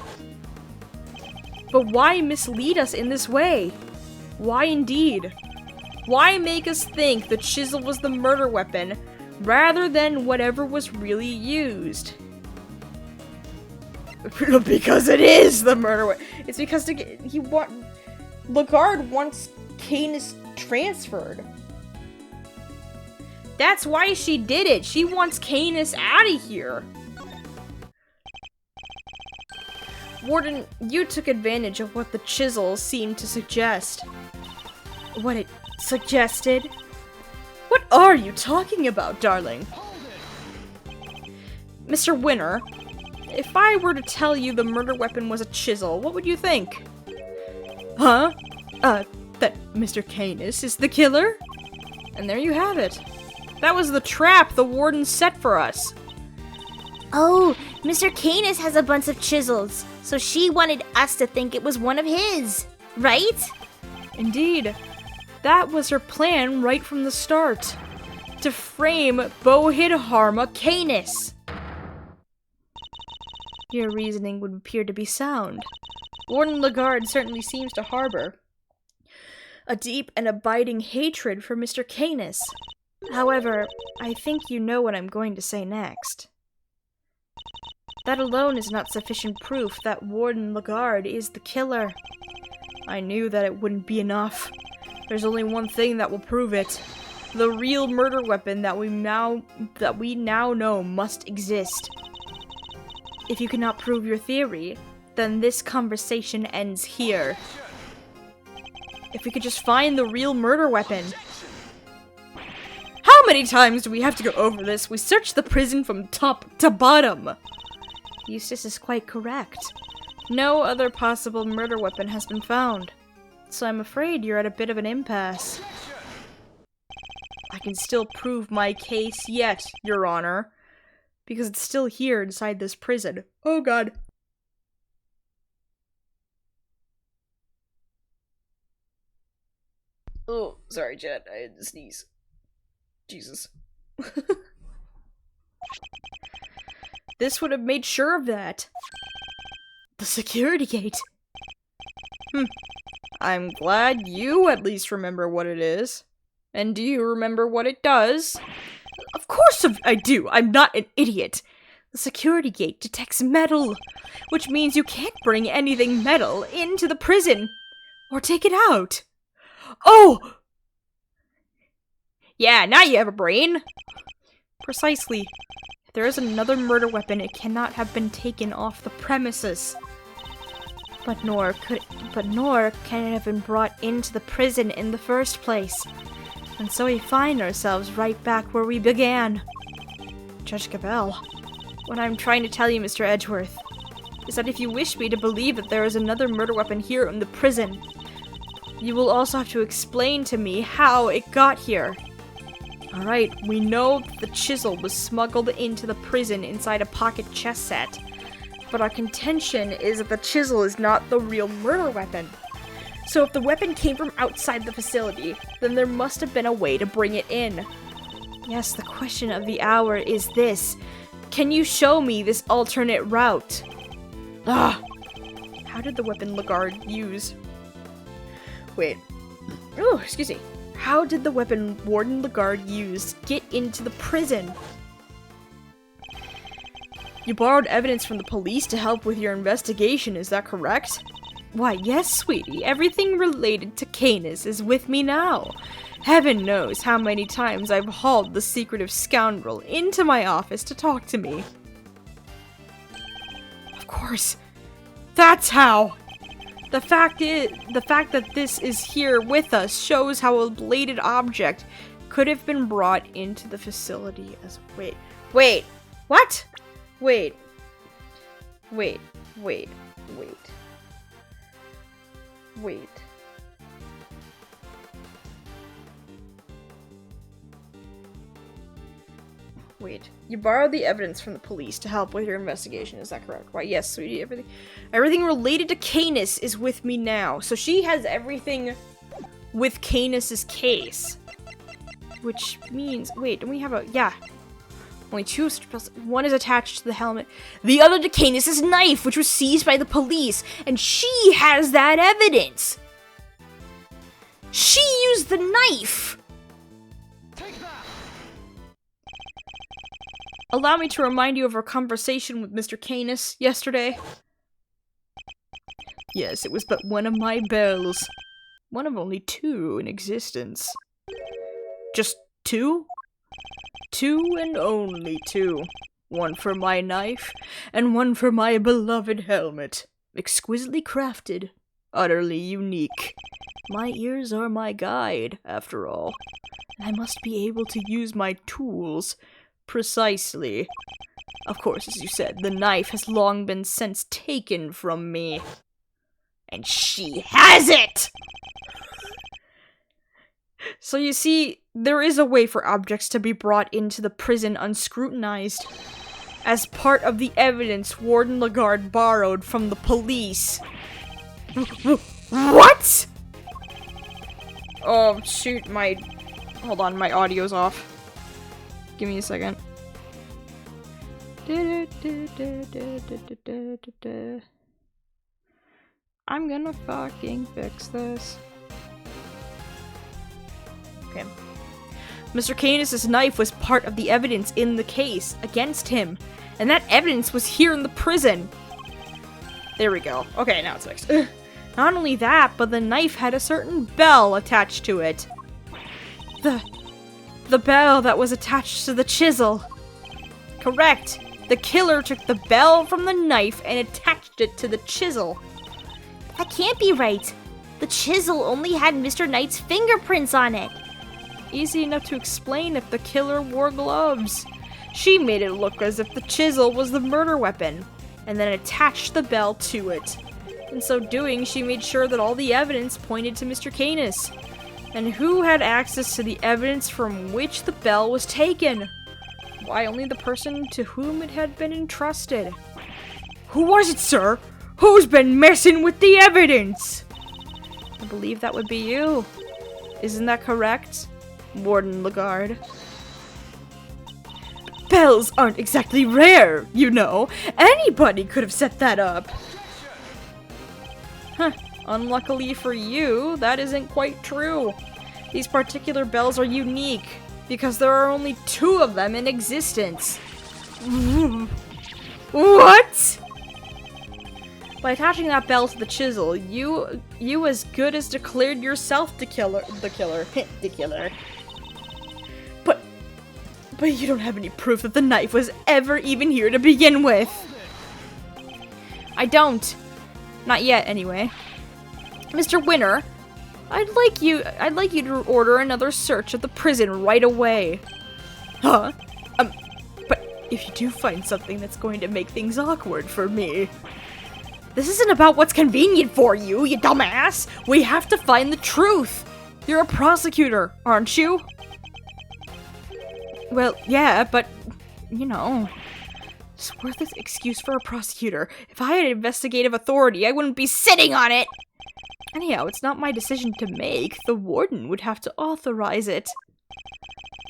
But why mislead us in this way? Why indeed? Why make us think the chisel was the murder weapon rather than whatever was really used? Because it is the murder weapon. It's because Lagarde wants Canis transferred. That's why she did it. She wants Canis out of here. Warden, you took advantage of what the chisel seemed to suggest. What it suggested? What are you talking about, darling? Mr. Winner, if I were to tell you the murder weapon was a chisel, what would you think? Huh? That Mr. Canis is the killer? And there you have it. That was the trap the warden set for us. Oh, Mr. Canis has a bunch of chisels, so she wanted us to think it was one of his, right? Indeed. That was her plan right from the start. To frame Bohidharma Canis. Your reasoning would appear to be sound. Warden Lagarde certainly seems to harbor a deep and abiding hatred for Mr. Canis. However, I think you know what I'm going to say next. That alone is not sufficient proof that Warden Lagarde is the killer. I knew that it wouldn't be enough. There's only one thing that will prove it. The real murder weapon that we now know must exist. If you cannot prove your theory, then this conversation ends here. If we could just find the real murder weapon. How many times do we have to go over this? We searched the prison from top to bottom. Eustace is quite correct. No other possible murder weapon has been found. So I'm afraid you're at a bit of an impasse. I can still prove my case yet, Your Honor. Because it's still here inside this prison. Oh god. Oh, sorry, Jet. I had to sneeze. Jesus. This would have made sure of that. The security gate. I'm glad you at least remember what it is. And do you remember what it does? Of course I do. I'm not an idiot. The security gate detects metal, which means you can't bring anything metal into the prison or take it out. Oh! Yeah, now you have a brain. Precisely. If there is another murder weapon, it cannot have been taken off the premises. But nor can it have been brought into the prison in the first place. And so we find ourselves right back where we began. Judge Gavelle, what I'm trying to tell you, Mr. Edgeworth, is that if you wish me to believe that there is another murder weapon here in the prison, you will also have to explain to me how it got here. Alright, we know that the chisel was smuggled into the prison inside a pocket chess set. But our contention is that the chisel is not the real murder weapon. So if the weapon came from outside the facility, then there must have been a way to bring it in. Yes, the question of the hour is this. Can you show me this alternate route? How did the weapon Lagarde use? Wait. Oh, excuse me. How did the weapon Warden Lagarde use get into the prison? You borrowed evidence from the police to help with your investigation, is that correct? Why, yes, sweetie. Everything related to Canis is with me now. Heaven knows how many times I've hauled the secretive scoundrel into my office to talk to me. Of course. That's how! The fact that this is here with us shows how a bladed object could have been brought into the facility as— Wait. What? Wait. You borrowed the evidence from the police to help with your investigation, is that correct? Why, yes, sweetie, everything related to Canis is with me now. So she has everything with Canis's case. Which means— wait, don't we have a— yeah. Only two spells. One is attached to the helmet. The other to Canis's knife, which was seized by the police. And she has that evidence! She used the knife! Allow me to remind you of our conversation with Mr. Canis yesterday. Yes, it was but one of my bells. One of only two in existence. Just two? Two and only two. One for my knife, and one for my beloved helmet. Exquisitely crafted. Utterly unique. My ears are my guide, after all. And I must be able to use my tools precisely. Of course, as you said, the knife has long been since taken from me. And she has it! So you see, there is a way for objects to be brought into the prison unscrutinized. As part of the evidence Warden Lagarde borrowed from the police. What?! Oh, shoot, hold on, my audio's off. Give me a second. I'm gonna fucking fix this. Okay. Mr. Canis' knife was part of the evidence in the case against him, and that evidence was here in the prison. There we go. Okay, now it's fixed. Not only that, but the knife had a certain bell attached to it. The bell that was attached to the chisel. Correct. The killer took the bell from the knife and attached it to the chisel. That can't be right. The chisel only had Mr. Knight's fingerprints on it. Easy enough to explain if the killer wore gloves. She made it look as if the chisel was the murder weapon, and then attached the bell to it. In so doing, she made sure that all the evidence pointed to Mr. Canis. And who had access to the evidence from which the bell was taken? Why, only the person to whom it had been entrusted. Who was it, sir? Who's been messing with the evidence? I believe that would be you. Isn't that correct, Warden Lagarde? Bells aren't exactly rare, you know. Anybody could have set that up. Huh. Unluckily for you, that isn't quite true. These particular bells are unique, because there are only 2 of them in existence. What? By attaching that bell to the chisel, you as good as declared yourself the killer. The killer. But you don't have any proof that the knife was ever even here to begin with. I don't. Not yet, anyway. Mr. Winner, I'd like you to order another search of the prison right away. Huh? But if you do find something that's going to make things awkward for me. This isn't about what's convenient for you, you dumbass! We have to find the truth! You're a prosecutor, aren't you? Well, yeah, but, you know, it's worth an excuse for a prosecutor. If I had investigative authority, I wouldn't be sitting on it! Anyhow, it's not my decision to make. The warden would have to authorize it.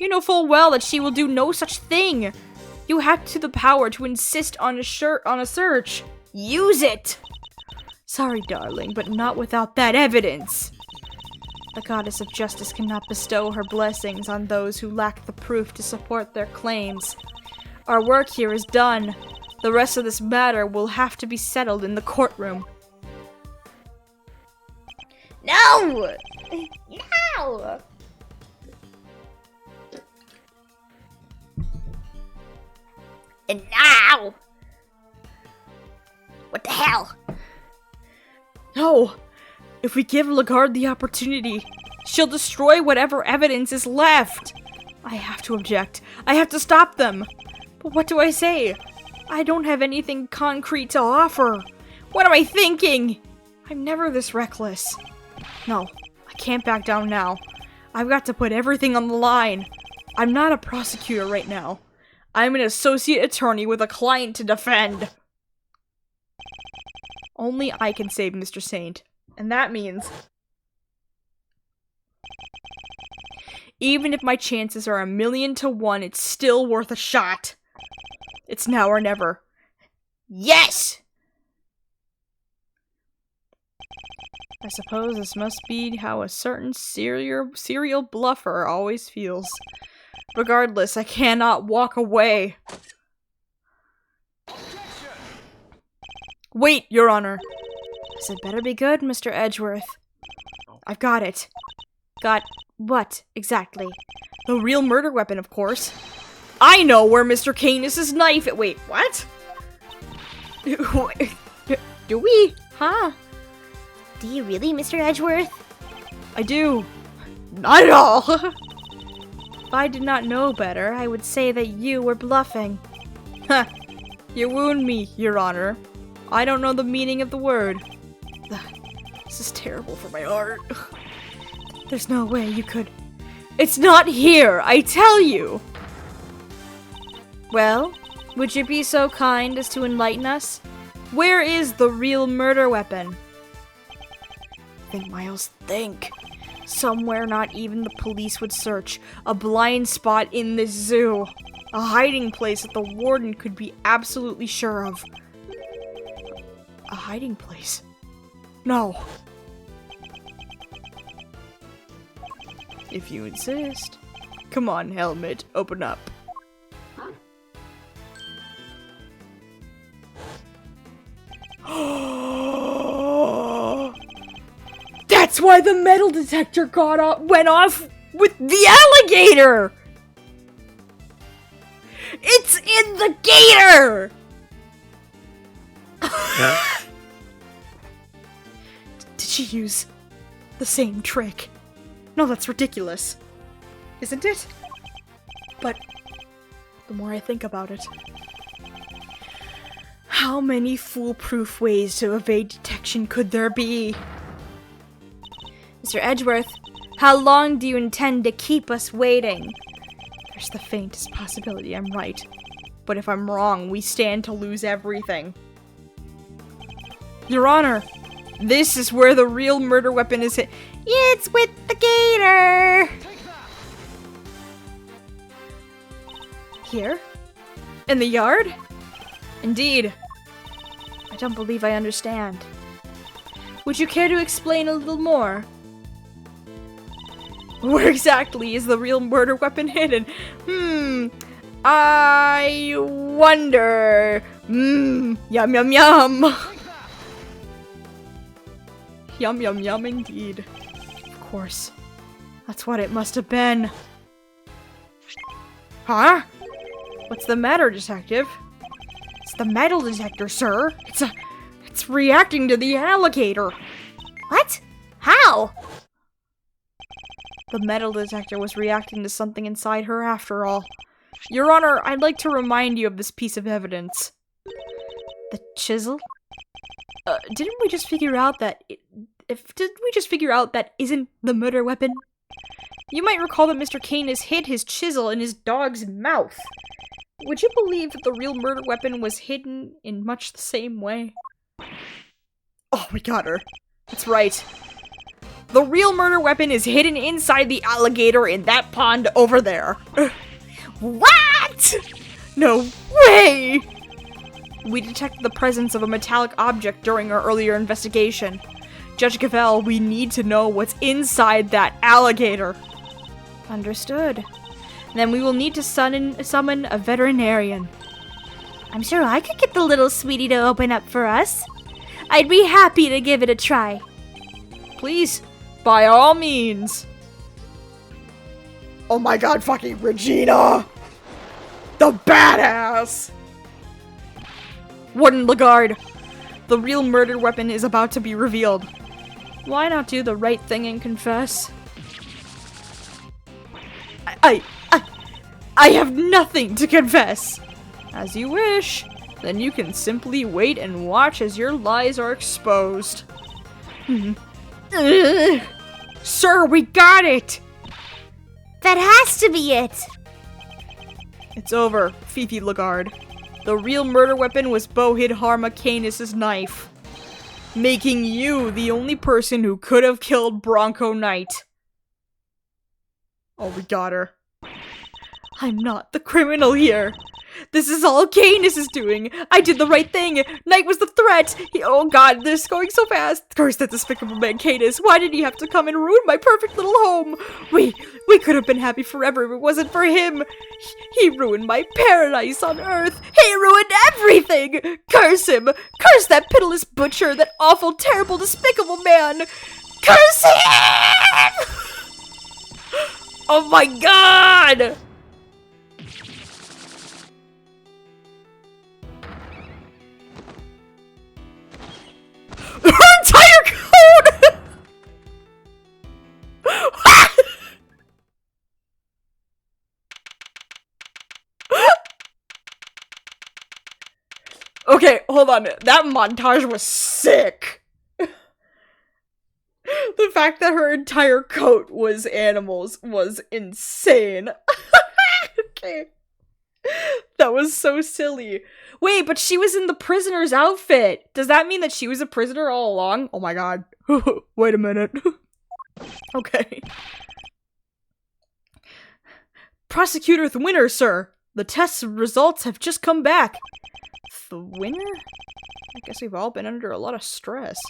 You know full well that she will do no such thing. You have the power to insist on a search. Use it! Sorry, darling, but not without that evidence. The goddess of justice cannot bestow her blessings on those who lack the proof to support their claims. Our work here is done. The rest of this matter will have to be settled in the courtroom. No! No! And now! What the hell? No! If we give Lagarde the opportunity, she'll destroy whatever evidence is left. I have to object. I have to stop them. But what do I say? I don't have anything concrete to offer. What am I thinking? I'm never this reckless. No, I can't back down now. I've got to put everything on the line. I'm not a prosecutor right now. I'm an associate attorney with a client to defend. Only I can save Mr. Saint. And that means, even if my chances are 1,000,000 to 1, it's still worth a shot. It's now or never. Yes! I suppose this must be how a certain serial bluffer always feels. Regardless, I cannot walk away. Wait, Your Honor. This had better be good, Mr. Edgeworth. I've got it. Got what, exactly? The real murder weapon, of course. I know where Mr. Canis' knife— wait, what? Do we? Huh? Do you really, Mr. Edgeworth? I do. Not at all! If I did not know better, I would say that you were bluffing. Ha! You wound me, Your Honor. I don't know the meaning of the word. This is terrible for my heart. There's no way you could— It's not here, I tell you! Well, would you be so kind as to enlighten us? Where is the real murder weapon? Think, Miles, think. Somewhere not even the police would search. A blind spot in this zoo. A hiding place that the warden could be absolutely sure of. A hiding place? No. If you insist. Come on, helmet, open up. That's why the metal detector went off with the alligator! It's in the gator! Did she use the same trick? No, that's ridiculous. Isn't it? But the more I think about it, how many foolproof ways to evade detection could there be? Mr. Edgeworth, how long do you intend to keep us waiting? There's the faintest possibility I'm right. But if I'm wrong, we stand to lose everything. Your Honor, this is where the real murder weapon is hid. It's with the gator! Here? In the yard? Indeed. I don't believe I understand. Would you care to explain a little more? Where exactly is the real murder weapon hidden? I wonder. Yum yum yum. Yum yum yum indeed. Of course. That's what it must have been. Huh? What's the matter, detective? It's the metal detector, sir. It's reacting to the alligator. What? How? The metal detector was reacting to something inside her after all. Your Honor, I'd like to remind you of this piece of evidence. The chisel? Didn't we just figure out that isn't the murder weapon? You might recall that Mr. Canis hid his chisel in his dog's mouth. Would you believe that the real murder weapon was hidden in much the same way? Oh, we got her. That's right. The real murder weapon is hidden inside the alligator in that pond over there. What? No way! We detected the presence of a metallic object during our earlier investigation. Judge Gavelle, we need to know what's inside that alligator. Understood. Then we will need to summon a veterinarian. I'm sure I could get the little sweetie to open up for us. I'd be happy to give it a try. Please, by all means. Oh my god, fucking Regina! The badass! Warden Lagarde, the real murder weapon is about to be revealed. Why not do the right thing and confess? I have nothing to confess. As you wish. Then you can simply wait and watch as your lies are exposed. Sir, we got it! That has to be it! It's over, Fifi Lagarde. The real murder weapon was Bohid Harma Canis' knife, making you the only person who could have killed Bronco Knight. Oh, we got her. I'm not the criminal here. This is all Canis is doing. I did the right thing. Knight was the threat. Oh god, this is going so fast. Curse that despicable man Canis. Why did he have to come and ruin my perfect little home? We could have been happy forever if it wasn't for him. He ruined my paradise on earth. He ruined everything. Curse him. Curse that pitiless butcher. That awful, terrible, despicable man. Curse him! Oh my god! Her entire code! Okay, hold on. That montage was sick. The fact that her entire coat was animals was insane. Okay. That was so silly. Wait, but she was in the prisoner's outfit. Does that mean that she was a prisoner all along? Oh my god. Wait a minute. Okay. Prosecutor Winner, sir. The test results have just come back. The winner? I guess we've all been under a lot of stress.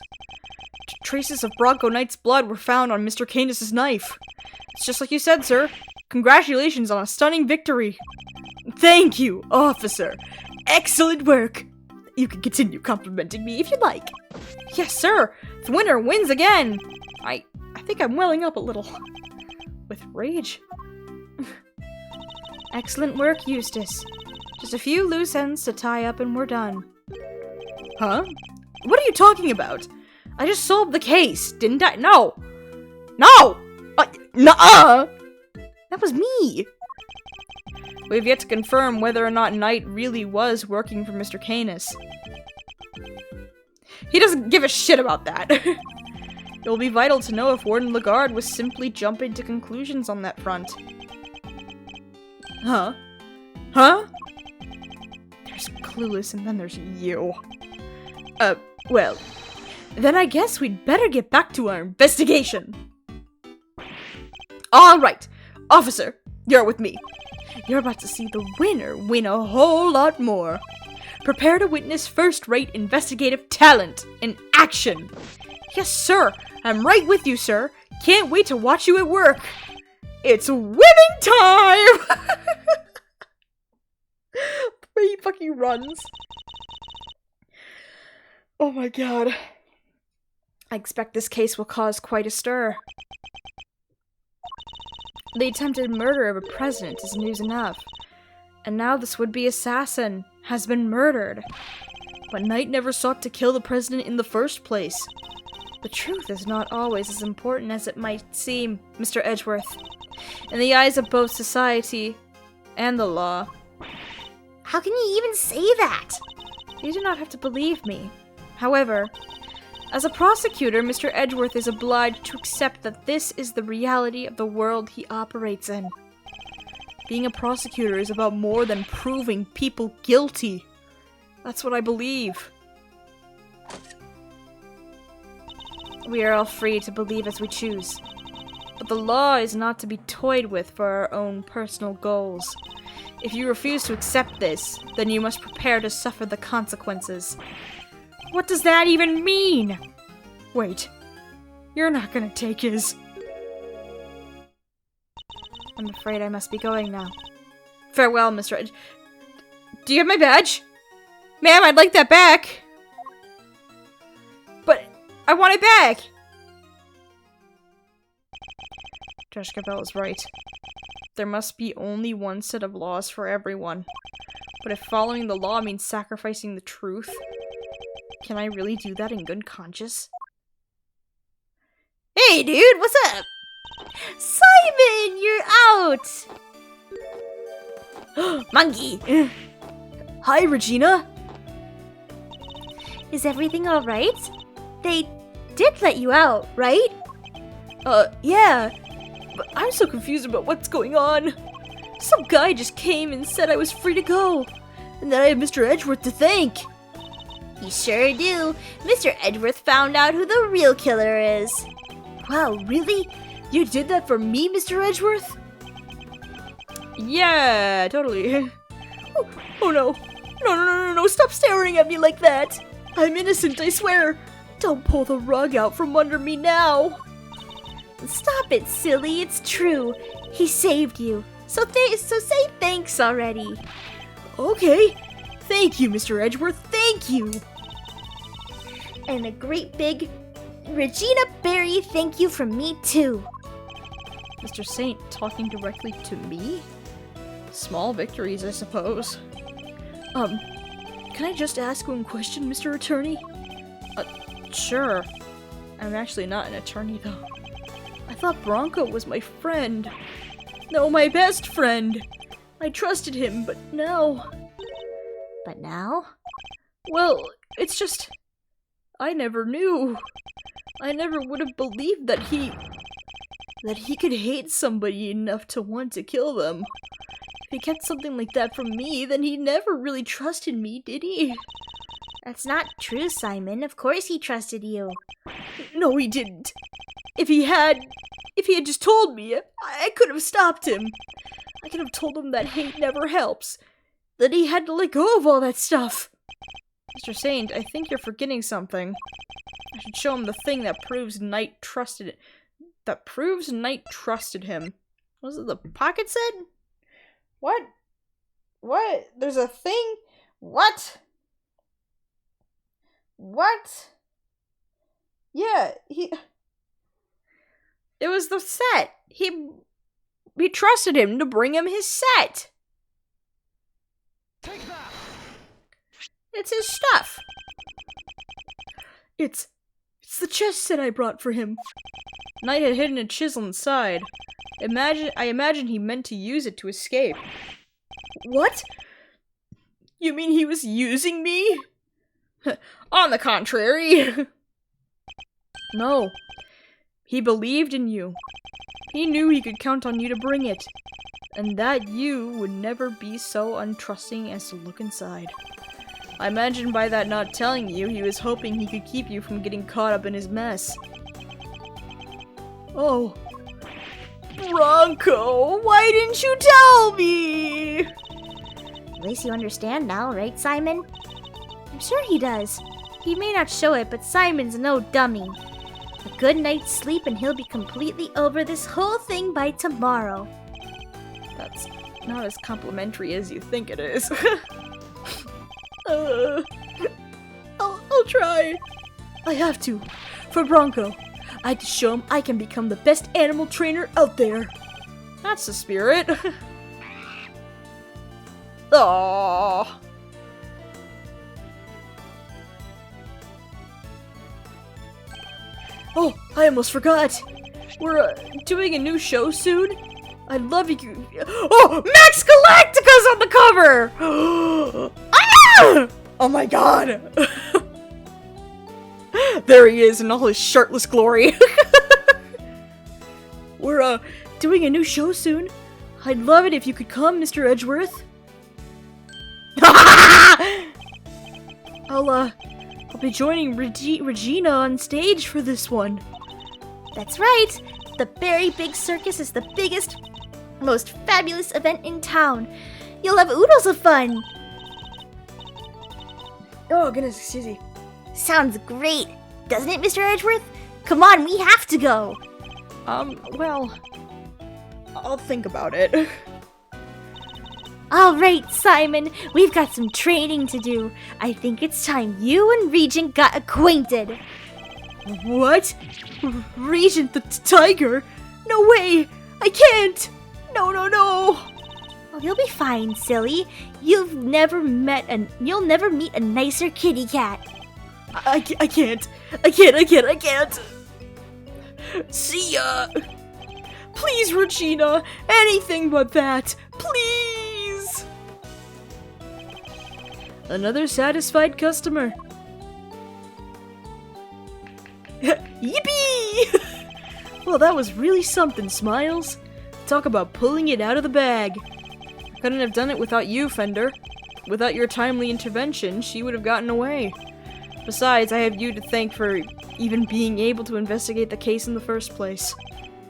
Traces of Bronco Knight's blood were found on Mr. Canis' knife. It's just like you said, sir. Congratulations on a stunning victory. Thank you, officer. Excellent work. You can continue complimenting me if you like. Yes, sir. The winner wins again. I think I'm welling up a little. With rage. Excellent work, Eustace. Just a few loose ends to tie up and we're done. Huh? What are you talking about? I just solved the case, didn't I? No! No! Nuh-uh! That was me! We've yet to confirm whether or not Knight really was working for Mr. Canis. He doesn't give a shit about that. It will be vital to know if Warden Lagarde was simply jumping to conclusions on that front. Huh? Huh? There's Clueless and then there's you. Well, then I guess we'd better get back to our investigation. Alright, officer, you're with me. You're about to see the winner win a whole lot more. Prepare to witness first-rate investigative talent in action. Yes, sir. I'm right with you, sir. Can't wait to watch you at work. It's winning time! The way he fucking runs. Oh my god. I expect this case will cause quite a stir. The attempted murder of a president is news enough. And now this would-be assassin has been murdered. But Knight never sought to kill the president in the first place. The truth is not always as important as it might seem, Mr. Edgeworth. In the eyes of both society and the law. How can you even say that? You do not have to believe me. However, as a prosecutor, Mr. Edgeworth is obliged to accept that this is the reality of the world he operates in. Being a prosecutor is about more than proving people guilty. That's what I believe. We are all free to believe as we choose. But the law is not to be toyed with for our own personal goals. If you refuse to accept this, then you must prepare to suffer the consequences. What does that even mean? Wait, you're not gonna take his... I'm afraid I must be going now. Farewell, Mr. Edge. Do you have my badge? Ma'am, I'd like that back! But I want it back! Judge Gavelle is right. There must be only one set of laws for everyone. But if following the law means sacrificing the truth, can I really do that in good conscience? Hey, dude, what's up? Simon, you're out! Monkey! Hi, Regina! Is everything alright? They did let you out, right? Yeah. But I'm so confused about what's going on. Some guy just came and said I was free to go. And that I have Mr. Edgeworth to thank. You sure do. Mr. Edgeworth found out who the real killer is. Wow, really? You did that for me, Mr. Edgeworth? Yeah, totally. Oh no. No, stop staring at me like that. I'm innocent, I swear. Don't pull the rug out from under me now. Stop it, silly. It's true. He saved you. So say thanks already. Okay. Thank you, Mr. Edgeworth. Thank you. And a great big Regina Berry thank you from me too. Mr. Saint talking directly to me? Small victories, I suppose. Can I just ask one question, Mr. Attorney? Sure. I'm actually not an attorney, though. I thought Bronco was my friend. No, my best friend. I trusted him, but now... But now? Well, it's just... I never knew. I never would have believed that he could hate somebody enough to want to kill them. If he kept something like that from me, then he never really trusted me, did he? That's not true, Simon. Of course he trusted you. No, he didn't. If he had just told me, I could have stopped him. I could have told him that hate never helps. That he had to let go of all that stuff. Mr. Saint, I think you're forgetting something. I should show him the thing that proves Knight trusted it. That proves Knight trusted him. Was it the pocket said? What? What? There's a thing? What? What? Yeah, it was the set. He trusted him to bring him his set. Take that. It's his stuff. It's the chess set I brought for him. Knight had hidden a chisel inside. I imagine he meant to use it to escape. What? You mean he was using me? On the contrary. No. He believed in you. He knew he could count on you to bring it. And that you would never be so untrusting as to look inside. I imagine by that not telling you, he was hoping he could keep you from getting caught up in his mess. Oh. Bronco, why didn't you tell me? At least you understand now, right, Simon? I'm sure he does. He may not show it, but Simon's no dummy. A good night's sleep and he'll be completely over this whole thing by tomorrow. That's not as complimentary as you think it is. I'll try. I have to. For Bronco. I have to show him I can become the best animal trainer out there. That's the spirit. Aww. Oh, I almost forgot. We're doing a new show soon. I'd love you. Oh, Max Galactica's on the cover. Ah! Oh my god. There he is in all his shirtless glory. We're doing a new show soon. I'd love it if you could come, Mr. Edgeworth. I'll be joining Regina on stage for this one. That's right! The Berry Big Circus is the biggest, most fabulous event in town. You'll have oodles of fun! Oh, goodness, excuse me. Sounds great, doesn't it, Mr. Edgeworth? Come on, we have to go! Well, I'll think about it. Alright, Simon, we've got some training to do. I think it's time you and Regent got acquainted. What? Regent the tiger? No way! I can't! No, no, no! Oh, you'll be fine, silly. You'll never meet a nicer kitty cat. I can't. See ya! Please, Regina! Anything but that! Please! Another satisfied customer. Yippee! Well, that was really something, Smiles. Talk about pulling it out of the bag. Couldn't have done it without you, Fender. Without your timely intervention, she would have gotten away. Besides, I have you to thank for even being able to investigate the case in the first place.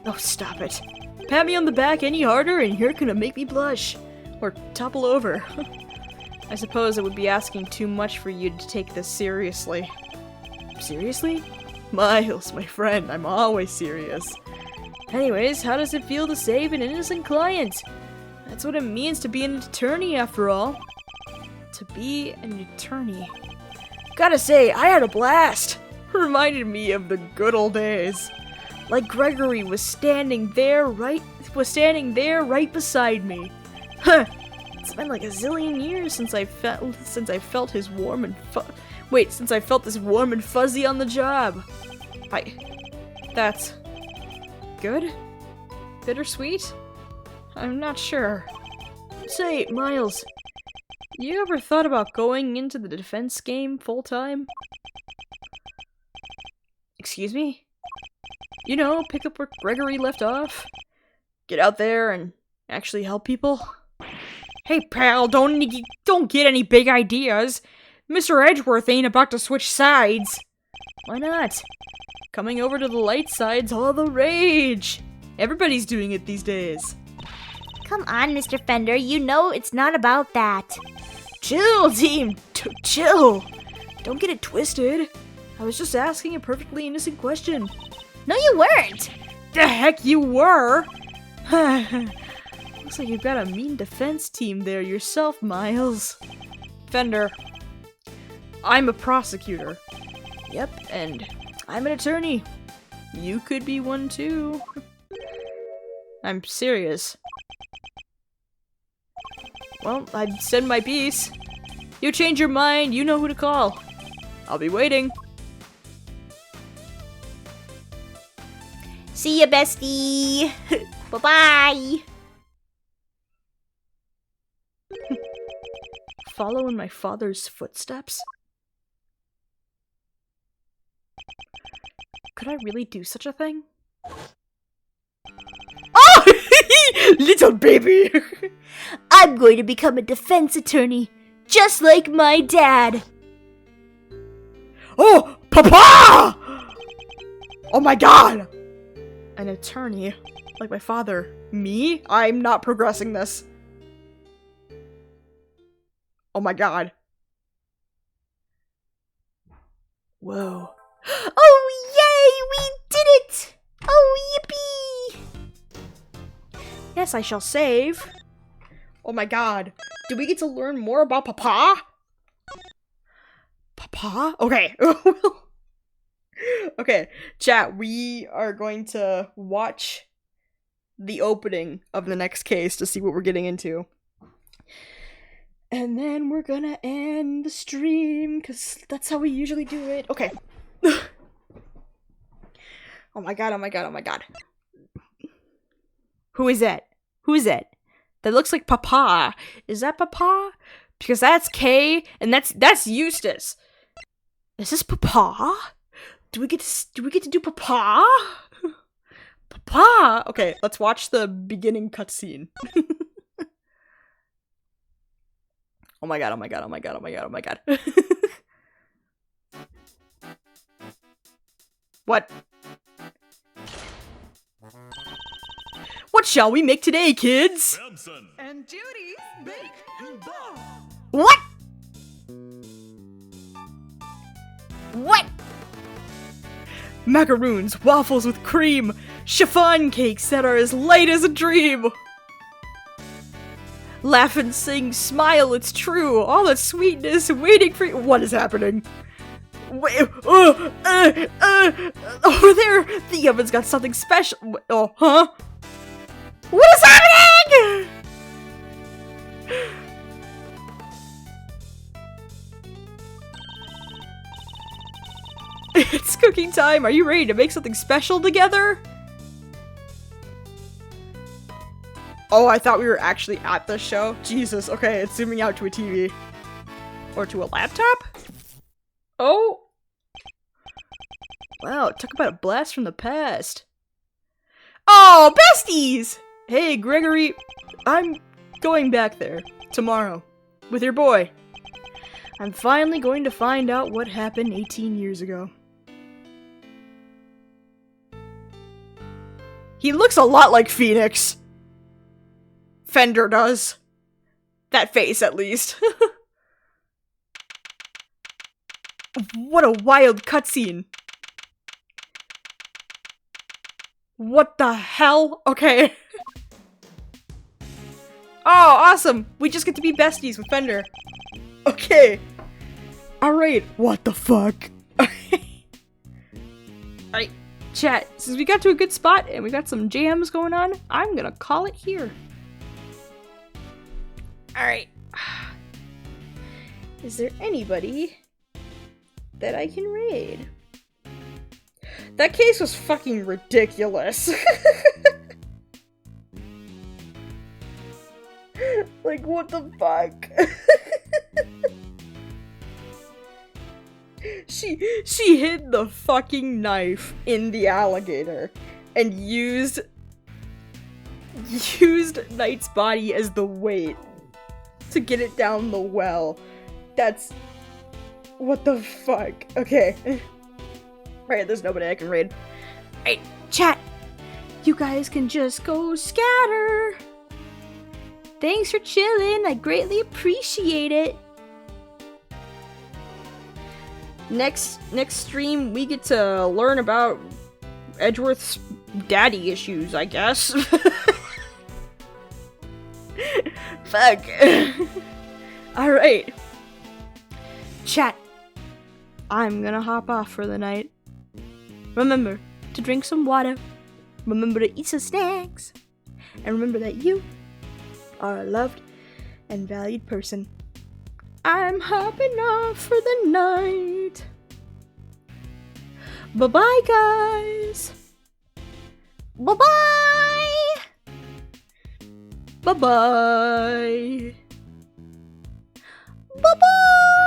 Oh, stop it. Pat me on the back any harder and you're gonna make me blush. Or topple over. I suppose it would be asking too much for you to take this seriously. Seriously? Miles, my friend, I'm always serious. Anyways, how does it feel to save an innocent client? That's what it means to be an attorney, after all. To be an attorney. Gotta say, I had a blast. Reminded me of the good old days. Like Gregory was standing there right beside me. Huh. It's been like a zillion years since I felt this warm and fuzzy on the job. That's good? Bittersweet? I'm not sure. Say, Miles, you ever thought about going into the defense game full-time? Excuse me? You know, pick up where Gregory left off? Get out there and actually help people? Hey pal, don't get any big ideas. Mr. Edgeworth ain't about to switch sides. Why not? Coming over to the light side's all the rage. Everybody's doing it these days. Come on, Mr. Fender, you know it's not about that. Chill, team! Chill! Don't get it twisted. I was just asking a perfectly innocent question. No, you weren't! The heck you were! Looks like you've got a mean defense team there yourself, Miles. Fender, I'm a prosecutor. Yep, and I'm an attorney. You could be one too. I'm serious. Well, I'd said my piece. You change your mind, you know who to call. I'll be waiting. See ya, bestie! Bye-bye! Follow in my father's footsteps? Could I really do such a thing? Oh! Little baby! I'm going to become a defense attorney, just like my dad! Oh! Papa! Oh my god! An attorney? Like my father. Me? I'm not progressing this. Oh my god. Whoa. Oh, yay! We did it! Oh, yippee! Yes, I shall save. Oh my god. Do we get to learn more about Papa? Papa? Okay. Okay, chat, we are going to watch the opening of the next case to see what we're getting into. And then we're gonna end the stream, because that's how we usually do it. Okay. Oh my god, oh my god, oh my god. Who is that? Who is that? That looks like Papa. Is that Papa? Because that's Kay, and that's Eustace. Is this Papa? Do we get to do Papa? Papa! Okay, let's watch the beginning cutscene. Oh my god, oh my god, oh my god, oh my god, oh my god. What? What shall we make today, kids? Samson And Judy's Bake and Ball. What? What? Macaroons, waffles with cream, chiffon cakes that are as light as a dream. Laugh and sing, smile, it's true. All that sweetness waiting for you. What is happening? Wait, over there, the oven's got something special. Oh, huh? What is happening? It's cooking time. Are you ready to make something special together? Oh, I thought we were actually at the show. Jesus, okay, it's zooming out to a TV. Or to a laptop? Oh! Wow, talk about a blast from the past. Oh, besties! Hey, Gregory, I'm going back there tomorrow with your boy. I'm finally going to find out what happened 18 years ago. He looks a lot like Phoenix. Fender does. That face, at least. What a wild cutscene. What the hell? Okay. Oh, awesome. We just get to be besties with Fender. Okay. Alright. What the fuck? Alright, chat. Since we got to a good spot and we got some jams going on, I'm gonna call it here. Alright. Is there anybody that I can raid? That case was fucking ridiculous. Like, what the fuck? She hid the fucking knife in the alligator and used Knight's body as the weight to get it down the well. That's... what the fuck? Okay. Right, there's nobody I can raid. Right, chat. You guys can just go scatter. Thanks for chilling. I greatly appreciate it. next stream we get to learn about Edgeworth's daddy issues, I guess. Fuck. Alright. Chat. I'm gonna hop off for the night. Remember to drink some water. Remember to eat some snacks. And remember that you are a loved and valued person. I'm hopping off for the night. Bye-bye, guys. Bye-bye! Bye-bye. Bye-bye!